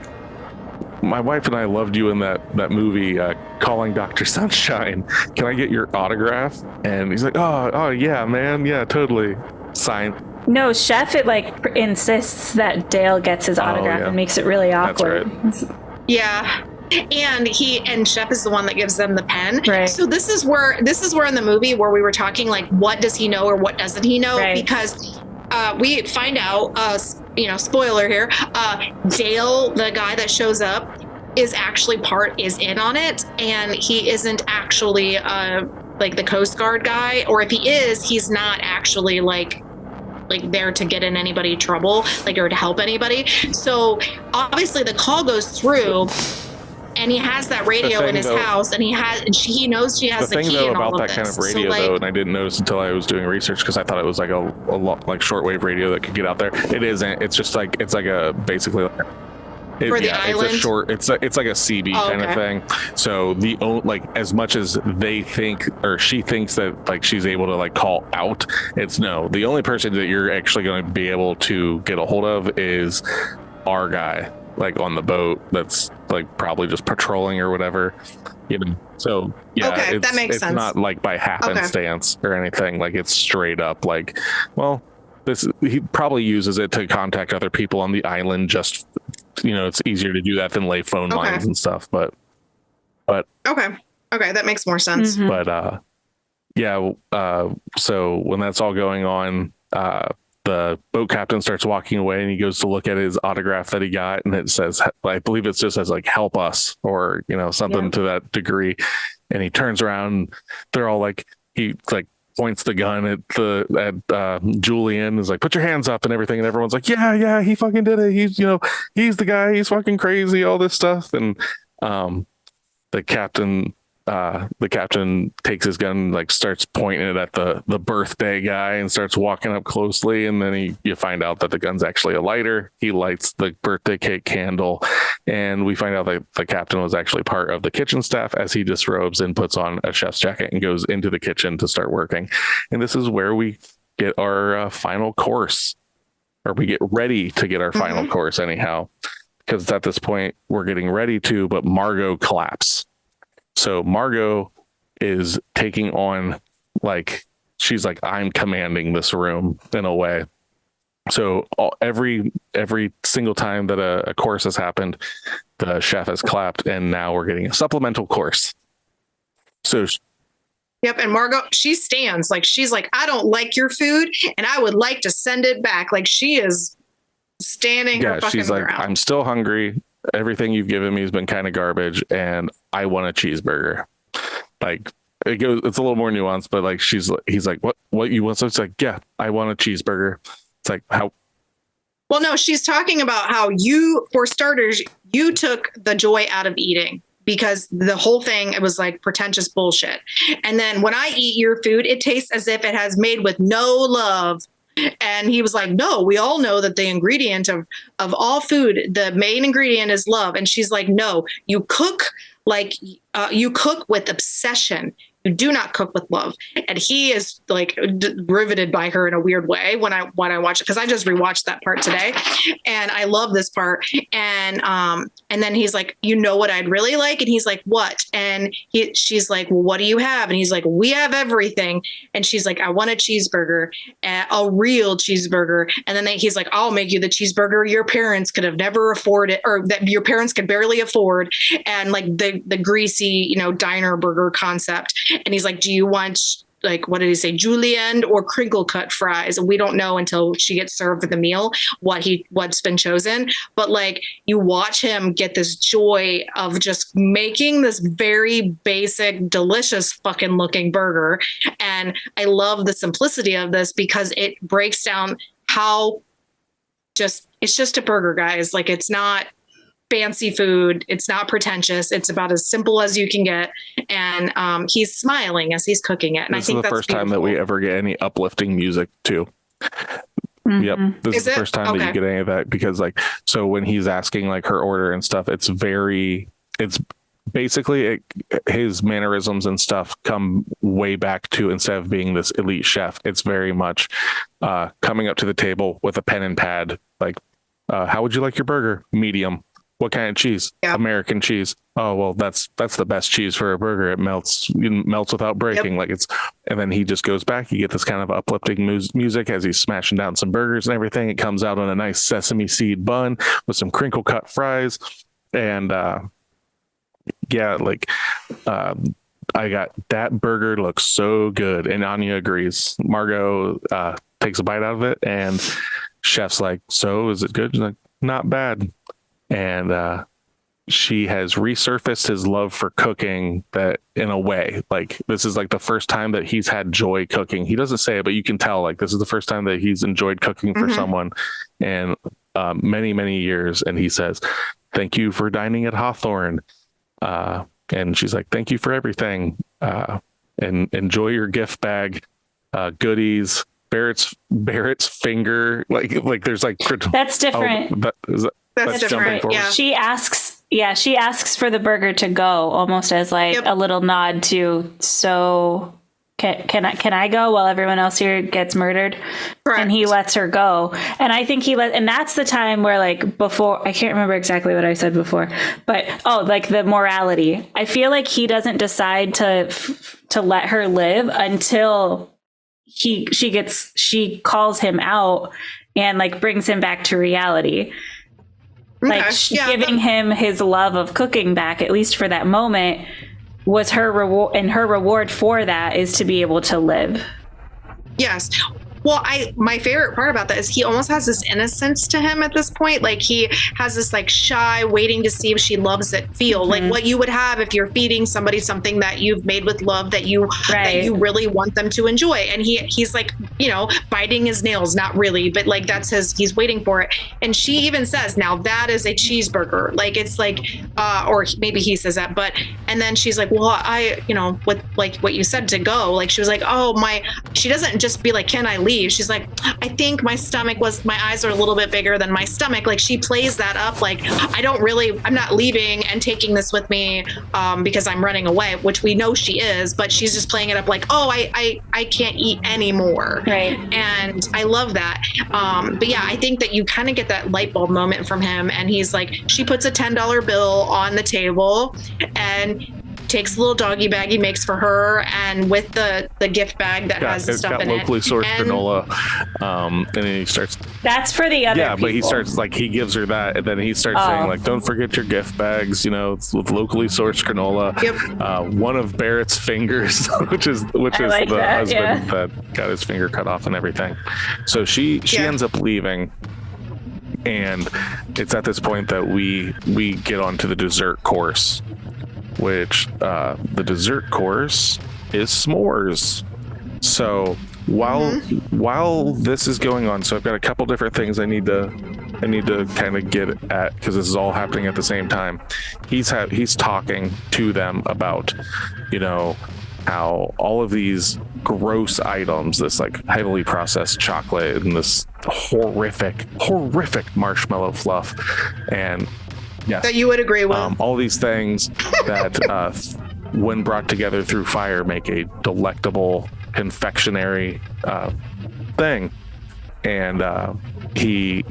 my wife and I loved you in that movie, Calling Dr. Sunshine. Can I get your autograph? And he's like, oh yeah, man, yeah, totally. Signed. No, Chef, it like insists that Dale gets his autograph and makes it really awkward. That's right. Yeah. And Shep is the one that gives them the pen. Right. So this is where in the movie where we were talking, like, what does he know or what doesn't he know? Right. Because we find out, spoiler here, Dale, the guy that shows up, is in on it, and he isn't actually like the Coast Guard guy, or if he is, he's not actually like there to get in anybody trouble, or to help anybody. So obviously the call goes through, and he has that radio in his house, and he knows she has the key and all of this. The thing though about that kind of radio though, and I didn't notice until I was doing research, because I thought it was like a shortwave radio that could get out there. It isn't. It's just like basically for the island. It's like a CB kind of thing. So as much as they think, or she thinks that like she's able to like call out, the only person that you're actually going to be able to get a hold of is our guy, like on the boat, that's like probably just patrolling or whatever, So yeah, okay, that makes sense. It's not like by happenstance or anything. Like it's straight up like, well, he probably uses it to contact other people on the island. Just it's easier to do that than lay phone lines and stuff. But okay, that makes more sense. Mm-hmm. But so when that's all going on, the boat captain starts walking away, and he goes to look at his autograph that he got, and it says, I believe it just says like "help us" or something to that degree. And he turns around, they're all like, he like points the gun at Julian, is like, put your hands up and everything, and everyone's like, yeah, he fucking did it. He's the guy. He's fucking crazy. All this stuff. And the captain takes his gun, like starts pointing it at the birthday guy, and starts walking up closely. And then you find out that the gun's actually a lighter. He lights the birthday cake candle, and we find out that the captain was actually part of the kitchen staff, as he disrobes and puts on a chef's jacket and goes into the kitchen to start working. And this is where we get our final course, or we get ready to get our final course anyhow, because at this point we're getting ready to, but Margot collapses. So Margot is taking on, like, she's like, I'm commanding this room in a way. So every single time that a course has happened, the chef has clapped, and now we're getting a supplemental course. So yep. And Margot, she stands, like, she's like, I don't like your food, and I would like to send it back. Like, she is standing her fucking she's like, ground. I'm still hungry. Everything you've given me has been kind of garbage, and I want a cheeseburger. Like, it's a little more nuanced, but like, he's like, what you want? So it's like, yeah, I want a cheeseburger. It's like, how? Well, no, she's talking about how for starters, you took the joy out of eating, because the whole thing, it was like pretentious bullshit. And then when I eat your food, it tastes as if it has made with no love. And he was like, no, we all know that the ingredient of all food, the main ingredient is love. And she's like, no, you cook you cook with obsession. You do not cook with love. And he is like riveted by her in a weird way when I watch it, because I just rewatched that part today, and I love this part. And then he's like, you know what I'd really like? And he's like, what? And she's like, well, what do you have? And he's like, we have everything. And she's like, I want a cheeseburger, a real cheeseburger. And then he's like, I'll make you the cheeseburger your parents could have never afforded, or that your parents could barely afford. And like the greasy, diner burger concept. And he's like, do you want, like, what did he say, julienne or crinkle cut fries? And we don't know until she gets served with the meal what's been chosen. But like, you watch him get this joy of just making this very basic, delicious fucking looking burger. And I love the simplicity of this, because it breaks down how it's just a burger, guys. Like, it's not fancy food. It's not pretentious. It's about as simple as you can get. And he's smiling as he's cooking it. And I think that's the first time that we ever get any uplifting music too. Yep. This is the first time that you get any of that, because like, so when he's asking like her order and stuff, it's basically his mannerisms and stuff come way back to, instead of being this elite chef, it's very much coming up to the table with a pen and pad. Like, how would you like your burger? Medium. What kind of cheese? Yeah. American cheese. Oh, well, that's the best cheese for a burger. It melts without breaking. Yep. And then he just goes back. You get this kind of uplifting music as he's smashing down some burgers and everything. It comes out on a nice sesame seed bun with some crinkle cut fries. And I got that burger looks so good. And Anya agrees. Margot takes a bite out of it, and chef's like, so is it good? She's like, not bad. And she has resurfaced his love for cooking, that in a way, like this is like the first time that he's had joy cooking. He doesn't say it, but you can tell like this is the first time that he's enjoyed cooking for someone in many, many years. And he says, thank you for dining at Hawthorne. And she's like, thank you for everything. And enjoy your gift bag, goodies, Barrett's finger. Like there's like, that's different. That's different. Yeah. She asks for the burger to go, almost as like a little nod to, so can I go while everyone else here gets murdered? Correct. And he lets her go. And I think and that's the time where like before, I can't remember exactly what I said before, but like the morality. I feel like he doesn't decide to let her live until she calls him out and like brings him back to reality. Like giving him his love of cooking back, at least for that moment, was her reward, and her reward for that is to be able to live. Yes. Well, my favorite part about that is he almost has this innocence to him at this point. Like he has this like shy, waiting to see if she loves it feel like what you would have if you're feeding somebody something that you've made with love that you really want them to enjoy. And he's like, biting his nails, not really, but like he's waiting for it. And she even says, now that is a cheeseburger. Like it's like, or maybe he says that, and then she's like, well, with like what you said to go, like she was like, she doesn't just be like, can I leave? She's like, I think my eyes are a little bit bigger than my stomach. Like she plays that up. Like, I'm not leaving and taking this with me because I'm running away, which we know she is, but she's just playing it up like, I can't eat anymore. Right. And I love that. But yeah, I think that you kind of get that light bulb moment from him. And he's like, she puts a $10 bill on the table and takes a little doggy bag he makes for her, and with the gift bag that has the stuff in it. Locally sourced granola. And then he starts. That's for the other people. But he starts like, he gives her that, and then he starts saying like, don't forget your gift bags. It's with locally sourced granola. Yep. One of Barrett's fingers, which is like the husband that got his finger cut off and everything. So she ends up leaving. And it's at this point that we get onto the dessert course, which the dessert course is s'mores. So while this is going on, so I've got a couple different things I need to kind of get at, because this is all happening at the same time. He's talking to them about, how all of these gross items, this like heavily processed chocolate and this horrific marshmallow fluff, and yes, that you would agree with. All these things that, when brought together through fire, make a delectable confectionery thing. And he,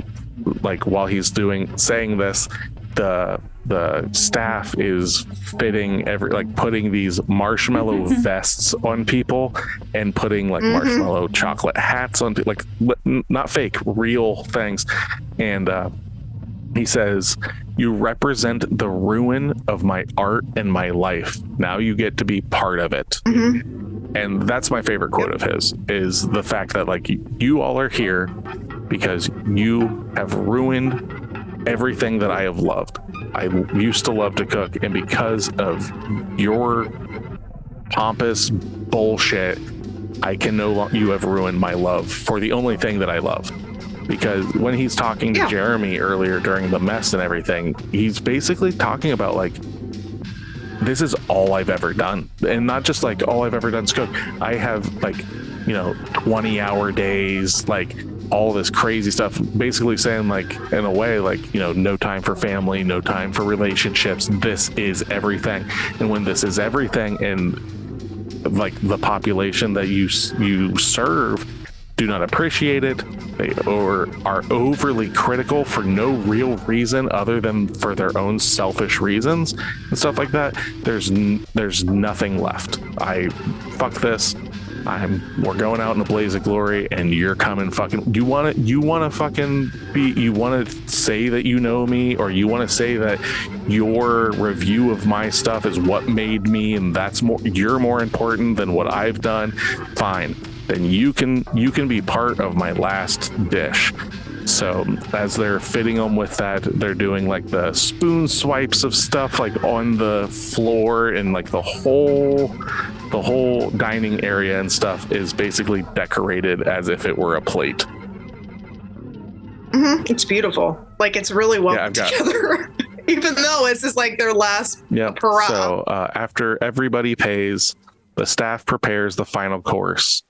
like, while he's saying this, the staff is putting these marshmallow vests on people and putting like marshmallow chocolate hats on, like, not fake, real things. And he says, you represent the ruin of my art and my life. Now you get to be part of it. And that's my favorite quote of his, is the fact that like, you all are here because you have ruined everything that I have loved. I used to love to cook, and because of your pompous bullshit, I can no longer, you have ruined my love for the only thing that I love. Because when he's talking to Jeremy earlier during the mess and everything, he's basically talking about like, this is all I've ever done. And not just like all I've ever done is cook. I have like, 20-hour days, like all this crazy stuff, basically saying like, in a way, like, you know, no time for family, no time for relationships. This is everything. And when this is everything, and like the population that you serve do not appreciate it, or are overly critical for no real reason other than for their own selfish reasons and stuff like that, there's nothing left. Fuck this. We're going out in a blaze of glory, and you're coming fucking. You want to fucking be. You want to say that you know me, or you want to say that your review of my stuff is what made me, and that's more. You're more important than what I've done. Fine, then you can be part of my last dish. So as they're fitting them with that, they're doing like the spoon swipes of stuff like on the floor, and like the whole dining area and stuff is basically decorated as if it were a plate. It's beautiful. Like, it's really well put together. Even though it's just like their last hurrah. So after everybody pays, the staff prepares the final course.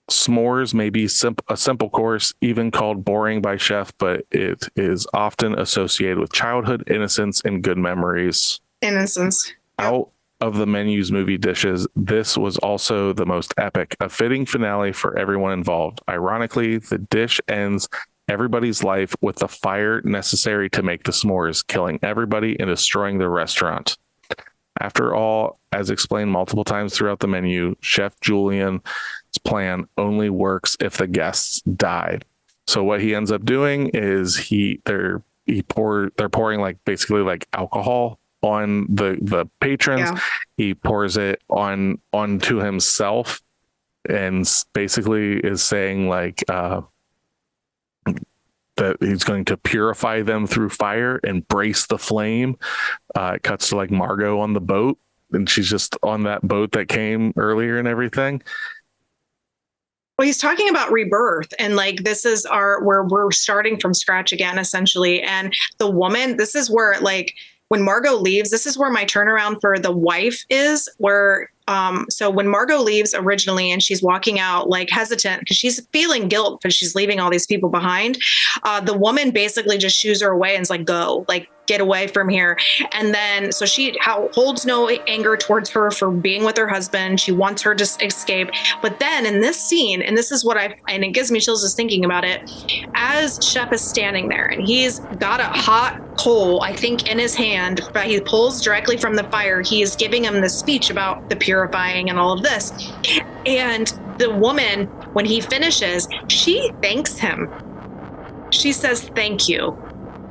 S'mores may be a simple course, even called boring by chef, but it is often associated with childhood, innocence, and good memories. Innocence. Out of the menu's movie dishes, this was also the most epic, a fitting finale for everyone involved. Ironically, the dish ends everybody's life with the fire necessary to make the s'mores, killing everybody and destroying the restaurant. After all, as explained multiple times throughout the menu, Chef Julian's plan only works if the guests die. So what he ends up doing is they're pouring like basically like alcohol on the patrons. He pours it onto himself, and basically is saying like that he's going to purify them through fire and brace the flame. It cuts to like Margot on the boat, and she's just on that boat that came earlier and everything. Well, he's talking about rebirth, and like this is where we're starting from scratch again, essentially. And the woman, this is where like when Margot leaves, this is where my turnaround for the wife is, where so when Margot leaves originally and she's walking out like hesitant because she's feeling guilt because she's leaving all these people behind, the woman basically just shoos her away and is like, go, like, get away from here. And then so she holds no anger towards her for being with her husband. She wants her to escape. But then in this scene, and this is what and it gives me chills just thinking about it, as Chef is standing there and he's got a hot coal, I think, in his hand, but he pulls directly from the fire. He is giving him this speech about the purifying and all of this. And the woman, when he finishes, she thanks him. She says, thank you.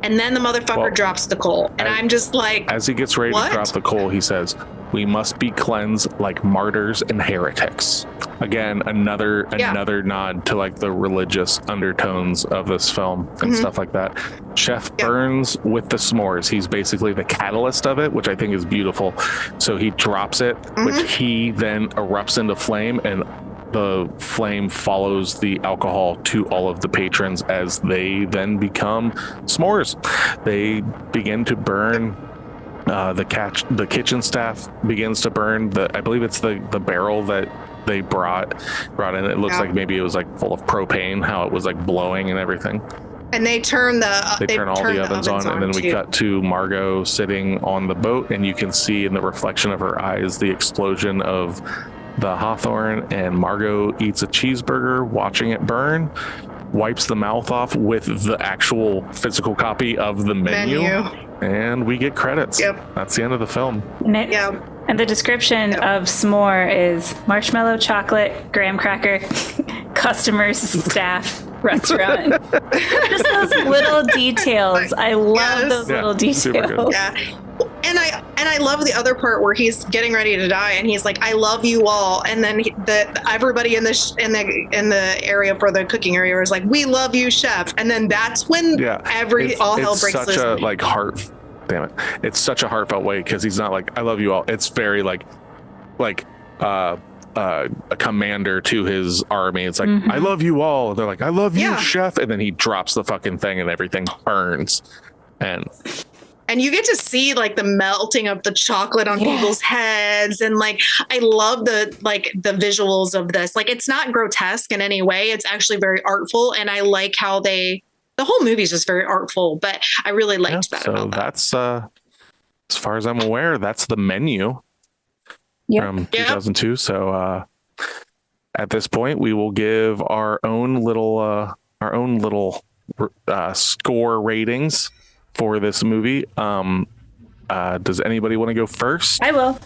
And then the motherfucker drops the coal. And I'm just like, as he gets ready to drop the coal, he says, we must be cleansed like martyrs and heretics. Again, another nod to like the religious undertones of this film and stuff like that. Chef burns with the s'mores. He's basically the catalyst of it, which I think is beautiful. So he drops it, which he then erupts into flame, and the flame follows the alcohol to all of the patrons as they then become s'mores. They begin to burn. The kitchen staff begins to burn. I believe it's the barrel that they brought in. It looks like maybe it was like full of propane, how it was like blowing and everything. And they turn all the ovens on, and then we cut to Margot sitting on the boat, and you can see in the reflection of her eyes the explosion of the Hawthorne, and Margot eats a cheeseburger watching it burn, wipes the mouth off with the actual physical copy of the menu. And we get credits. That's the end of the film. And the description of s'more is marshmallow, chocolate, graham cracker, customers, staff, restaurant. Just those little details. I love those little details. And I love the other part where he's getting ready to die, and he's like, "I love you all," and then everybody in the area for the cooking area is like, "We love you, chef," and then that's when all hell breaks loose. It's such a heartfelt way, because he's not like, "I love you all." It's very like a commander to his army. It's like, "I love you all." They're like, "I love you, chef," and then he drops the fucking thing, and everything burns. And And you get to see like the melting of the chocolate on people's heads. And like, I love the visuals of this. Like, it's not grotesque in any way. It's actually very artful. And I like how the whole movie is just very artful, but I really liked that. So about that. that's, as far as I'm aware, that's The Menu from 2002. So, at this point, we will give our own little score ratings for this movie. Does anybody want to go first? I will.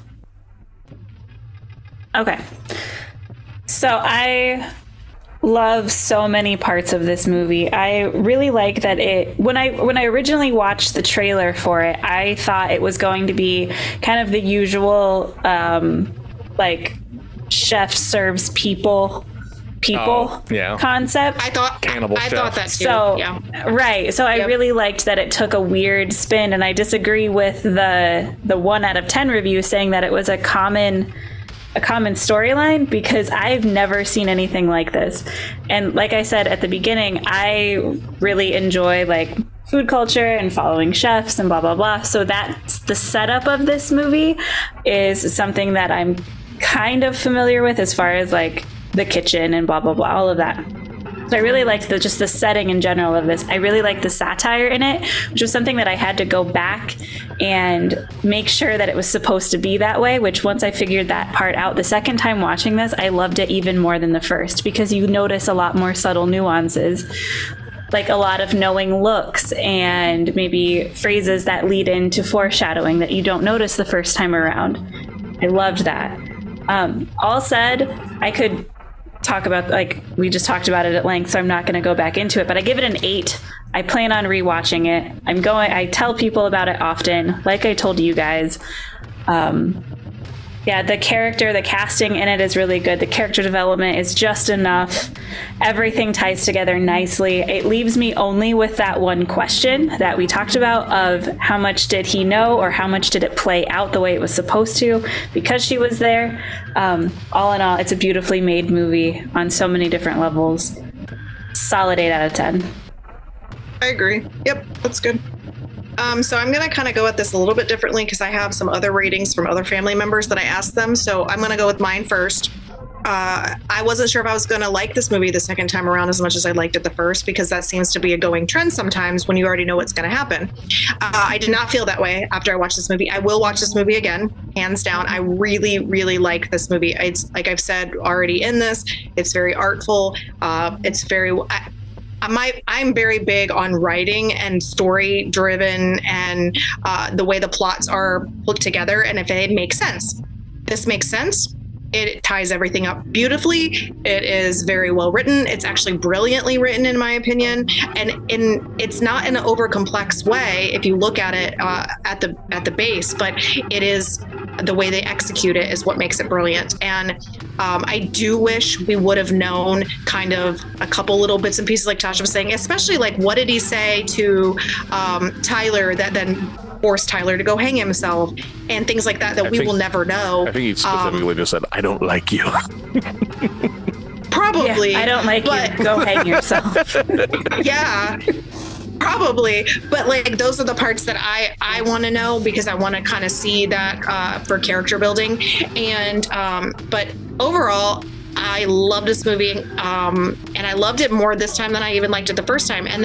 Okay. So I love so many parts of this movie. I really like that when I originally watched the trailer for it, I thought it was going to be kind of the usual like chef serves people concept. I thought that too. So right. So I really liked that it took a weird spin, and I disagree with the 1 out of 10 review saying that it was a common storyline, because I've never seen anything like this. And like I said at the beginning, I really enjoy like food culture and following chefs and blah blah blah. So that's the setup of this movie is something that I'm kind of familiar with as far as like the kitchen and blah blah blah, all of that. So I really liked just the setting in general of this. I really liked the satire in it, which was something that I had to go back and make sure that it was supposed to be that way, which once I figured that part out the second time watching this, I loved it even more than the first, because you notice a lot more subtle nuances, like a lot of knowing looks and maybe phrases that lead into foreshadowing that you don't notice the first time around. I loved that. All said, I could talk about, like, we just talked about it at length, so I'm not going to go back into it, but I give it an 8. I plan on rewatching it. I tell people about it often, like I told you guys. The casting in it is really good. The character development is just enough. Everything ties together nicely. It leaves me only with that one question that we talked about of how much did he know, or how much did it play out the way it was supposed to because she was there. All in all, it's a beautifully made movie on so many different levels. Solid 8 out of 10. I agree. Yep, that's good. So I'm going to kind of go at this a little bit differently because I have some other ratings from other family members that I asked them. So I'm going to go with mine first. I wasn't sure if I was going to like this movie the second time around as much as I liked it the first, because that seems to be a going trend sometimes when you already know what's going to happen. I did not feel that way after I watched this movie. I will watch this movie again, hands down. I really, really like this movie. It's like I've said already in this, it's very artful. It's very... I'm very big on writing and story driven and the way the plots are put together. And if it makes sense, this makes sense. It ties everything up beautifully. It is very well written. It's actually brilliantly written, in my opinion. And it's not in an over complex way if you look at it at the base, but it is the way they execute it is what makes it brilliant. And I do wish we would have known kind of a couple little bits and pieces, like Tasha was saying, especially like what did he say to Tyler that then forced Tyler to go hang himself and things like that we will never know. I think he specifically just said, I don't like you. Probably. Yeah, I don't like you. Go hang yourself. Yeah. Probably, but like those are the parts that I want to know, because I want to kind of see that for character building. And but overall, I love this movie, and I loved it more this time than I even liked it the first time. And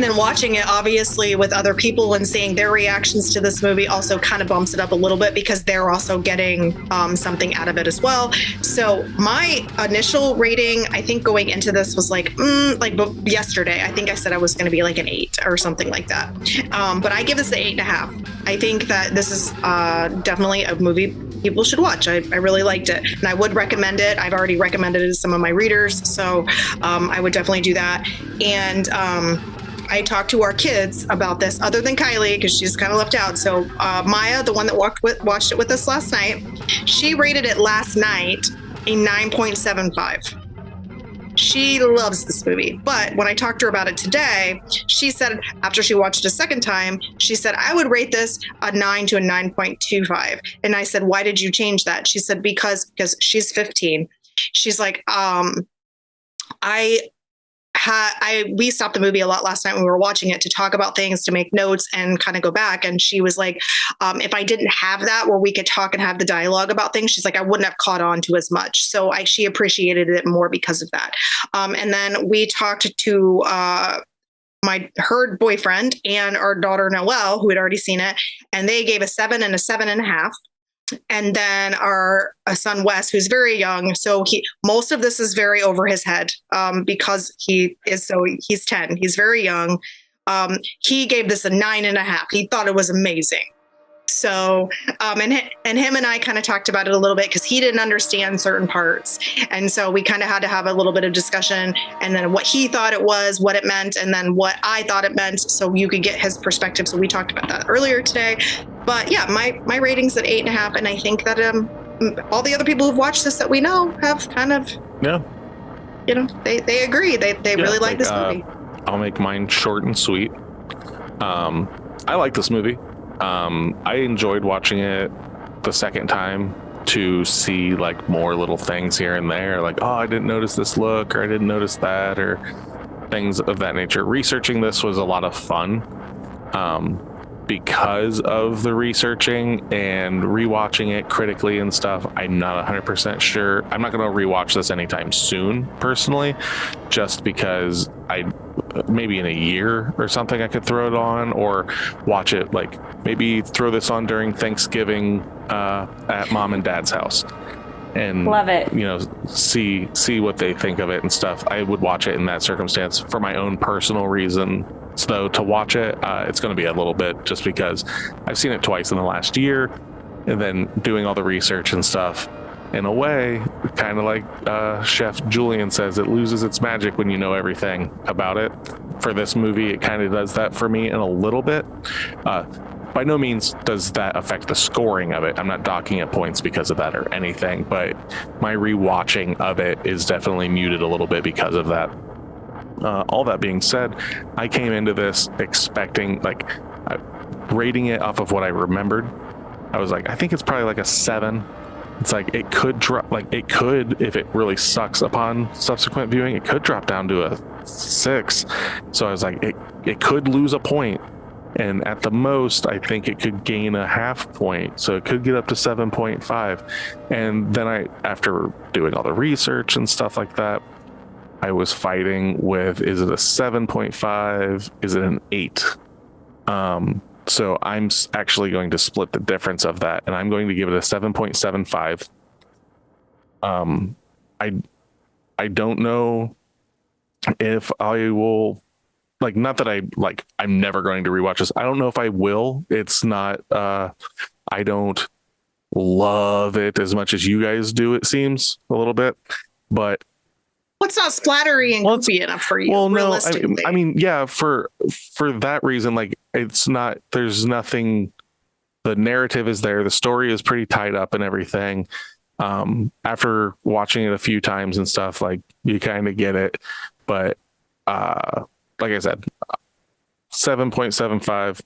then watching it obviously with other people and seeing their reactions to this movie also kind of bumps it up a little bit, because they're also getting something out of it as well. So my initial rating, I think going into this was like yesterday, I think I said I was going to be like an 8 or something like that. But I give this an 8.5. I think that this is definitely a movie people should watch. I really liked it, and I would recommend it. I've already recommended it to some of my readers, so I would definitely do that. And I talked to our kids about this, other than Kylie, because she's kind of left out. So Maya, the one that watched it with us last night, she rated it last night a 9.75. She loves this movie. But when I talked to her about it today, she said, after she watched it a second time, she said, I would rate this a 9 to a 9.25. And I said, why did you change that? She said, because she's 15. She's like, I we stopped the movie a lot last night when we were watching it to talk about things, to make notes and kind of go back. And she was like, if I didn't have that where we could talk and have the dialogue about things, she's like, I wouldn't have caught on to as much. So she appreciated it more because of that. And then we talked to her boyfriend and our daughter Noelle, who had already seen it, and they gave a 7 and a 7.5. And then our son Wes, who's very young, so most of this is very over his head because he's 10, he's very young. He gave this a 9.5. He thought it was amazing. So, and him and I kind of talked about it a little bit because he didn't understand certain parts. And so we kind of had to have a little bit of discussion, and then what he thought it was, what it meant, and then what I thought it meant, so you could get his perspective. So we talked about that earlier today. But yeah, my rating's at 8.5. And I think that all the other people who've watched this that we know have kind of, they agree. They really like this movie. I'll make mine short and sweet. I like this movie. I enjoyed watching it the second time to see like more little things here and there, like, oh, I didn't notice this look, or I didn't notice that, or things of that nature. Researching this was a lot of fun because of the researching and rewatching it critically and stuff. I'm not 100% sure. I'm not going to rewatch this anytime soon, personally, just because maybe in a year or something I could throw it on, or watch it, like maybe throw this on during Thanksgiving at mom and dad's house and love it, see what they think of it and stuff. I would watch it in that circumstance. For my own personal reason, though, to watch it, it's going to be a little bit, just because I've seen it twice in the last year, and then doing all the research and stuff. In a way, kind of like Chef Julian says, it loses its magic when you know everything about it. For this movie, it kind of does that for me in a little bit. By no means does that affect the scoring of it. I'm not docking at points because of that or anything, but my rewatching of it is definitely muted a little bit because of that. All that being said, I came into this expecting, rating it off of what I remembered. I was like, I think it's probably like a 7. It's like it could drop, if it really sucks upon subsequent viewing, it could drop down to a 6. So I was like, it could lose a point, and at the most, I think it could gain a half point. So it could get up to 7.5. And then after doing all the research and stuff like that, I was fighting with, is it a 7.5? Is it an 8? So I'm actually going to split the difference of that, and I'm going to give it a 7.75. I don't know if I will, not that I'm never going to rewatch this. I don't know if I will. It's not, I don't love it as much as you guys do, it seems, a little bit, but what's not splattery and goofy enough for you? Well, no, realistically? I mean, yeah, for that reason, it's not, there's nothing, the narrative is there. The story is pretty tied up and everything. After watching it a few times and stuff, you kind of get it. But, like I said, 7.75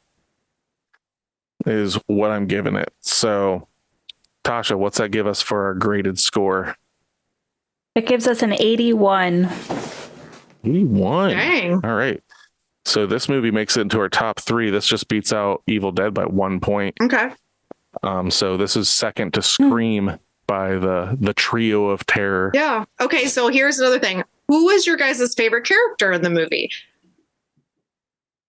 is what I'm giving it. So, Tasha, what's that give us for our graded score? It gives us an 81. 81. Dang. All right. So this movie makes it into our top 3. This just beats out Evil Dead by 1 point. Okay. So this is second to Scream by the trio of terror. Yeah. Okay. So here's another thing. Who was your guys' favorite character in the movie?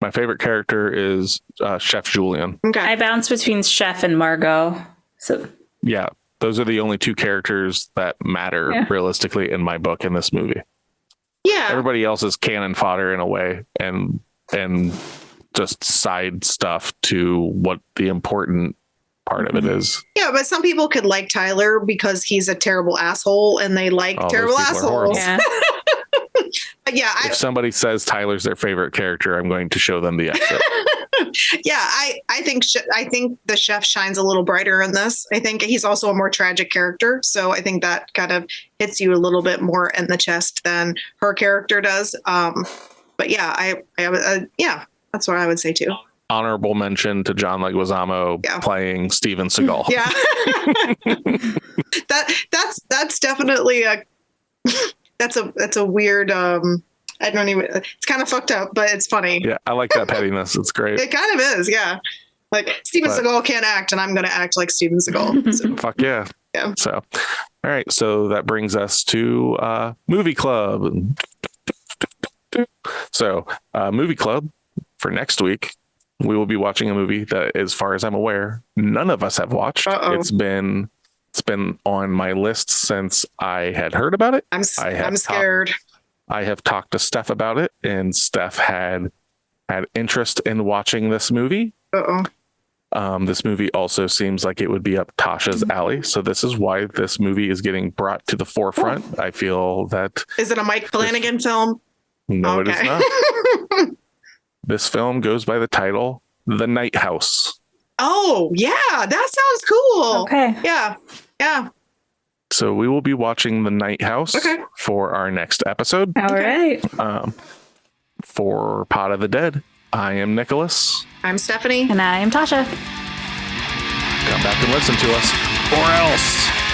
My favorite character is Chef Julian. Okay. I bounce between Chef and Margot. So yeah, those are the only 2 characters that matter realistically in my book in this movie. Yeah. Everybody else is cannon fodder in a way, and just side stuff to what the important part of it is. Yeah, but some people could like Tyler because he's a terrible asshole, and they like terrible assholes. yeah. Yeah, if somebody says Tyler's their favorite character, I'm going to show them the exit. Yeah, I think the chef shines a little brighter in this. I think he's also a more tragic character, so I think that kind of hits you a little bit more in the chest than her character does. But yeah, yeah, that's what I would say too. Honorable mention to John Leguizamo playing Steven Seagal. Yeah, that's definitely that's a weird I don't even. It's kind of fucked up, but it's funny. Yeah, I like that pettiness. It's great. It kind of is, yeah. Like Steven Seagal can't act, and I'm going to act like Steven Seagal. So. Fuck yeah. Yeah. So, all right. So that brings us to movie club. So, movie club for next week. We will be watching a movie that, as far as I'm aware, none of us have watched. Uh-oh. It's been on my list since I had heard about it. I'm scared. I have talked to Steph about it, and Steph had interest in watching this movie. This movie also seems like it would be up Tasha's alley. So this is why this movie is getting brought to the forefront. I feel that... Is it a Mike Flanagan film? No, okay. It is not. This film goes by the title, The Night House. Oh, yeah. That sounds cool. Okay. Yeah. So we will be watching The Night House for our next episode. All right. For Pot of the Dead, I am Nicholas. I'm Stephanie. And I am Tasha. Come back and listen to us. Or else.